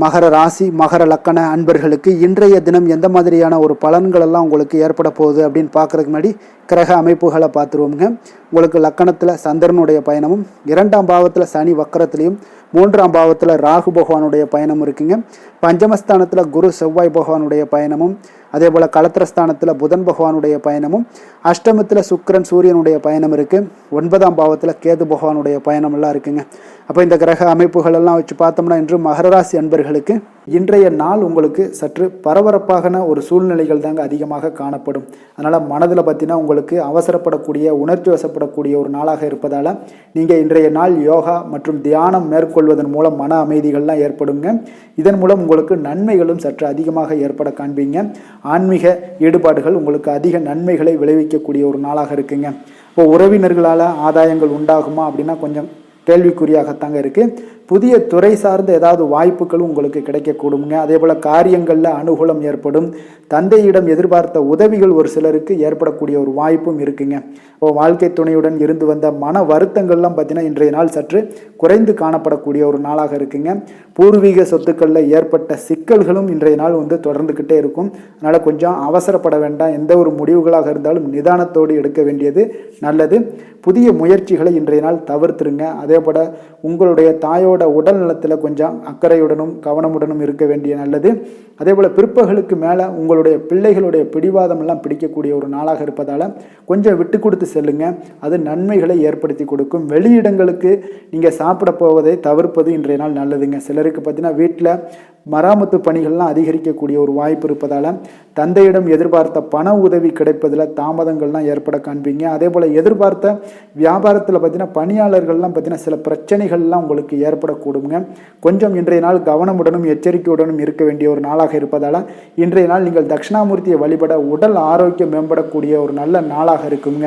S1: மகர ராசி, மகர லக்கண அன்பர்களுக்கு இன்றைய தினம் எந்த மாதிரியான ஒரு பலன்கள் எல்லாம் உங்களுக்கு ஏற்பட போகுது அப்படின்னு பார்க்குறதுக்கு முன்னாடி கிரக அமைப்புகளை பார்த்துருவோங்க. உங்களுக்கு லக்கணத்தில் சந்திரனுடைய பயணமும், 2ஆம் பாவத்தில் சனி வக்கரத்துலேயும், 3ஆம் பாவத்தில் ராகு பகவானுடைய பயணம் இருக்குங்க. பஞ்சமஸ்தானத்தில் குரு செவ்வாய் பகவானுடைய பயணமும், அதே போல் களத்திரஸ்தானத்தில் புதன் பகவானுடைய பயணமும், அஷ்டமத்தில் சுக்கிரன் சூரியனுடைய பயணம் இருக்குது. 9ஆம் பாவத்தில் கேது பகவானுடைய பயணம் எல்லாம் இருக்குங்க. அப்போ இந்த கிரக அமைப்புகள் எல்லாம் வச்சு பார்த்தோம்னா இன்று மகர ராசி அன்பர்களுக்கு இன்றைய நாள் உங்களுக்கு சற்று பரபரப்பான ஒரு சூழ்நிலைகள் தாங்க அதிகமாக காணப்படும். அதனால் மனதில் பார்த்தீங்கன்னா உங்களுக்கு அவசரப்படக்கூடிய, உணர்ச்சி வசப்படக்கூடிய ஒரு நாளாக இருப்பதால் நீங்கள் இன்றைய நாள் யோகா மற்றும் தியானம் மேற்கொள்வதன் மூலம் மன அமைதிகள்லாம் ஏற்படுங்க. இதன் மூலம் உங்களுக்கு நன்மைகளும் சற்று அதிகமாக ஏற்பட காண்பீங்க. ஆன்மீக ஈடுபாடுகள் உங்களுக்கு அதிக நன்மைகளை விளைவிக்கக்கூடிய ஒரு நாளாக இருக்குங்க. இப்போ உறவினர்களால் ஆதாயங்கள் உண்டாகுமா அப்படின்னா கொஞ்சம் கேள்விக்குறியாகத்தாங்க இருக்குது. புதிய துறை சார்ந்த ஏதாவது வாய்ப்புகளும் உங்களுக்கு கிடைக்கக்கூடுங்க. அதே போல் காரியங்களில் அனுகூலம் ஏற்படும். தந்தையிடம் எதிர்பார்த்த உதவிகள் ஒரு சிலருக்கு ஏற்படக்கூடிய ஒரு வாய்ப்பும் இருக்குங்க. இப்போ வாழ்க்கை துணையுடன் இருந்து வந்த மன வருத்தங்கள்லாம் பார்த்தீங்கன்னா இன்றைய நாள் சற்று குறைந்து காணப்படக்கூடிய ஒரு நாளாக இருக்குங்க. பூர்வீக சொத்துக்களில் ஏற்பட்ட சிக்கல்களும் இன்றைய நாள் தொடர்ந்துக்கிட்டே இருக்கும். அதனால் கொஞ்சம் அவசரப்பட வேண்டாம். எந்த ஒரு முடிவுகளாக இருந்தாலும் நிதானத்தோடு எடுக்க வேண்டியது நல்லது. புதிய முயற்சிகளை இன்றைய நாள் தவிர்த்துருங்க. அதே போல் உங்களுடைய தாயோட உடல் நலத்தில் கொஞ்சம் அக்கறையுடனும் கவனமுடனும் இருக்க வேண்டிய நல்லது. அதே போல் பிற்பகலுக்கு மேலே உங்களுடைய பிள்ளைகளுடைய பிடிவாதம் எல்லாம் பிடிக்கக்கூடிய ஒரு நாளாக இருப்பதால் கொஞ்சம் விட்டு கொடுத்து செல்லுங்க. அது நன்மைகளை ஏற்படுத்தி கொடுக்கும். வெளியிடங்களுக்கு நீங்கள் சாப்பிட போவதை தவிர்ப்பது இன்றைய நாள் நல்லதுங்க. சிலருக்கு பார்த்தீங்கன்னா வீட்டில் மராமத்து பணிகள்லாம் அதிகரிக்கக்கூடிய ஒரு வாய்ப்பு இருப்பதால் தந்தையிடம் எதிர்பார்த்த பண உதவி கிடைப்பதில் தாமதங்கள்லாம் ஏற்பட காண்பீங்க. அதே போல் எதிர்பார்த்த வியாபாரத்தில் பார்த்தீங்கன்னா பணியாளர்கள்லாம் பார்த்தீங்கன்னா சில பிரச்சனைகள்லாம் உங்களுக்கு ஏற்படக்கூடுங்க. கொஞ்சம் இன்றைய நாள் கவனமுடனும் எச்சரிக்கையுடனும் இருக்க வேண்டிய ஒரு நாளாக இருப்பதால் இன்றைய நாள் நீங்கள் தட்சிணாமூர்த்தியை வழிபட உடல் ஆரோக்கியம் மேம்படக்கூடிய ஒரு நல்ல நாளாக இருக்குங்க.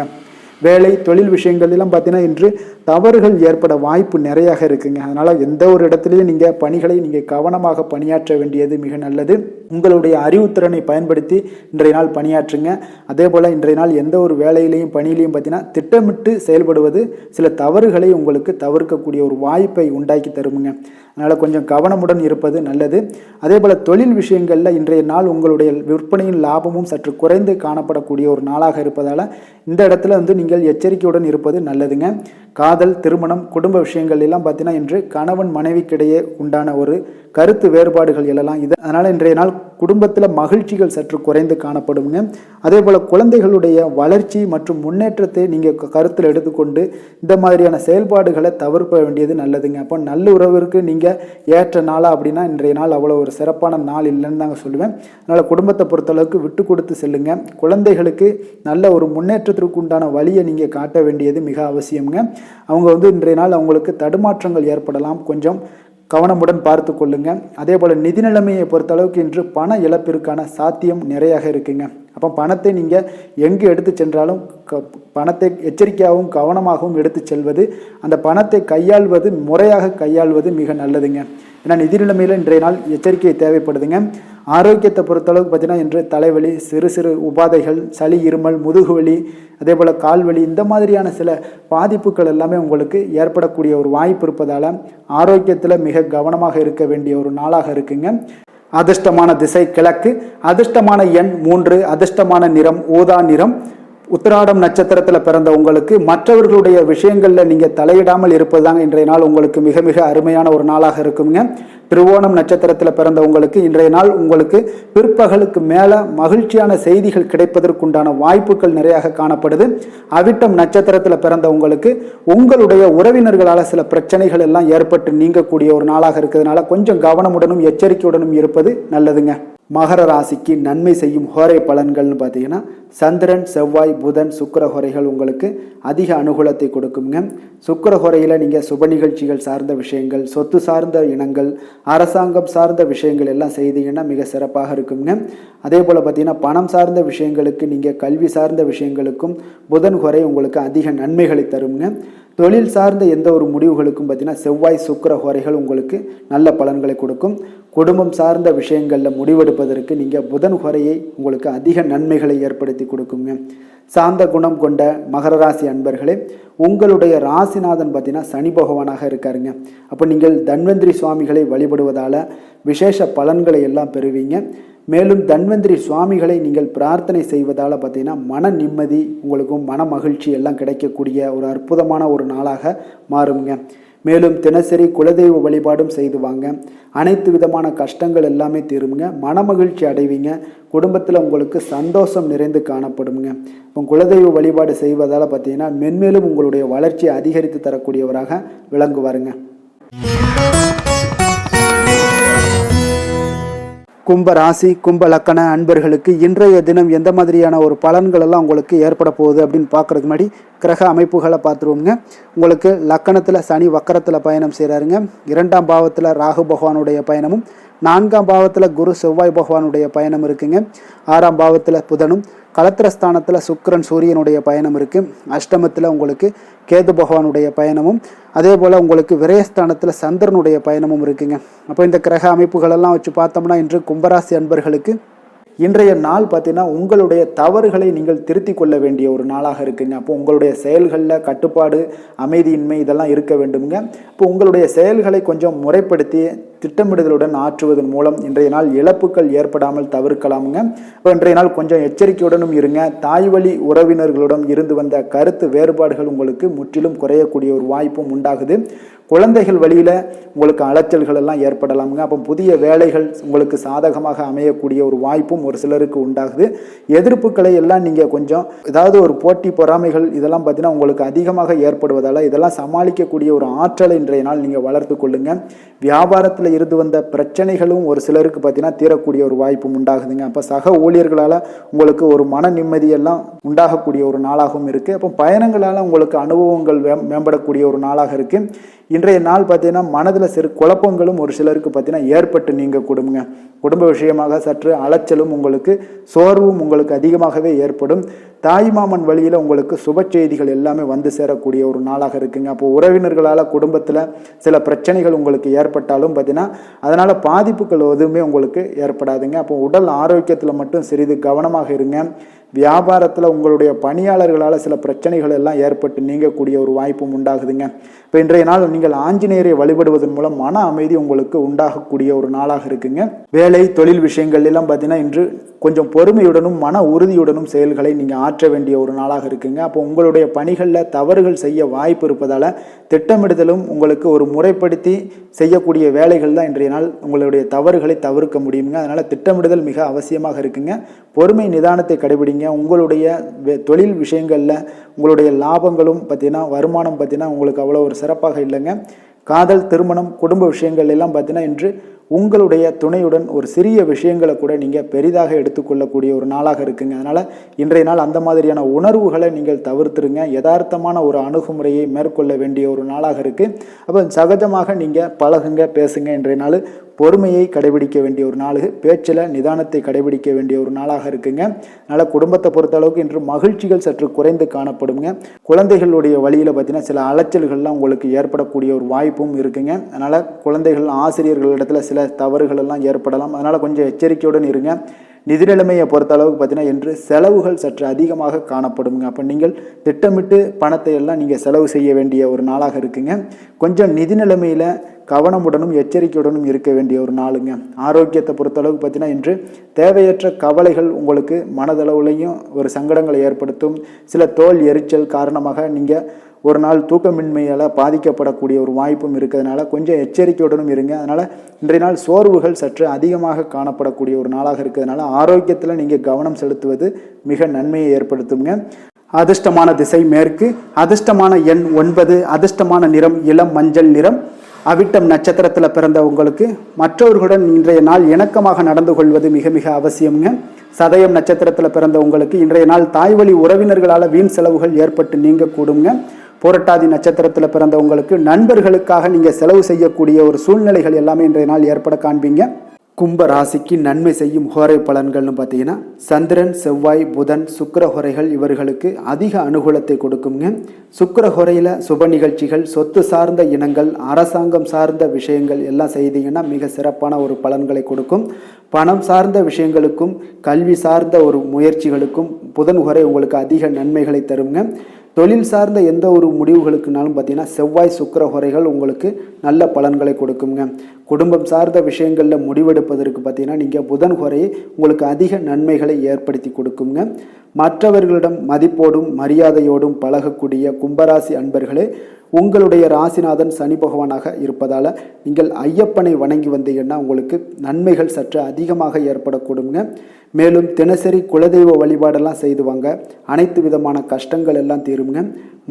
S1: வேலை தொழில் விஷயங்கள்லாம் பார்த்தீங்கன்னா இன்று தவறுகள் ஏற்பட வாய்ப்பு நிறையாக இருக்குங்க. அதனால் எந்த ஒரு இடத்துலையும் நீங்கள் பணிகளை நீங்கள் கவனமாக பணியாற்ற வேண்டியது மிக நல்லது. உங்களுடைய அறிவுத்திறனை பயன்படுத்தி இன்றைய நாள் பணியாற்றுங்க. அதே போல் இன்றைய நாள் எந்த ஒரு வேலையிலையும் பணியிலையும் பார்த்தீங்கன்னா திட்டமிட்டு செயல்படுவது சில தவறுகளை உங்களுக்கு தவிர்க்கக்கூடிய ஒரு வாய்ப்பை உண்டாக்கி தருமுங்க. அதனால் கொஞ்சம் கவனமுடன் இருப்பது நல்லது. அதே போல் தொழில் விஷயங்களில் இன்றைய நாள் உங்களுடைய விற்பனையின் லாபமும் சற்று குறைந்து காணப்படக்கூடிய ஒரு நாளாக இருப்பதால் இந்த இடத்துல நீங்கள் எச்சரிக்கையுடன் இருப்பது நல்லதுங்க. காதல், திருமணம், குடும்ப விஷயங்கள் எல்லாம் பார்த்தீங்கன்னா இன்று கணவன் மனைவிக்கிடையே உண்டான ஒரு கருத்து வேறுபாடுகள் எழலாம். அதனால் இன்றைய நாள் குடும்பத்தில் மகிழ்ச்சிகள் சற்று குறைந்து காணப்படுங்க. அதே போல் குழந்தைகளுடைய வளர்ச்சி மற்றும் முன்னேற்றத்தை நீங்கள் கருத்தில் எடுத்துக்கொண்டு இந்த மாதிரியான செயல்பாடுகளை தவிர்க்க வேண்டியது நல்லதுங்க. அப்போ நல்லுறவிற்கு நீங்கள் ஏற்ற நாளா அப்படின்னா இன்றைய நாள் அவ்வளோ ஒரு சிறப்பான நாள் இல்லைன்னு தாங்க சொல்லுவேன். அதனால் குடும்பத்தை பொறுத்தளவுக்கு விட்டு கொடுத்து செல்லுங்க. குழந்தைகளுக்கு நல்ல ஒரு முன்னேற்றத்திற்கு உண்டான வழியை நீங்கள் காட்ட வேண்டியது மிக அவசியம்ங்க. அவங்க இன்றைய நாள் அவங்களுக்கு தடுமாற்றங்கள் ஏற்படலாம், கொஞ்சம் கவனமுடன் பார்த்து கொள்ளுங்க. அதே போல் நிதி நிலைமையை பொறுத்தளவுக்கு இன்று பண இழப்பிற்கான சாத்தியம் நிறையாக இருக்குங்க. அப்போ பணத்தை நீங்கள் எங்கு எடுத்து சென்றாலும் பணத்தை எச்சரிக்கையாகவும் கவனமாகவும் எடுத்து செல்வது, அந்த பணத்தை கையாள்வது முறையாக கையாள்வது மிக நல்லதுங்க. ஏன்னா நிதி நிலைமையில் இன்றைய நாள் எச்சரிக்கை தேவைப்படுதுங்க. ஆரோக்கியத்தை பொறுத்தளவுக்கு பார்த்தீங்கன்னா இன்று தலைவலி, சிறு சிறு உபாதைகள், சளி, இருமல், முதுகுவலி, அதே போல் கால்வலி இந்த மாதிரியான சில பாதிப்புகள் எல்லாமே உங்களுக்கு ஏற்படக்கூடிய ஒரு வாய்ப்பு இருப்பதால் ஆரோக்கியத்தில் மிக கவனமாக இருக்க வேண்டிய ஒரு நாளாக இருக்குங்க. அதிர்ஷ்டமான திசை கிழக்கு, அதிர்ஷ்டமான எண் 3, அதிர்ஷ்டமான நிறம் ஊதா நிறம். உத்திராடம் நட்சத்திரத்தில் பிறந்த உங்களுக்கு மற்றவர்களுடைய விஷயங்களில் நீங்கள் தலையிடாமல் இருப்பது தாங்க இன்றைய நாள் உங்களுக்கு மிக மிக அருமையான ஒரு நாளாக இருக்குங்க. திருவோணம் நட்சத்திரத்தில் பிறந்த உங்களுக்கு இன்றைய நாள் உங்களுக்கு பிற்பகலுக்கு மேலே மகிழ்ச்சியான செய்திகள் கிடைப்பதற்குண்டான வாய்ப்புகள் நிறையாக காணப்படுது. அவிட்டம் நட்சத்திரத்தில் பிறந்த உங்களுக்கு உங்களுடைய உறவினர்களால் சில பிரச்சனைகள் எல்லாம் ஏற்பட்டு நீங்கக்கூடிய ஒரு நாளாக இருக்கிறதுனால கொஞ்சம் கவனமுடனும் எச்சரிக்கையுடனும் இருப்பது நல்லதுங்க. மகர ராசிக்கு நன்மை செய்யும் ஹோரை பலன்கள்னு பார்த்தீங்கன்னா சந்திரன், செவ்வாய், புதன், சுக்கிர ஹோரைகள் உங்களுக்கு அதிக அனுகூலத்தை கொடுக்குங்க. சுக்கிர ஹோரையில் நீங்கள் சுப நிகழ்ச்சிகள் சார்ந்த விஷயங்கள், சொத்து சார்ந்த இனங்கள், அரசாங்கம் சார்ந்த விஷயங்கள் எல்லாம் செய்தீங்கன்னா மிக சிறப்பாக இருக்குங்க. அதே போல் பார்த்தீங்கன்னா பணம் சார்ந்த விஷயங்களுக்கு, நீங்கள் கல்வி சார்ந்த விஷயங்களுக்கும் புதன் ஹோரை உங்களுக்கு அதிக நன்மைகளை தருங்க. தொழில் சார்ந்த எந்த ஒரு முடிவுகளுக்கும் பார்த்தீங்கன்னா செவ்வாய், சுக்கிர ஹோரைகள் உங்களுக்கு நல்ல பலன்களை கொடுக்கும். குடும்பம் சார்ந்த விஷயங்களில் முடிவெடுப்பதற்கு நீங்கள் புதன் ஹோரையை உங்களுக்கு அதிக நன்மைகளை ஏற்படுத்தி கொடுக்குங்க. சாந்த குணம் கொண்ட மகர ராசி அன்பர்களே, உங்களுடைய ராசிநாதன் பார்த்தீங்கன்னா சனி பகவானாக இருக்காருங்க. அப்போ நீங்கள் தன்வந்திரி சுவாமிகளை வழிபடுவதால் விசேஷ பலன்களை எல்லாம் பெறுவீங்க. மேலும் தன்வந்திரி சுவாமிகளை நீங்கள் பிரார்த்தனை செய்வதால் பார்த்தீங்கன்னா மன நிம்மதி, உங்களுக்கும் மன மகிழ்ச்சி எல்லாம் கிடைக்கக்கூடிய ஒரு அற்புதமான ஒரு நாளாக மாறுங்க. மேலும் தினசரி குலதெய்வ வழிபாடும் செய்து வாங்க. அனைத்து விதமான கஷ்டங்கள் எல்லாமே தீருங்க. மனமகிழ்ச்சி அடைவீங்க. குடும்பத்தில் உங்களுக்கு சந்தோஷம் நிறைந்து காணப்படுங்க. இப்போ குலதெய்வ வழிபாடு செய்வதால் பார்த்தீங்கன்னா மென்மேலும் உங்களுடைய வளர்ச்சியை அதிகரித்து தரக்கூடியவராக விளங்குவாருங்க. கும்ப ராசி, கும்ப லக்கண அன்பர்களுக்கு இன்றைய தினம் எந்த மாதிரியான ஒரு பலன்கள் எல்லாம் உங்களுக்கு ஏற்பட போகுது அப்படின்னு பார்க்குறதுக்கு முன்னாடி கிரக அமைப்புகளை பார்த்துருவோங்க. உங்களுக்கு லக்கணத்தில் சனி வக்கரத்தில் பயணம் செய்கிறாருங்க. 2ஆம் பாவத்தில் ராகு பகவானுடைய பயணமும், 4ஆம் பாவத்தில் குரு செவ்வாய் பகவானுடைய பயணம் இருக்குங்க. 6ஆம் பாவத்தில் புதனும், களத்திரஸ்தானத்தில் சுக்கிரன் சூரியனுடைய பயணம் இருக்குது. அஷ்டமத்தில் உங்களுக்கு கேது பகவானுடைய பயணமும், அதே போல் உங்களுக்கு விரயஸ்தானத்தில் சந்திரனுடைய பயணமும் இருக்குங்க. அப்போ இந்த கிரக அமைப்புகளெல்லாம் வச்சு பார்த்தோம்னா இன்று கும்பராசி அன்பர்களுக்கு இன்றைய நாள் பார்த்தீங்கன்னா உங்களுடைய தவறுகளை நீங்கள் திருத்தி கொள்ள வேண்டிய ஒரு நாளாக இருக்குங்க. அப்போ உங்களுடைய செயல்களில் கட்டுப்பாடு, அமைதியின்மை இதெல்லாம் இருக்க வேண்டுங்க. இப்போ உங்களுடைய செயல்களை கொஞ்சம் முறைப்படுத்தி திட்டமிடுதலுடன் ஆற்றுவதன் மூலம் இன்றைய நாள் இழப்புகள் ஏற்படாமல் தவிர்க்கலாமுங்க. இப்போ இன்றைய நாள் கொஞ்சம் எச்சரிக்கையுடனும் இருங்க. தாய் வழி உறவினர்களுடன் இருந்து வந்த கருத்து வேறுபாடுகள் உங்களுக்கு முற்றிலும் குறையக்கூடிய ஒரு வாய்ப்பும் உண்டாகுது. குழந்தைகள் வழியில் உங்களுக்கு அலைச்சல்கள் எல்லாம் ஏற்படலாமுங்க. அப்போ புதிய வேலைகள் உங்களுக்கு சாதகமாக அமையக்கூடிய ஒரு வாய்ப்பும் ஒரு சிலருக்கு உண்டாகுது. எதிர்ப்புகளை எல்லாம் நீங்கள் கொஞ்சம் ஏதாவது ஒரு போட்டி பொறாமைகள் இதெல்லாம் பார்த்தீங்கன்னா உங்களுக்கு அதிகமாக ஏற்படுவதால் இதெல்லாம் சமாளிக்கக்கூடிய ஒரு ஆற்றலை இன்றைய நாள் நீங்கள் வளர்த்து கொள்ளுங்க. வியாபாரத்தில் இருந்து வந்த பிரச்சனைகளும் ஒரு சிலருக்கு பார்த்தீங்கன்னா தீரக்கூடிய ஒரு வாய்ப்பும் உண்டாகுதுங்க. அப்போ சக ஊழியர்களால் உங்களுக்கு ஒரு மன நிம்மதியெல்லாம் உண்டாகக்கூடிய ஒரு நாளாகவும் இருக்குது. அப்போ பயணங்களால் உங்களுக்கு அனுபவங்கள் மேம்படக்கூடிய ஒரு நாளாக இருக்குது. இன்றைய நாள் பார்த்தீங்கன்னா மனதில் சிறு குழப்பங்களும் ஒரு சிலருக்கு பார்த்தீங்கன்னா ஏற்பட்டு நீங்க கொடுங்க. குடும்ப விஷயமாக சற்று அலைச்சலும் உங்களுக்கு சோர்வும் உங்களுக்கு அதிகமாகவே ஏற்படும். தாய்மாமன் வழியில் உங்களுக்கு சுப செய்திகள் எல்லாமே வந்து சேரக்கூடிய ஒரு நாளாக இருக்குங்க. அப்போ உறவினர்களால் குடும்பத்தில் சில பிரச்சனைகள் உங்களுக்கு ஏற்பட்டாலும் பார்த்தீங்கன்னா அதனால் பாதிப்புகள் எதுவுமே உங்களுக்கு ஏற்படாதுங்க. அப்போ உடல் ஆரோக்கியத்தில் மட்டும் சிறிது கவனமாக இருங்க. வியாபாரத்தில் உங்களுடைய பணியாளர்களால் சில பிரச்சனைகள் எல்லாம் ஏற்பட்டு நீங்கக்கூடிய ஒரு வாய்ப்பும் உண்டாகுதுங்க. இப்போ இன்றைய நாள் நீங்கள் ஆஞ்சநேயரை வழிபடுவதன் மூலம் மன அமைதி உங்களுக்கு உண்டாகக்கூடிய ஒரு நாளாக இருக்குங்க. வேலை தொழில் விஷயங்கள் எல்லாம் பார்த்தீங்கன்னா இன்று கொஞ்சம் பொறுமையுடனும் மன உறுதியுடனும் செயல்களை நீங்கள் ஆற்ற வேண்டிய ஒரு நாளாக இருக்குங்க. அப்போ உங்களுடைய பணிகளில் தவறுகள் செய்ய வாய்ப்பு இருப்பதால் திட்டமிடுதலும் உங்களுக்கு ஒரு முறைப்படுத்தி செய்யக்கூடிய வேலைகள் தான் இன்றைய நாள் உங்களுடைய தவறுகளை தவிர்க்க முடியுங்க. அதனால் திட்டமிடுதல் மிக அவசியமாக இருக்குங்க. பொறுமை நிதானத்தை கடைபிடிங்க. உங்களுடைய தொழில் விஷயங்களில் உங்களுடைய லாபங்களும் பார்த்தீங்கன்னா வருமானம் பார்த்தீங்கன்னா உங்களுக்கு அவ்வளோ ஒரு சிறப்பாக இல்லைங்க. காதல் திருமணம் குடும்ப விஷயங்கள் எல்லாம் பார்த்தீங்கன்னா இன்று உங்களுடைய துணையுடன் ஒரு சிறிய விஷயங்களை கூட நீங்கள் பெரிதாக எடுத்துக்கொள்ளக்கூடிய ஒரு நாளாக இருக்குங்க. அதனால் இன்றைய நாள் அந்த மாதிரியான உணர்வுகளை நீங்கள் தவிர்த்துருங்க. யதார்த்தமான ஒரு அணுகுமுறையை மேற்கொள்ள வேண்டிய ஒரு நாளாக இருக்குது. அப்போ சகஜமாக நீங்கள் பழகுங்க, பேசுங்க. இன்றைய நாள் பொறுமையை கடைபிடிக்க வேண்டிய ஒரு நாள், பேச்சில் நிதானத்தை கடைபிடிக்க வேண்டிய ஒரு நாளாக இருக்குங்க. அதனால் குடும்பத்தை பொறுத்த அளவுக்கு இன்று மகிழ்ச்சிகள் சற்று குறைந்து காணப்படுங்க. குழந்தைகளுடைய வழியில் பார்த்தீங்கன்னா சில அலைச்சல்கள்லாம் உங்களுக்கு ஏற்படக்கூடிய ஒரு வாய்ப்பும் இருக்குங்க. அதனால் குழந்தைகள் ஆசிரியர்களிடத்தில் சில தவறுகள் எல்லாம் ஏற்படலாம். அதனால் கொஞ்சம் எச்சரிக்கையுடன் இருங்க. நிதி நிலைமையை பொறுத்த அளவுக்கு பார்த்தீங்கன்னா இன்று செலவுகள் சற்று அதிகமாக காணப்படுங்க. அப்போ நீங்கள் திட்டமிட்டு பணத்தை எல்லாம் நீங்கள் செலவு செய்ய வேண்டிய ஒரு நாளாக இருக்குங்க. கொஞ்சம் நிதி நிலைமையில் கவனமுடனும் எச்சரிக்கையுடனும் இருக்க வேண்டிய ஒரு நாளுங்க. ஆரோக்கியத்தை பொறுத்தளவுக்கு பார்த்தீங்கன்னா இன்று தேவையற்ற கவலைகள் உங்களுக்கு மனதளவுலையும் ஒரு சங்கடங்களை ஏற்படுத்தும். சில தோல் எரிச்சல் காரணமாக நீங்கள் ஒரு நாள் தூக்கமின்மையால் பாதிக்கப்படக்கூடிய ஒரு வாய்ப்பும் இருக்கிறதுனால கொஞ்சம் எச்சரிக்கையுடனும் இருங்க. அதனால் இன்றைய நாள் சோர்வுகள் சற்று அதிகமாக காணப்படக்கூடிய ஒரு நாளாக இருக்கிறதுனால ஆரோக்கியத்தில் நீங்கள் கவனம் செலுத்துவது மிக நன்மையை ஏற்படுத்துங்க. அதிர்ஷ்டமான திசை மேற்கு, அதிர்ஷ்டமான எண் 9, அதிர்ஷ்டமான நிறம் இளம் மஞ்சள் நிறம். அவிட்டம் நட்சத்திரத்தில் பிறந்த உங்களுக்கு மற்றவர்களுடன் இன்றைய நாள் இணக்கமாக நடந்து கொள்வது மிக மிக அவசியம்ங்க. சதயம் நட்சத்திரத்தில் பிறந்த உங்களுக்கு இன்றைய நாள் தாய்வழி உறவினர்களால் வீண் செலவுகள் ஏற்பட்டு நீங்கக்கூடுங்க. புரட்டாதி நட்சத்திரத்தில் பிறந்த உங்களுக்கு நண்பர்களுக்காக நீங்கள் செலவு செய்யக்கூடிய ஒரு சூழ்நிலைகள் எல்லாமே இன்றைய நாள் ஏற்பட காண்பீங்க. கும்ப ராசிக்கு நன்மை செய்யும் ஹோரை பலன்கள்னு பார்த்தீங்கன்னா சந்திரன் செவ்வாய் புதன் சுக்கிர ஹோரைகள் இவர்களுக்கு அதிக அனுகூலத்தை கொடுக்குங்க. சுக்கிர ஹோரையில் சுப நிகழ்ச்சிகள், சொத்து சார்ந்த இனங்கள், அரசாங்கம் சார்ந்த விஷயங்கள் எல்லாம் செய்தீங்கன்னா மிக சிறப்பான ஒரு பலன்களை கொடுக்கும். பணம் சார்ந்த விஷயங்களுக்கும் கல்வி சார்ந்த ஒரு முயற்சிகளுக்கும் புதன் ஹோரை உங்களுக்கு அதிக நன்மைகளை தருங்க. தொழில் சார்ந்த எந்த ஒரு முடிவுகளுக்குனாலும் பார்த்தீங்கன்னா செவ்வாய் சுக்கிர ஹோரைகள் உங்களுக்கு நல்ல பலன்களை கொடுக்குங்க. குடும்பம் சார்ந்த விஷயங்களில் முடிவெடுப்பதற்கு பார்த்தீங்கன்னா நீங்கள் புதன் ஹோரையை உங்களுக்கு அதிக நன்மைகளை ஏற்படுத்தி கொடுக்குங்க. மற்றவர்களிடம் மதிப்போடும் மரியாதையோடும் பழகக்கூடிய கும்பராசி அன்பர்களே, உங்களுடைய ராசிநாதன் சனி பகவானாக இருப்பதால் நீங்கள் ஐயப்பனை வணங்கி வந்தீங்கன்னா உங்களுக்கு நன்மைகள் சற்று அதிகமாக ஏற்படக்கூடுங்க. மேலும் தினசரி குலதெய்வ வழிபாடெல்லாம் செய்து வாங்க, அனைத்து விதமான கஷ்டங்கள் எல்லாம் தீருங்க.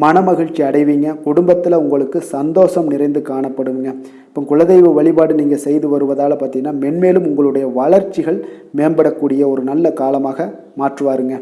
S1: மனமகிழ்ச்சி அடைவீங்க. குடும்பத்தில் உங்களுக்கு சந்தோஷம் நிறைந்து காணப்படுங்க. இப்போ குலதெய்வ வழிபாடு நீங்கள் செய்து வருவதால் பார்த்தீங்கன்னா மென்மேலும் உங்களுடைய வளர்ச்சிகள் மேம்படக்கூடிய ஒரு நல்ல காலமாக மாற்றுவாருங்க.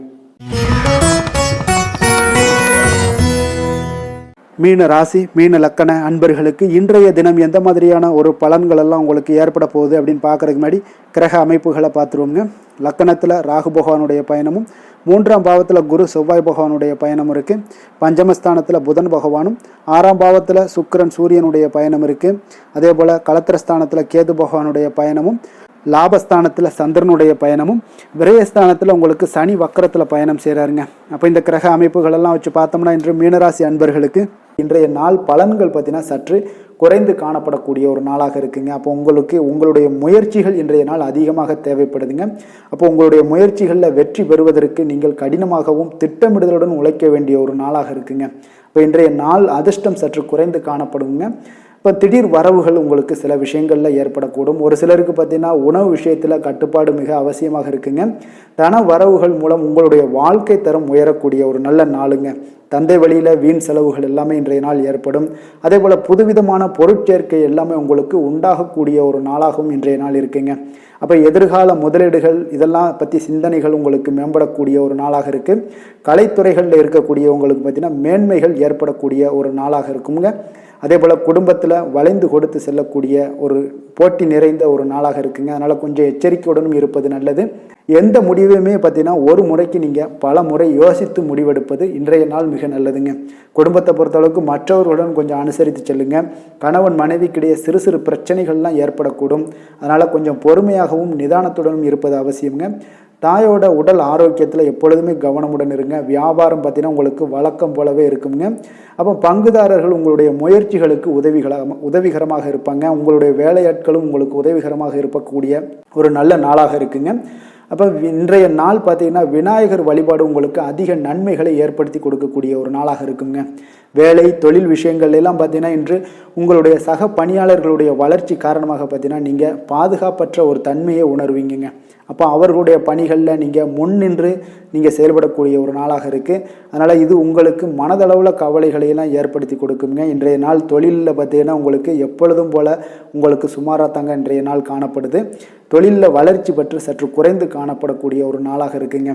S1: மீன ராசி மீன லக்கண அன்பர்களுக்கு இன்றைய தினம் எந்த மாதிரியான ஒரு பலன்கள் எல்லாம் உங்களுக்கு ஏற்பட போகுது அப்படின்னு பார்க்கறதுக்கு முன்னாடி கிரக அமைப்புகளை பார்த்துருவோங்க. லக்கணத்தில் ராகு பகவானுடைய பயணமும், 3ஆம் பாவத்தில் குரு செவ்வாய் பகவானுடைய பயணம் இருக்குது. பஞ்சமஸ்தானத்தில் புதன் பகவானும், 6ஆம் பாவத்தில் சுக்கிரன் சூரியனுடைய பயணம் இருக்குது. அதே போல் களத்திரஸ்தானத்தில் கேது பகவானுடைய பயணமும், லாபஸ்தானத்தில் சந்திரனுடைய பயணமும், விரயஸ்தானத்தில் உங்களுக்கு சனி வக்கரத்தில் பயணம் செய்கிறாருங்க. அப்போ இந்த கிரக அமைப்புகளெல்லாம் வச்சு பார்த்தோம்னா இன்று மீனராசி அன்பர்களுக்கு இன்றைய நாள் பலன்கள் பார்த்தீங்கன்னா சற்று குறைந்து காணப்படக்கூடிய ஒரு நாளாக இருக்குங்க. அப்போ உங்களுடைய முயற்சிகள் இன்றைய நாள் அதிகமாக தேவைப்படுதுங்க. அப்போ உங்களுடைய முயற்சிகளில் வெற்றி பெறுவதற்கு நீங்கள் கடினமாகவும் திட்டமிடுதலுடன் உழைக்க வேண்டிய ஒரு நாளாக இருக்குங்க. இப்போ இன்றைய நாள் அதிர்ஷ்டம் சற்று குறைந்து காணப்படுங்க. இப்போ திடீர் வரவுகள் உங்களுக்கு சில விஷயங்களில் ஏற்படக்கூடும். ஒரு சிலருக்கு பார்த்தீங்கன்னா உணவு விஷயத்தில் கட்டுப்பாடு மிக அவசியமாக இருக்குங்க. தன வரவுகள் மூலம் உங்களுடைய வாழ்க்கை தரம் உயரக்கூடிய ஒரு நல்ல நாளுங்க. தந்தை வழியில் வீண் செலவுகள் எல்லாமே இன்றைய நாள் ஏற்படும். அதே போல் புதுவிதமான பொருட்சேர்க்கை எல்லாமே உங்களுக்கு உண்டாகக்கூடிய ஒரு நாளாகவும் இன்றைய நாள் இருக்குங்க. அப்போ எதிர்கால முதலீடுகள் இதெல்லாம் பற்றி சிந்தனைகள் உங்களுக்கு மேம்படக்கூடிய ஒரு நாளாக இருக்குது. கலைத்துறைகளில் இருக்கக்கூடியவங்களுக்கு பார்த்திங்கன்னா மேன்மைகள் ஏற்படக்கூடிய ஒரு நாளாக இருக்குங்க. அதே போல் குடும்பத்தில் வளைந்து கொடுத்து செல்லக்கூடிய ஒரு போட்டி நிறைந்த ஒரு நாளாக இருக்குங்க. அதனால் கொஞ்சம் எச்சரிக்கையுடனும் இருப்பது நல்லது. எந்த முடிவையுமே பார்த்தீங்கன்னா ஒரு முறைக்கு நீங்கள் பல முறை யோசித்து முடிவெடுப்பது இன்றைய நாள் மிக நல்லதுங்க. குடும்பத்தை பொறுத்தளவுக்கு மற்றவர்களுடன் கொஞ்சம் அனுசரித்து செல்லுங்க. கணவன் மனைவிக்கிடையே சிறு சிறு பிரச்சனைகள்லாம் ஏற்படக்கூடும். அதனால் கொஞ்சம் பொறுமையாகவும் நிதானத்துடனும் இருப்பது அவசியங்க. தாயோட உடல் ஆரோக்கியத்தில் எப்பொழுதுமே கவனமுடன் இருங்க. வியாபாரம் பார்த்தீங்கன்னா உங்களுக்கு வழக்கம் போலவே இருக்குங்க. அப்போ பங்குதாரர்கள் உங்களுடைய முயற்சிகளுக்கு உதவிகரமாக இருப்பாங்க. உங்களுடைய வேலையாட்களும் உங்களுக்கு உதவிகரமாக இருக்கக்கூடிய ஒரு நல்ல நாளாக இருக்குங்க. அப்போ இன்றைய நாள் பார்த்தீங்கன்னா விநாயகர் வழிபாடு உங்களுக்கு அதிக நன்மைகளை ஏற்படுத்தி கொடுக்கக்கூடிய ஒரு நாளாக இருக்குங்க. வேலை தொழில் விஷயங்கள் எல்லாம் பார்த்தீங்கன்னா இன்று உங்களுடைய சக பணியாளர்களுடைய வளர்ச்சி காரணமாக பார்த்தீங்கன்னா நீங்கள் பாதுகாப்பற்ற ஒரு தன்மையை உணர்வீங்க. அப்போ அவர்களுடைய பணிகளில் நீங்கள் முன்னின்று நீங்கள் செயல்படக்கூடிய ஒரு நாளாக இருக்குது. அதனால் இது உங்களுக்கு மனதளவில் கவலைகளையெல்லாம் ஏற்படுத்தி கொடுக்குங்க. இன்றைய நாள் தொழிலில் பார்த்தீங்கன்னா உங்களுக்கு எப்பொழுதும் போல் உங்களுக்கு சுமாராக தாங்க இன்றைய நாள் காணப்படுது. தொழிலில் வளர்ச்சி பெற்று சற்று குறைந்து காணப்படக்கூடிய ஒரு நாளாக இருக்குங்க.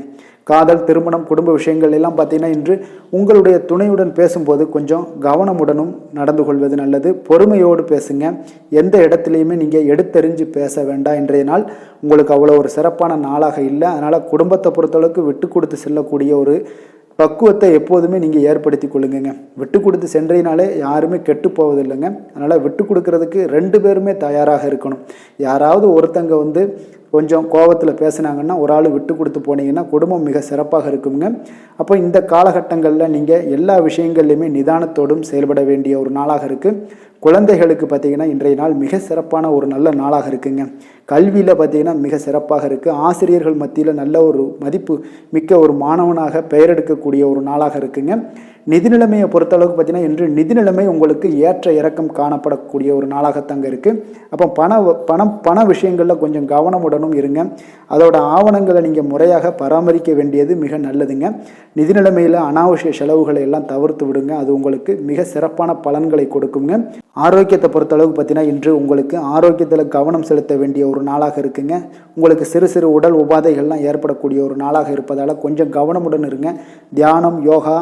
S1: காதல், திருமணம், குடும்ப விஷயங்கள் எல்லாம் பார்த்தீங்கன்னா இன்று உங்களுடைய துணையுடன் பேசும்போது கொஞ்சம் கவனமுடனும் நடந்து கொள்வது நல்லது. பொறுமையோடு பேசுங்க. எந்த இடத்துலையுமே நீங்கள் எடுத்தெறிஞ்சு பேச வேண்டாம். இன்றைய நாள் உங்களுக்கு அவ்வளோ ஒரு சிறப்பான நாளாக இல்லை. அதனால் குடும்பத்தை பொறுத்தளவுக்கு விட்டு கொடுத்து செல்லக்கூடிய ஒரு பக்குவத்தை எப்போதுமே நீங்கள் ஏற்படுத்தி கொள்ளுங்க. விட்டு கொடுத்து சென்றீனாலே யாருமே கெட்டு போவதில்லைங்க. அதனால் விட்டு கொடுக்கறதுக்கு 2 பேருமே தயாராக இருக்கணும். யாராவது ஒருத்தங்க கொஞ்சம் கோபத்தில் பேசுனாங்கன்னா ஒரு ஆள் விட்டு கொடுத்து போனீங்கன்னா குடும்பம் மிக சிறப்பாக இருக்குங்க. அப்போ இந்த காலகட்டங்களில் நீங்கள் எல்லா விஷயங்கள்லையுமே நிதானத்தோடும் செயல்பட வேண்டிய ஒரு நாளாக இருக்குது. குழந்தைகளுக்கு பார்த்திங்கன்னா இன்றைய நாள் மிக சிறப்பான ஒரு நல்ல நாளாக இருக்குங்க. கல்வியில் பார்த்திங்கன்னா மிக சிறப்பாக இருக்குது. ஆசிரியர்கள் மத்தியில் நல்ல ஒரு மதிப்பு மிக்க ஒரு மாணவனாக பெயர் எடுக்கக்கூடிய ஒரு நாளாக இருக்குங்க. நிதி நிலைமையை பொறுத்தளவுக்கு பார்த்திங்கன்னா இன்று நிதி நிலைமை உங்களுக்கு ஏற்ற இறக்கம் காணப்படக்கூடிய ஒரு நாளாகத்தாங்க இருக்குது. அப்போ பண விஷயங்களில் கொஞ்சம் கவனமுடனும் இருங்க. அதோட ஆவணங்களை நீங்கள் முறையாக பராமரிக்க வேண்டியது மிக நல்லதுங்க. நிதி நிலைமையில் அனாவசிய செலவுகளை எல்லாம் தவிர்த்து விடுங்க. அது உங்களுக்கு மிக சிறப்பான பலன்களை கொடுக்குங்க. ஆரோக்கியத்தை பொறுத்தளவுக்கு பார்த்தீங்கன்னா இன்று உங்களுக்கு ஆரோக்கியத்தில் கவனம் செலுத்த வேண்டிய ஒரு நாளாக இருக்குங்க. உங்களுக்கு சிறு சிறு உடல் உபாதைகள்லாம் ஏற்படக்கூடிய ஒரு நாளாக இருப்பதால் கொஞ்சம் கவனமுடன் இருங்க. தியானம், யோகா,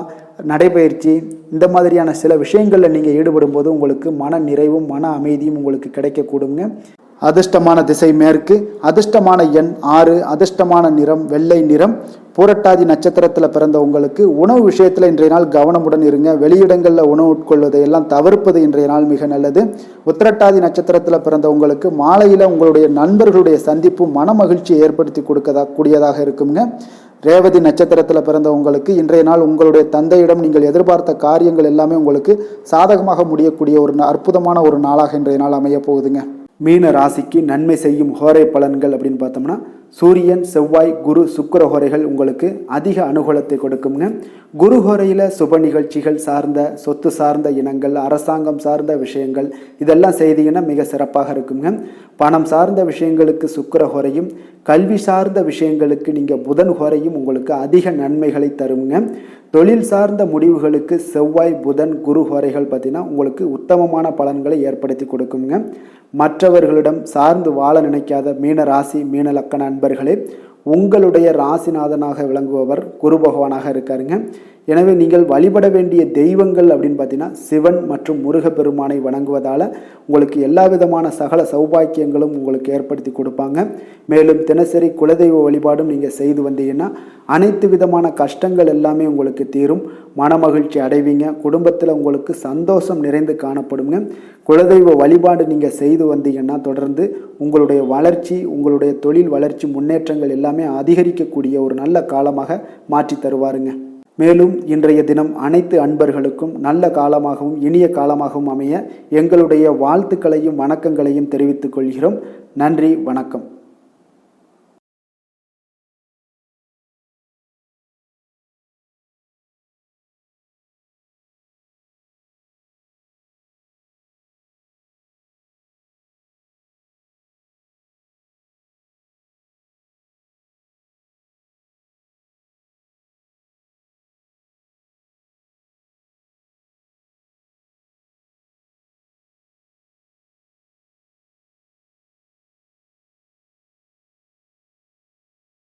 S1: நடைபயிற்சி இந்த மாதிரியான சில விஷயங்களில் நீங்கள் ஈடுபடும் போது உங்களுக்கு மன நிறைவும் மன அமைதியும் உங்களுக்கு கிடைக்கக்கூடுங்க. அதிர்ஷ்டமான திசை மேற்கு, அதிர்ஷ்டமான எண் 6, அதிர்ஷ்டமான நிறம் வெள்ளை நிறம். பூரட்டாதி நட்சத்திரத்தில் பிறந்த உங்களுக்கு உணவு விஷயத்தில் இன்றைய நாள் கவனமுடன் இருங்க. வெளியிடங்களில் உணவு உட்கொள்வதை எல்லாம் தவிர்ப்பது இன்றைய நாள் மிக நல்லது. உத்திரட்டாதி நட்சத்திரத்தில் பிறந்த உங்களுக்கு மாலையில் உங்களுடைய நண்பர்களுடைய சந்திப்பு மன மகிழ்ச்சியை ஏற்படுத்தி கூடியதாக இருக்குங்க. ரேவதி நட்சத்திரத்தில் பிறந்த உங்களுக்கு இன்றைய நாள் உங்களுடைய தந்தையிடம் நீங்கள் எதிர்பார்த்த காரியங்கள் எல்லாமே உங்களுக்கு சாதகமாக முடியக்கூடிய ஒரு அற்புதமான ஒரு நாளாக இன்றைய நாள் அமைய போகுதுங்க. மீன ராசிக்கு நன்மை செய்யும் ஹோரை பலன்கள் அப்படின்னு பார்த்தோம்னா சூரியன், செவ்வாய், குரு, சுக்கிர ஹோரைகள் உங்களுக்கு அதிக அனுகூலத்தை கொடுக்குங்க. குரு ஹோரையில் சுப நிகழ்ச்சிகள் சார்ந்த, சொத்து சார்ந்த இனங்கள், அரசாங்கம் சார்ந்த விஷயங்கள் இதெல்லாம் செய்தீங்கன்னா மிக சிறப்பாக இருக்குங்க. பணம் சார்ந்த விஷயங்களுக்கு சுக்கிர ஹோரையும், கல்வி சார்ந்த விஷயங்களுக்கு நீங்கள் புதன் ஹோரையும் உங்களுக்கு அதிக நன்மைகளை தருங்க. தொழில் சார்ந்த முடிவுகளுக்கு செவ்வாய், புதன், குரு ஹோரைகள் பார்த்தீங்கன்னா உங்களுக்கு உத்தமமான பலன்களை ஏற்படுத்தி கொடுக்குங்க. மற்றவர்களிடம் சார்ந்து வாழ நினைக்காத மீன ராசி, மீன லக்கண அன்பர்களே, உங்களுடைய ராசிநாதனாக விளங்குபவர் குரு பகவானாக இருக்காருங்க. எனவே நீங்கள் வழிபட வேண்டிய தெய்வங்கள் அப்படின்னு பார்த்தீங்கன்னா சிவன் மற்றும் முருகப்பெருமானை வணங்குவதால் உங்களுக்கு எல்லா விதமான சகல சௌபாக்கியங்களும் உங்களுக்கு ஏற்படுத்தி கொடுப்பாங்க. மேலும் தினசரி குலதெய்வ வழிபாடும் நீங்கள் செய்து வந்தீங்கன்னா அனைத்து விதமான கஷ்டங்கள் எல்லாமே உங்களுக்கு தீரும். மனமகிழ்ச்சி அடைவீங்க. குடும்பத்தில் உங்களுக்கு சந்தோஷம் நிறைந்து காணப்படுங்க. குலதெய்வ வழிபாடு நீங்கள் செய்து வந்தீங்கன்னா தொடர்ந்து உங்களுடைய வளர்ச்சி, உங்களுடைய தொழில் வளர்ச்சி, முன்னேற்றங்கள் எல்லாமே அதிகரிக்கக்கூடிய ஒரு நல்ல காலமாக மாற்றி தருவாருங்க. மேலும் இன்றைய தினம் அனைத்து அன்பர்களுக்கும் நல்ல காலமாகவும் இனிய காலமாகவும் அமைய எங்களுடைய வாழ்த்துக்களையும் வணக்கங்களையும் தெரிவித்துக் கொள்கிறோம். நன்றி, வணக்கம்.